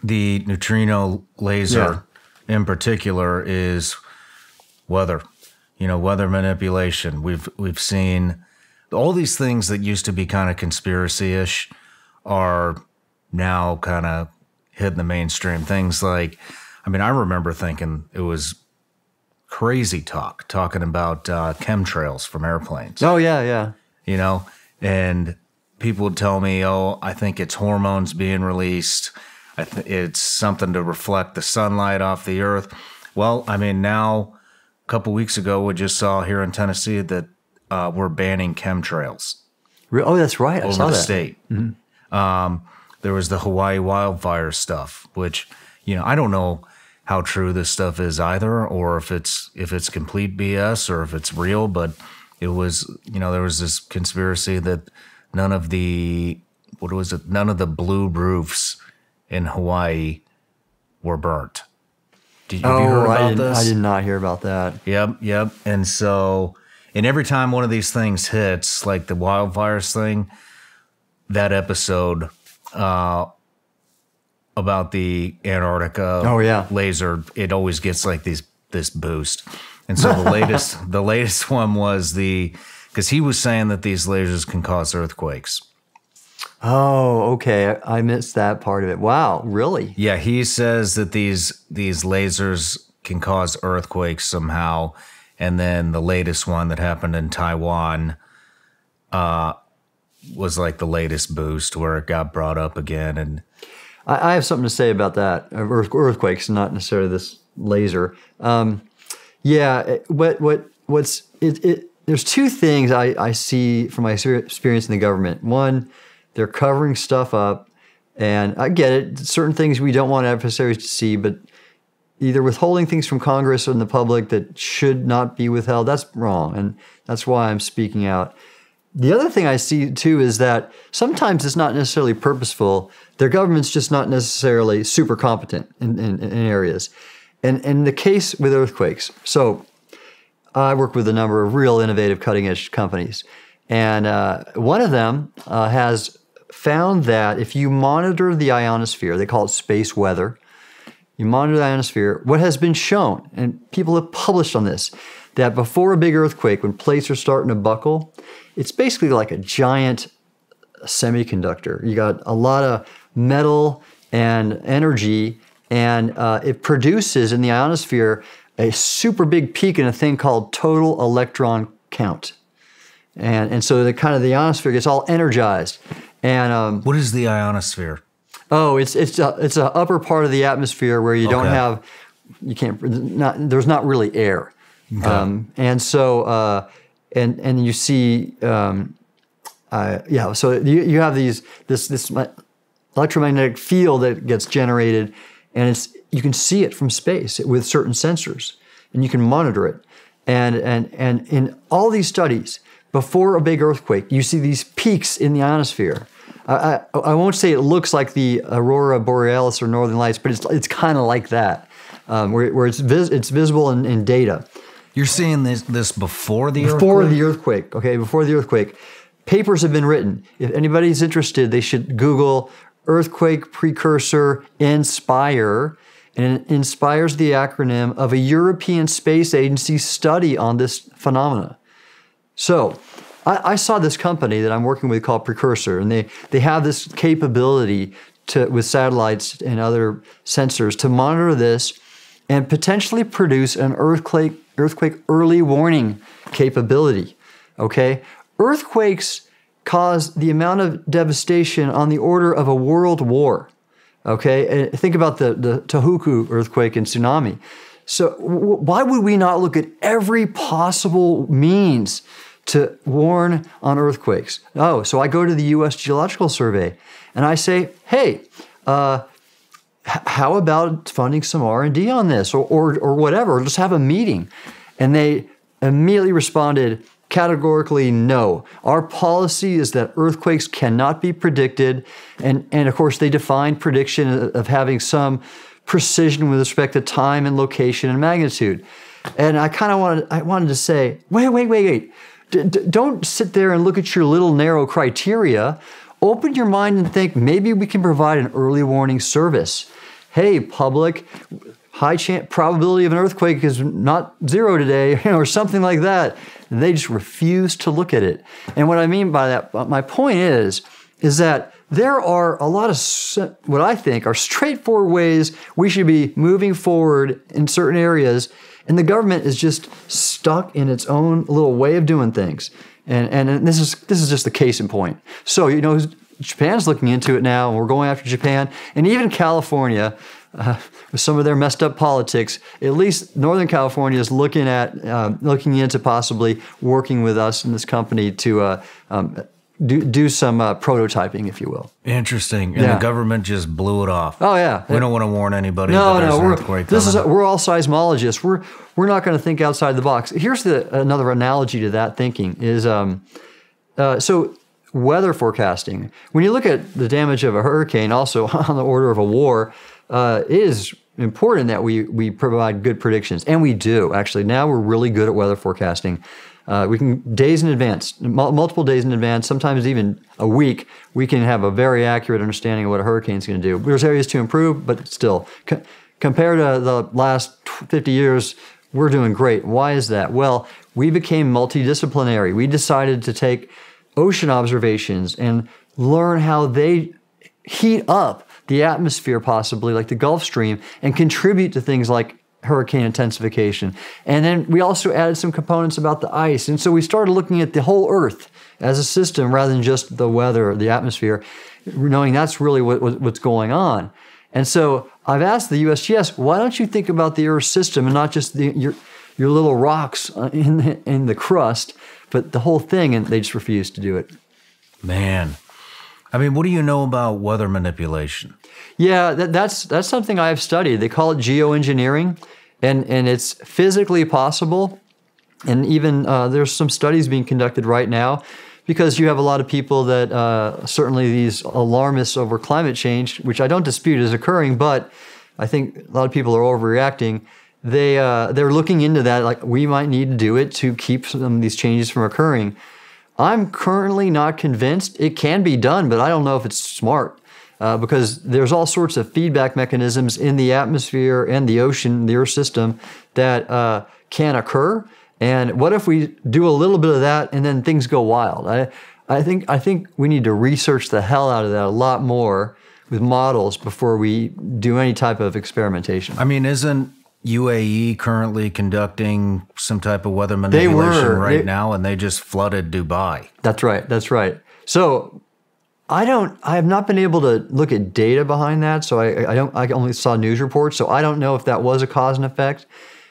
the neutrino laser in particular is weather. Weather manipulation. We've seen all these things that used to be kind of conspiracy-ish are now kind of hitting the mainstream. Things like, I remember thinking it was crazy talking about chemtrails from airplanes. Oh, yeah. And people would tell me, I think it's hormones being released. It's something to reflect the sunlight off the earth. Well, now a couple weeks ago, we just saw here in Tennessee that we're banning chemtrails. Oh, that's right. I over saw the that. state. There was the Hawaii wildfire stuff, which, I don't know how true this stuff is either, or if it's complete BS or if it's real, but it was, there was this conspiracy that none of the blue roofs in Hawaii were burnt. Have you heard about this? I did not hear about that. Yep. And so, and every time one of these things hits, like the wildfires thing, that episode about the Antarctica laser, it always gets like this boost. And so the latest one was because he was saying that these lasers can cause earthquakes. Oh, okay. I missed that part of it. Wow, really? Yeah, he says that these lasers can cause earthquakes somehow. And then the latest one that happened in Taiwan was like the latest boost where it got brought up again. And I have something to say about that. Earthquakes, not necessarily this laser. There's two things I see from my experience in the government. One, they're covering stuff up, and I get it. Certain things we don't want adversaries to see, but either withholding things from Congress and the public that should not be withheld, that's wrong, and that's why I'm speaking out. The other thing I see, too, is that sometimes it's not necessarily purposeful. Their government's just not necessarily super competent in areas. And in the case with earthquakes, so I work with a number of real innovative cutting-edge companies. And one of them has found that if you monitor the ionosphere, they call it space weather, you monitor the ionosphere, what has been shown, and people have published on this, that before a big earthquake, when plates are starting to buckle, it's basically like a giant semiconductor. You got a lot of metal and energy, and it produces in the ionosphere a super big peak in a thing called total electron count. And so the ionosphere gets all energized. And what is the ionosphere? Oh, it's a upper part of the atmosphere where you don't have, there's not really air. Okay. And so and you see so you have this electromagnetic field that gets generated, and you can see it from space with certain sensors, and you can monitor it. And in all these studies, before a big earthquake, you see these peaks in the ionosphere. I won't say it looks like the aurora borealis or northern lights, but it's kind of like that, where it's visible in data. You're seeing this before the earthquake? Before the earthquake, okay, before the earthquake. Papers have been written. If anybody's interested, they should Google earthquake precursor INSPIRE, and it inspires the acronym of a European Space Agency study on this phenomena. So I saw this company that I'm working with called Precursor, and they have this capability with satellites and other sensors to monitor this and potentially produce an earthquake early warning capability. Okay? Earthquakes cause the amount of devastation on the order of a world war. Okay? And think about the Tohoku earthquake and tsunami. So why would we not look at every possible means to warn on earthquakes? Oh, so I go to the U.S. Geological Survey and I say, hey, how about funding some R&D on this or whatever, or just have a meeting? And they immediately responded categorically, no. Our policy is that earthquakes cannot be predicted. And of course, they define prediction of having some precision with respect to time and location and magnitude. And I wanted to say, wait. Don't sit there and look at your little narrow criteria. Open your mind and think, maybe we can provide an early warning service. Hey, public, high probability of an earthquake is not 0 today, or something like that. And they just refuse to look at it. And what I mean by that, my point is that there are a lot of what I think are straightforward ways we should be moving forward in certain areas, and the government is just stuck in its own little way of doing things. And this is just the case in point. So, Japan's looking into it now, and we're going after Japan. And even California, with some of their messed up politics, at least Northern California is looking into possibly working with us in this company to do some prototyping, if you will. Interesting. And Yeah. the government just blew it off. Oh yeah, We don't want to warn anybody No, that there's an no, earthquake coming. we're all seismologists. We're not going to think outside the box. Here's another analogy to that thinking is so weather forecasting. When you look at the damage of a hurricane, also on the order of a war, it is important that we provide good predictions, and we do actually. Now we're really good at weather forecasting. We can days in advance, multiple days in advance, sometimes even a week. We can have a very accurate understanding of what a hurricane's going to do. There's areas to improve, but still, compared to the last 50 years, we're doing great. Why is that? Well, we became multidisciplinary. We decided to take ocean observations and learn how they heat up the atmosphere, possibly like the Gulf Stream, and contribute to things like hurricane intensification. And then we also added some components about the ice. And so we started looking at the whole Earth as a system rather than just the weather, the atmosphere, knowing that's really what's going on. And so I've asked the USGS, why don't you think about the Earth system and not just your little rocks in the crust, but the whole thing? And they just refused to do it. Man. I mean, what do you know about weather manipulation? Yeah, that's something I have studied. They call it geoengineering, and it's physically possible. And even there's some studies being conducted right now, because you have a lot of people that certainly these alarmists over climate change, which I don't dispute is occurring, but I think a lot of people are overreacting. They're looking into that, like we might need to do it to keep some of these changes from occurring. I'm currently not convinced. It can be done, but I don't know if it's smart because there's all sorts of feedback mechanisms in the atmosphere and the ocean, the Earth system, that can occur. And what if we do a little bit of that and then things go wild? I think we need to research the hell out of that a lot more with models before we do any type of experimentation. I mean, isn't UAE currently conducting some type of weather manipulation right now, and they just flooded Dubai? That's right. So I have not been able to look at data behind that. So I only saw news reports. So I don't know if that was a cause and effect.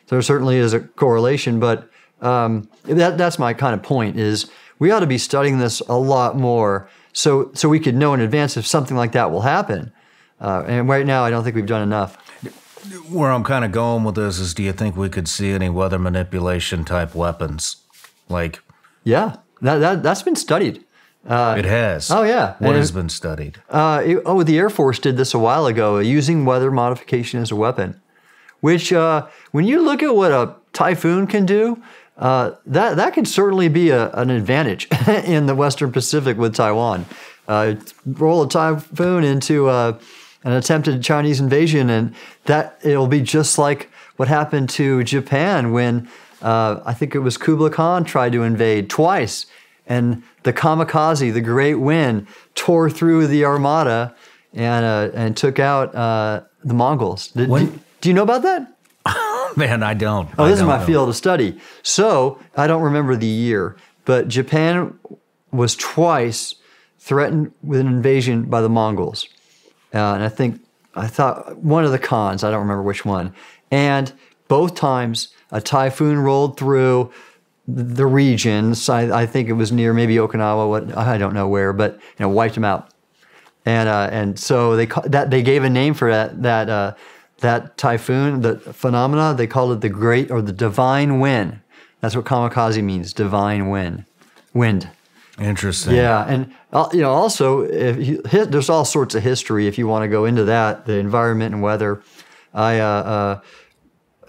There certainly is a correlation, but that's my kind of point is we ought to be studying this a lot more so we could know in advance if something like that will happen. And right now, I don't think we've done enough. Where I'm kind of going with this is, do you think we could see any weather manipulation type weapons? Yeah, that's been studied. It has. Oh, yeah. What has been studied? The Air Force did this a while ago, using weather modification as a weapon, which when you look at what a typhoon can do, that can certainly be an advantage in the Western Pacific with Taiwan. Roll a typhoon into an attempted Chinese invasion, and that it'll be just like what happened to Japan when I think it was Kublai Khan tried to invade twice, and the kamikaze, the great wind, tore through the armada and took out the Mongols. Do you know about that? Man, I don't. Oh, this is my field of study. So I don't remember the year, but Japan was twice threatened with an invasion by the Mongols. And I thought one of the Khans, I don't remember which one. And both times a typhoon rolled through the region. So I think it was near maybe Okinawa, I don't know where, but wiped them out. And so they gave a name for that typhoon, the phenomena. They called it the Great or the Divine Wind. That's what kamikaze means, divine wind. Interesting. Yeah, and also there's all sorts of history if you want to go into that, the environment and weather.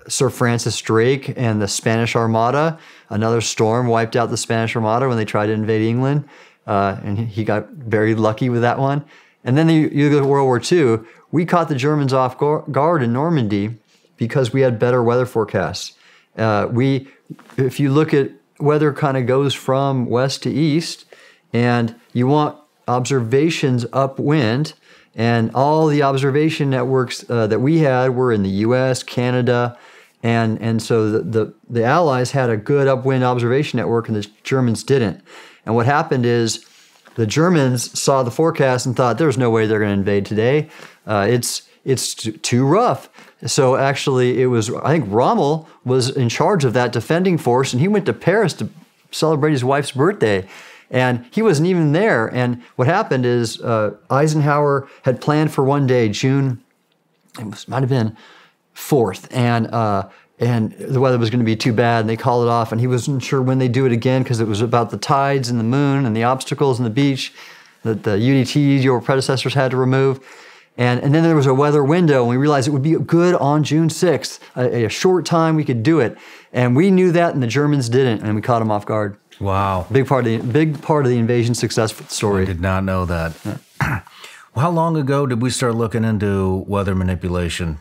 Sir Francis Drake and the Spanish Armada, another storm wiped out the Spanish Armada when they tried to invade England, and he got very lucky with that one. And then you go to World War II. We caught the Germans off guard in Normandy because we had better weather forecasts. If you look at weather kind of goes from west to east, and you want observations upwind, and all the observation networks that we had were in the U.S., Canada, and so the Allies had a good upwind observation network, and the Germans didn't. And what happened is the Germans saw the forecast and thought, there's no way they're going to invade today. It's too rough. So actually, it was, I think Rommel was in charge of that defending force, and he went to Paris to celebrate his wife's birthday. And he wasn't even there. And what happened is Eisenhower had planned for one day, June, might have been 4th, and the weather was going to be too bad, and they called it off, and he wasn't sure when they'd do it again because it was about the tides and the moon and the obstacles and the beach that the UDTs, your predecessors, had to remove. And then there was a weather window, and we realized it would be good on June 6th, a short time we could do it. And we knew that, and the Germans didn't, and we caught them off guard. Wow. Big part of the invasion success story. I did not know that. Yeah. How long ago did we start looking into weather manipulation?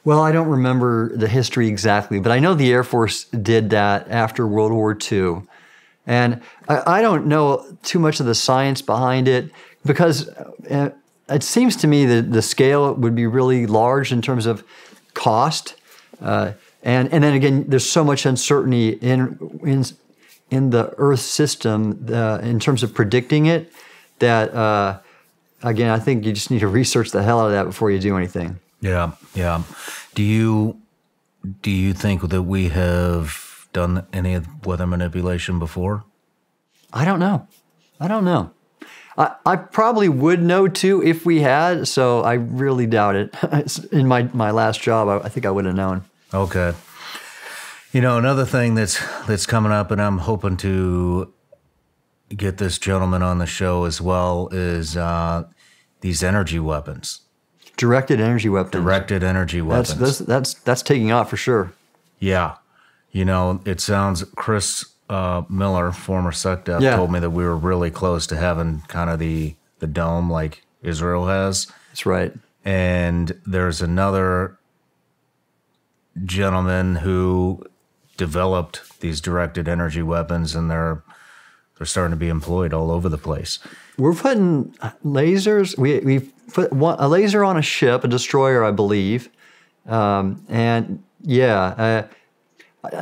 Well, I don't remember the history exactly, but I know the Air Force did that after World War II. And I don't know too much of the science behind it because it seems to me that the scale would be really large in terms of cost. And then again, there's so much uncertainty in the Earth system in terms of predicting it that, again, I think you just need to research the hell out of that before you do anything. Yeah, yeah. Do you think that we have done any weather manipulation before? I don't know. I probably would know too if we had, so I really doubt it. In my last job, I think I would have known. Okay. You know, another thing that's coming up, and I'm hoping to get this gentleman on the show as well, is these energy weapons. Directed energy weapons. Directed energy weapons. That's taking off for sure. Yeah. You know, it sounds, Chris Miller, former SecDef, told me that we were really close to having kind of the dome like Israel has. That's right. And there's another gentleman who developed these directed energy weapons, and they're starting to be employed all over the place. We're putting lasers. We've put a laser on a ship, a destroyer, I believe. And yeah,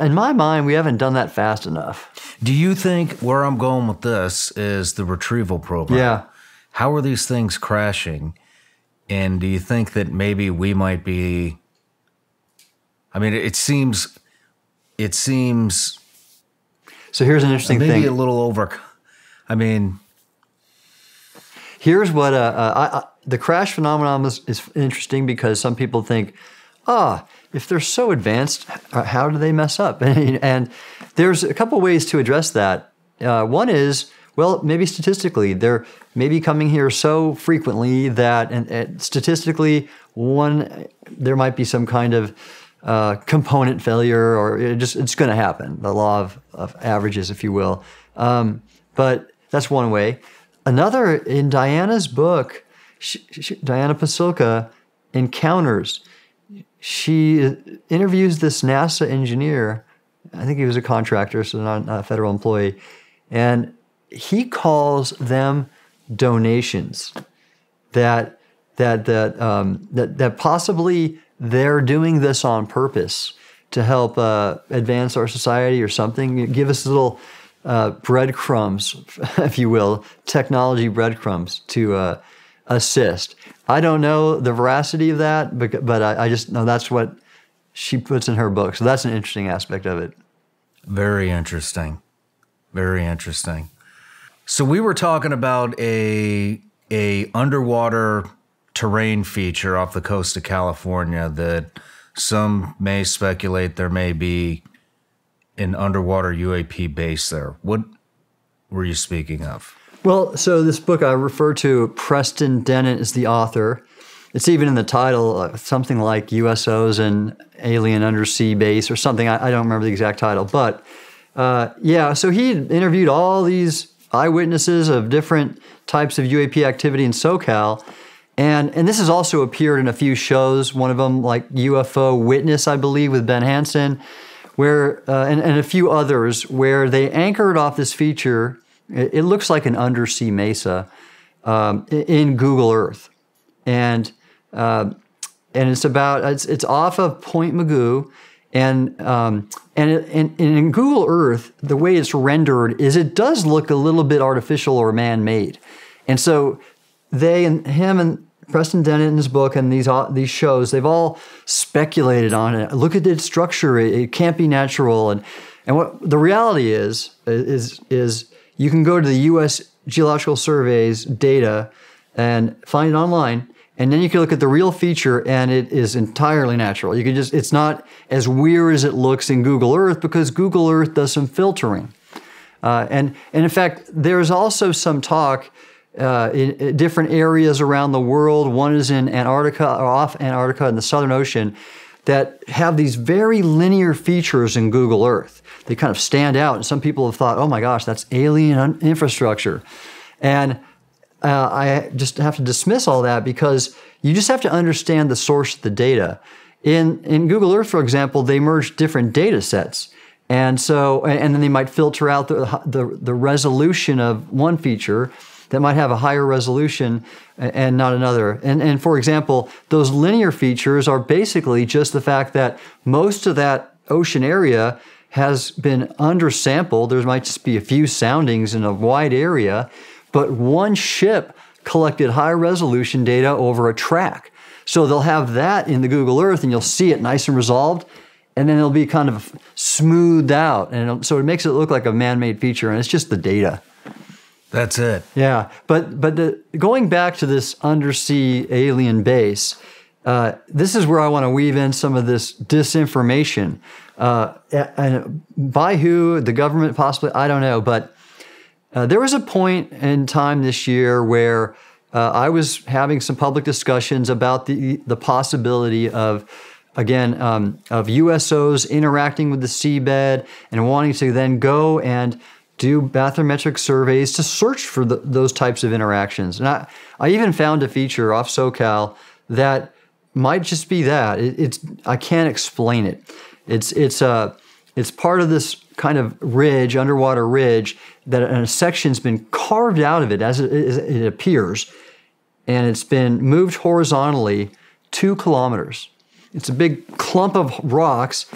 in my mind, we haven't done that fast enough. Do you think where I'm going with this is the retrieval program? Yeah. How are these things crashing? And do you think that maybe we might be, I mean, it seems. So here's an interesting thing. Maybe a little over, I mean. Here's what, the crash phenomenon is interesting because some people think, if they're so advanced, how do they mess up? And there's a couple ways to address that. One is, well, maybe statistically, they're maybe coming here so frequently that, and statistically, there might be some kind of component failure, or it's going to happen. The law of averages, if you will. But that's one way. Another, in Diana's book, Diana Pasulka Encounters, she interviews this NASA engineer. I think he was a contractor, so not a federal employee, and he calls them donations. That possibly they're doing this on purpose to help advance our society or something. Give us little breadcrumbs, if you will, technology breadcrumbs to assist. I don't know the veracity of that, but I just know that's what she puts in her book. So that's an interesting aspect of it. Very interesting. Very interesting. So we were talking about a underwater terrain feature off the coast of California that some may speculate there may be an underwater UAP base there. What were you speaking of? Well, so this book I refer to, Preston Dennett is the author. It's even in the title, something like USOs and Alien Undersea Base or something. I don't remember the exact title. But so he interviewed all these eyewitnesses of different types of UAP activity in SoCal. And this has also appeared in a few shows, one of them like UFO Witness, I believe, with Ben Hansen, where and a few others where they anchored off this feature. It looks like an undersea mesa in Google Earth, and it's off of Point Mugu, and in Google Earth, the way it's rendered is it does look a little bit artificial or man-made, and so him and Preston Dennett in his book and these shows, they've all speculated on it. Look at its structure; it can't be natural, and what the reality is you can go to the U.S. Geological Survey's data and find it online. And then you can look at the real feature, and it is entirely natural. You can it's not as weird as it looks in Google Earth, because Google Earth does some filtering. And in fact, there's also some talk in different areas around the world. One is in Antarctica, or off Antarctica in the Southern Ocean, that have these very linear features in Google Earth. They kind of stand out, and some people have thought, oh my gosh, that's alien infrastructure. And I just have to dismiss all that, because you just have to understand the source of the data. In Google Earth, for example, they merge different data sets. And then they might filter out the resolution of one feature that might have a higher resolution and not another. And for example, those linear features are basically just the fact that most of that ocean area has been undersampled. There might just be a few soundings in a wide area, but one ship collected high resolution data over a track. So they'll have that in the Google Earth, and you'll see it nice and resolved, and then it'll be kind of smoothed out. And so it makes it look like a man-made feature, and it's just the data. That's it. Yeah, but going back to this undersea alien base, this is where I want to weave in some of this disinformation. And by who, the government possibly, I don't know. But there was a point in time this year where I was having some public discussions about the possibility of, again, of USOs interacting with the seabed and wanting to then go and do bathymetric surveys to search for those types of interactions. And I even found a feature off SoCal that might just be that. I can't explain it. It's part of this kind of ridge, underwater ridge, that a section's been carved out of it as it appears, and it's been moved horizontally 2 kilometers. It's a big clump of rocks.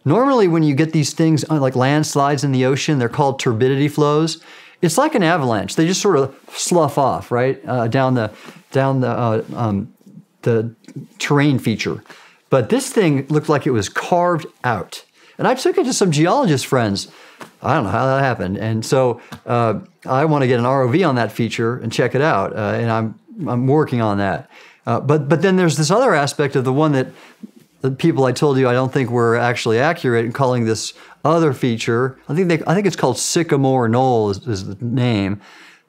Normally, when you get these things like landslides in the ocean, they're called turbidity flows. It's like an avalanche. They just sort of slough off, right, down the terrain feature. But this thing looked like it was carved out. And I took it to some geologist friends. I don't know how that happened. And so I want to get an ROV on that feature and check it out. And I'm working on that. But then there's this other aspect of the one that the people I told you I don't think were actually accurate in calling this other feature. I think it's called Sycamore Knoll is the name.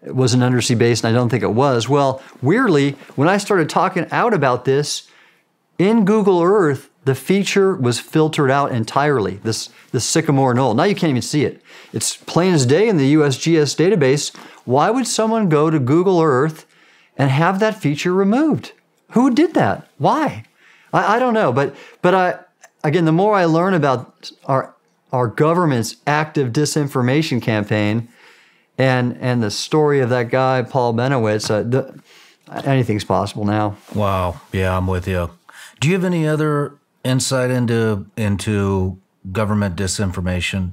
It was an undersea base, and I don't think it was. Well, weirdly, when I started talking out about this, in Google Earth, the feature was filtered out entirely, this Sycamore Knoll. Now you can't even see it. It's plain as day in the USGS database. Why would someone go to Google Earth and have that feature removed? Who did that? Why? I don't know. But again, the more I learn about our government's active disinformation campaign and the story of that guy, Paul Benowitz, anything's possible now. Wow. Yeah, I'm with you. Do you have any other insight into government disinformation?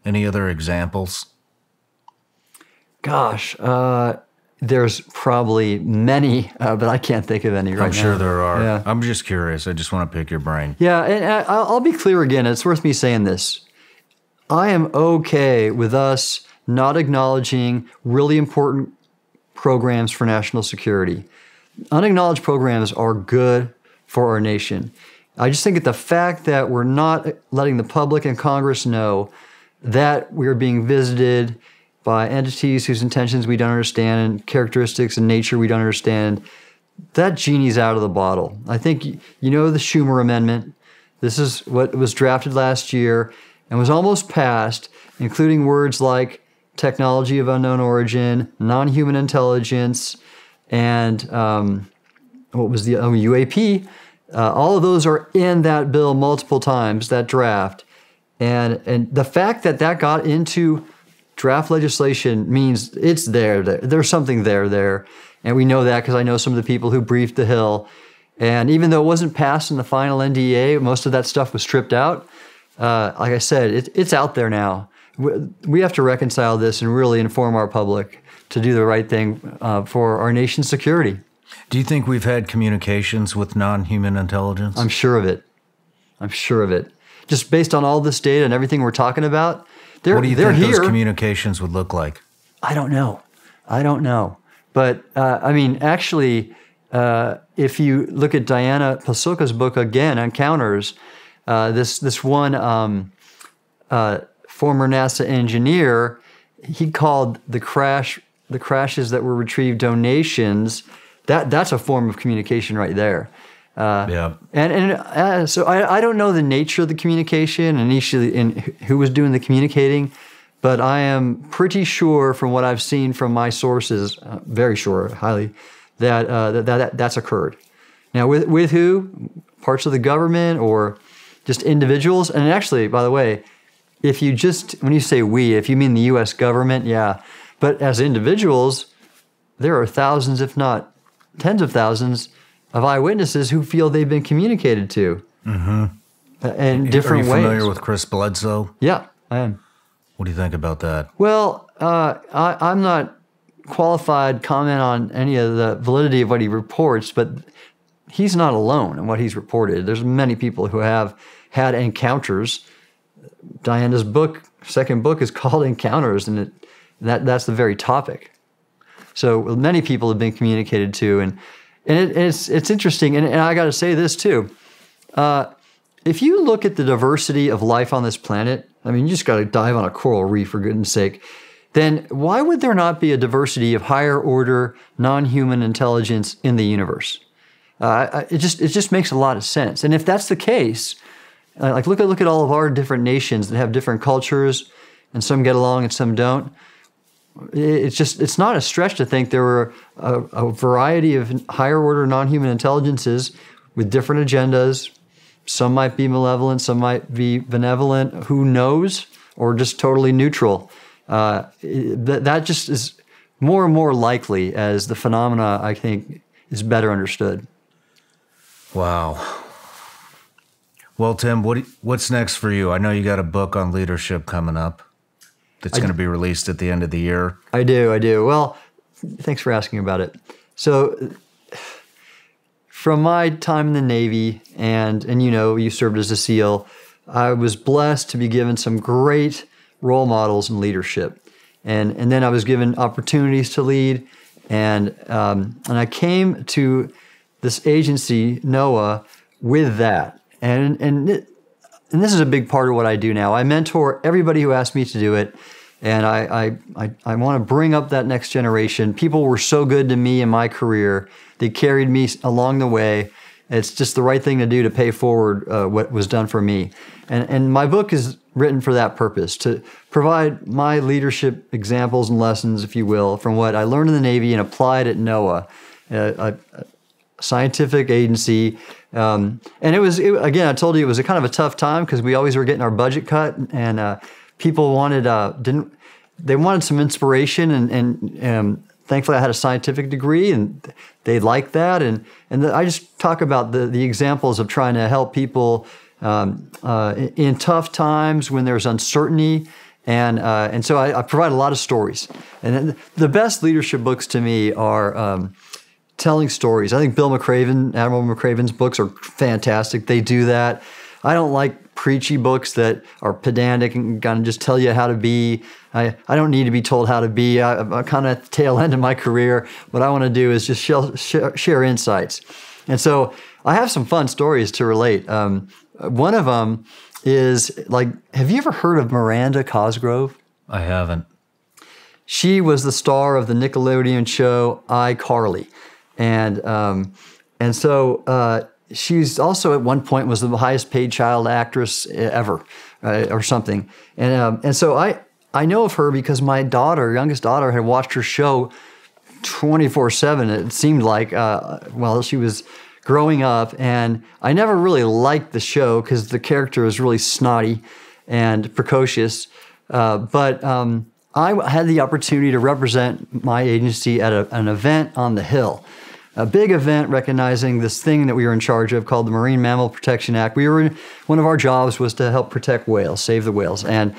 Any other examples? Gosh, there's probably many, but I can't think of any right now. I'm sure there are. Yeah. I'm just curious. I just want to pick your brain. Yeah, and I'll be clear again. It's worth me saying this. I am okay with us not acknowledging really important programs for national security. Unacknowledged programs are good for our nation. I just think that the fact that we're not letting the public and Congress know that we're being visited by entities whose intentions we don't understand and characteristics and nature we don't understand, that genie's out of the bottle. I think you know the Schumer Amendment. This is what was drafted last year and was almost passed, including words like technology of unknown origin, non-human intelligence, and what was the UAP? All of those are in that bill multiple times, that draft. And the fact that got into draft legislation means it's there. There's something there. And we know that because I know some of the people who briefed the Hill. And even though it wasn't passed in the final NDA, most of that stuff was stripped out. Like I said, it's out there now. We have to reconcile this and really inform our public to do the right thing for our nation's security. Do you think we've had communications with non-human intelligence? I'm sure of it. Just based on all this data and everything we're talking about, they're here. What do you think those communications would look like? I don't know. But I mean, actually, if you look at Diana Pasulka's book again, Encounters, this one former NASA engineer, he called the crashes that were retrieved donations. That's a form of communication right there. So I don't know the nature of the communication and who was doing the communicating, but I am pretty sure from what I've seen from my sources, very sure, highly, that's occurred. Now, with who? Parts of the government or just individuals? And actually, by the way, when you say we, if you mean the U.S. government, yeah. But as individuals, there are thousands, if not tens of thousands, of eyewitnesses who feel they've been communicated to in different ways. Are you familiar with Chris Bledsoe? Yeah, I am. What do you think about that? Well, I'm not qualified to comment on any of the validity of what he reports, but he's not alone in what he's reported. There's many people who have had encounters. Diana's second book is called Encounters, and that's the very topic. So many people have been communicated to, and it's interesting. And I got to say this too: if you look at the diversity of life on this planet, I mean, you just got to dive on a coral reef for goodness sake. Then why would there not be a diversity of higher order, non-human intelligence in the universe? It just makes a lot of sense. And if that's the case, like look at all of our different nations that have different cultures, and some get along and some don't. It's not a stretch to think there were a variety of higher order non-human intelligences with different agendas. Some might be malevolent, some might be benevolent. Who knows? Or just totally neutral. That just is more and more likely as the phenomena, I think, is better understood. Wow. Well, Tim, what's next for you? I know you got a book on leadership coming up that's going to be released at the end of the year. I do. Well, thanks for asking about it. So, from my time in the Navy, and you served as a SEAL, I was blessed to be given some great role models in leadership, and then I was given opportunities to lead, and I came to this agency, NOAA, with that, and this is a big part of what I do now. I mentor everybody who asks me to do it. And I want to bring up that next generation. People were so good to me in my career. They carried me along the way. It's just the right thing to do to pay forward what was done for me. And my book is written for that purpose, to provide my leadership examples and lessons, if you will, from what I learned in the Navy and applied at NOAA, a scientific agency. And again, I told you it was a kind of a tough time because we always were getting our budget cut, and people wanted some inspiration, and thankfully I had a scientific degree, and they liked that, and I just talk about the examples of trying to help people in tough times when there's uncertainty, and so I provide a lot of stories, and the best leadership books to me are telling stories. I think Admiral McRaven's books are fantastic. They do that. I don't like preachy books that are pedantic and kind of just tell you how to be. I don't need to be told how to be. I'm kind of at the tail end of my career. What I want to do is just share insights. And so I have some fun stories to relate. One of them is, have you ever heard of Miranda Cosgrove? I haven't. She was the star of the Nickelodeon show iCarly. And so she's also at one point was the highest paid child actress ever, or something. And so I know of her because my youngest daughter, had watched her show 24/7. It seemed like while she was growing up, and I never really liked the show because the character was really snotty and precocious. But I had the opportunity to represent my agency at an event on the Hill. A big event recognizing this thing that we were in charge of called the Marine Mammal Protection Act. One of our jobs was to help protect whales, save the whales. And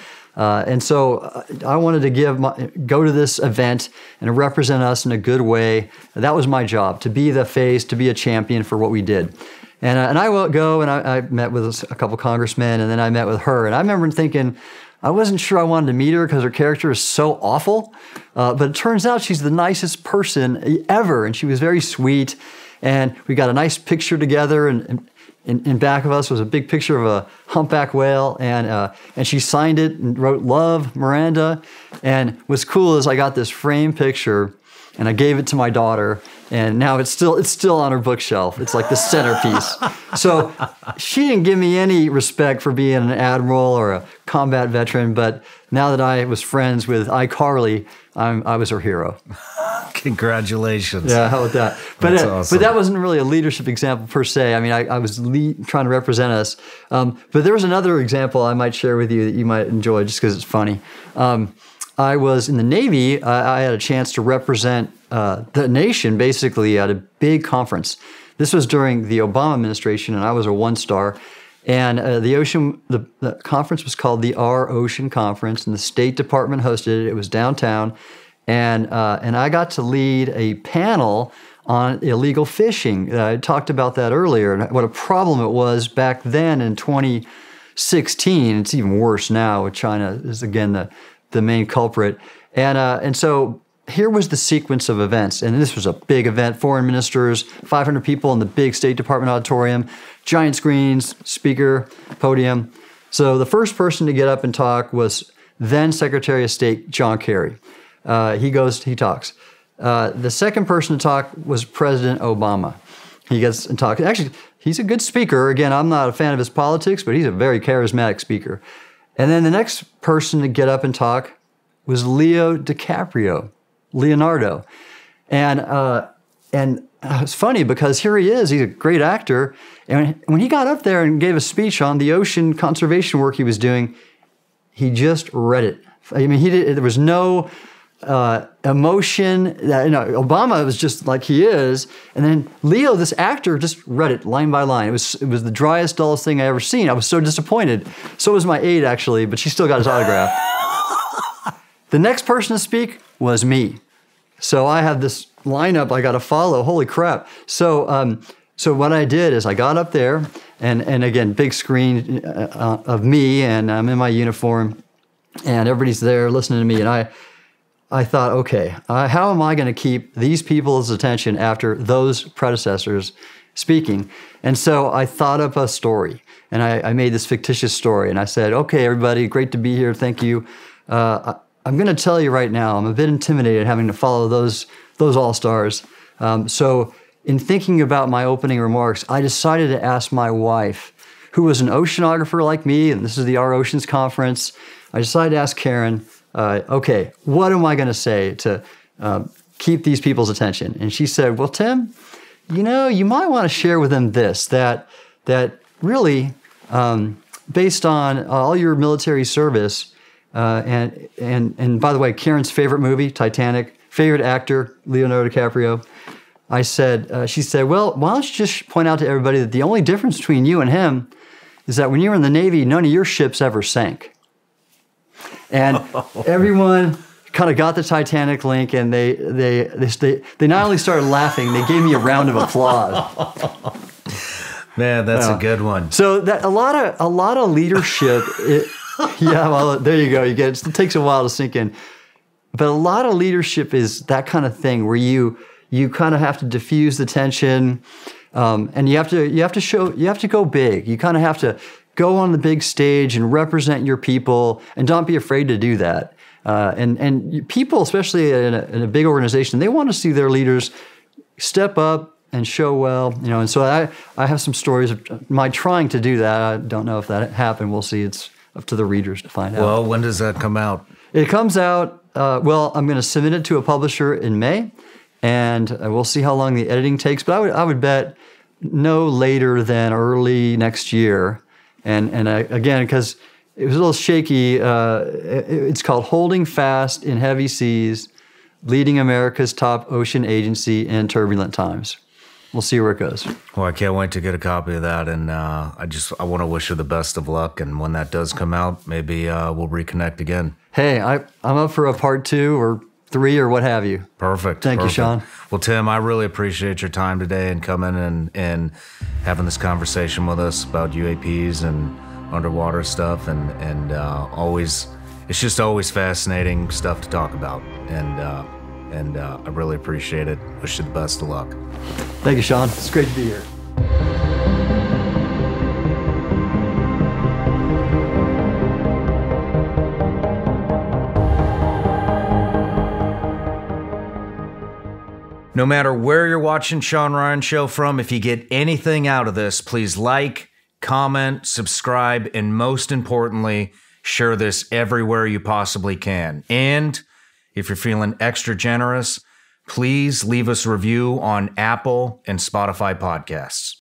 so I wanted to go to this event and represent us in a good way. That was my job, to be the face, to be a champion for what we did. And I will go, and I met with a couple congressmen, and then I met with her. And I remember thinking, I wasn't sure I wanted to meet her because her character is so awful. But it turns out she's the nicest person ever, and she was very sweet. And we got a nice picture together, and in back of us was a big picture of a humpback whale, and she signed it and wrote "Love, Miranda." And what's cool is I got this framed picture, and I gave it to my daughter, and now it's still on her bookshelf. It's like the centerpiece. So she didn't give me any respect for being an admiral or a combat veteran, but now that I was friends with iCarly, I was her hero. Congratulations. Yeah, how about that? That's awesome. But that wasn't really a leadership example per se. I mean, I was trying to represent us. But there was another example I might share with you that you might enjoy just because it's funny. I was in the Navy. I had a chance to represent the nation basically at a big conference. This was during the Obama administration, and I was a 1-star. And the conference was called the Our Ocean Conference, and the State Department hosted it. It was downtown. And I got to lead a panel on illegal fishing. I talked about that earlier, and what a problem it was back then in 2016. It's even worse now, with China is again the main culprit. And so here was the sequence of events, and this was a big event. Foreign ministers, 500 people in the big State Department auditorium, giant screens, speaker, podium. So the first person to get up and talk was then Secretary of State John Kerry. He talks. The second person to talk was President Obama. He gets and talks. Actually, he's a good speaker. Again, I'm not a fan of his politics, but he's a very charismatic speaker. And then the next person to get up and talk was Leonardo. And it's funny because here he is. He's a great actor. And when he got up there and gave a speech on the ocean conservation work he was doing, he just read it. I mean, there was no emotion. Obama was just like he is, and then Leo, this actor, just read it line by line. It was the driest, dullest thing I ever seen. I was so disappointed. So was my aide actually, but she still got his autograph. The next person to speak was me. So I have this lineup I got to follow. Holy crap! So what I did is I got up there, and again, big screen of me, and I'm in my uniform, and everybody's there listening to me, and I thought, okay, how am I going to keep these people's attention after those predecessors speaking? And so I thought up a story, and I made this fictitious story, and I said, okay, everybody, great to be here, thank you. I'm going to tell you right now, I'm a bit intimidated having to follow those all-stars. So in thinking about my opening remarks, I decided to ask my wife, who was an oceanographer like me, and this is the Our Oceans Conference. I decided to ask Karen, okay, what am I going to say to keep these people's attention? And she said, well, Tim, you might want to share with them this, that really, based on all your military service, and by the way, Karen's favorite movie, Titanic, favorite actor, Leonardo DiCaprio. She said, well, why don't you just point out to everybody that the only difference between you and him is that when you were in the Navy, none of your ships ever sank. And everyone kind of got the Titanic link, and they not only started laughing, they gave me a round of applause. Man, that's a good one. So that a lot of leadership. Yeah, well, there you go. It takes a while to sink in, but a lot of leadership is that kind of thing where you kind of have to diffuse the tension, and you have to go big. You kind of have to go on the big stage and represent your people, and don't be afraid to do that. And people, especially in a big organization, they want to see their leaders step up and show well. And so I have some stories of my trying to do that. I don't know if that happened. We'll see. It's up to the readers to find out. Well, when does that come out? It comes out, I'm going to submit it to a publisher in May, and we'll see how long the editing takes. But I would bet no later than early next year. And again, because it was a little shaky, it's called Holding Fast in Heavy Seas, Leading America's Top Ocean Agency in Turbulent Times. We'll see where it goes. Well, I can't wait to get a copy of that, and I want to wish you the best of luck. And when that does come out, maybe we'll reconnect again. Hey, I'm up for a part 2 or 3 or what have you. Perfect. Thank you, Sean. Well, Tim, I really appreciate your time today and coming and having this conversation with us about UAPs and underwater stuff, and always, it's just always fascinating stuff to talk about. And I really appreciate it. Wish you the best of luck. Thank you, Sean. It's great to be here. No matter where you're watching Sean Ryan Show from, if you get anything out of this, please like, comment, subscribe, and most importantly, share this everywhere you possibly can. And if you're feeling extra generous, please leave us a review on Apple and Spotify podcasts.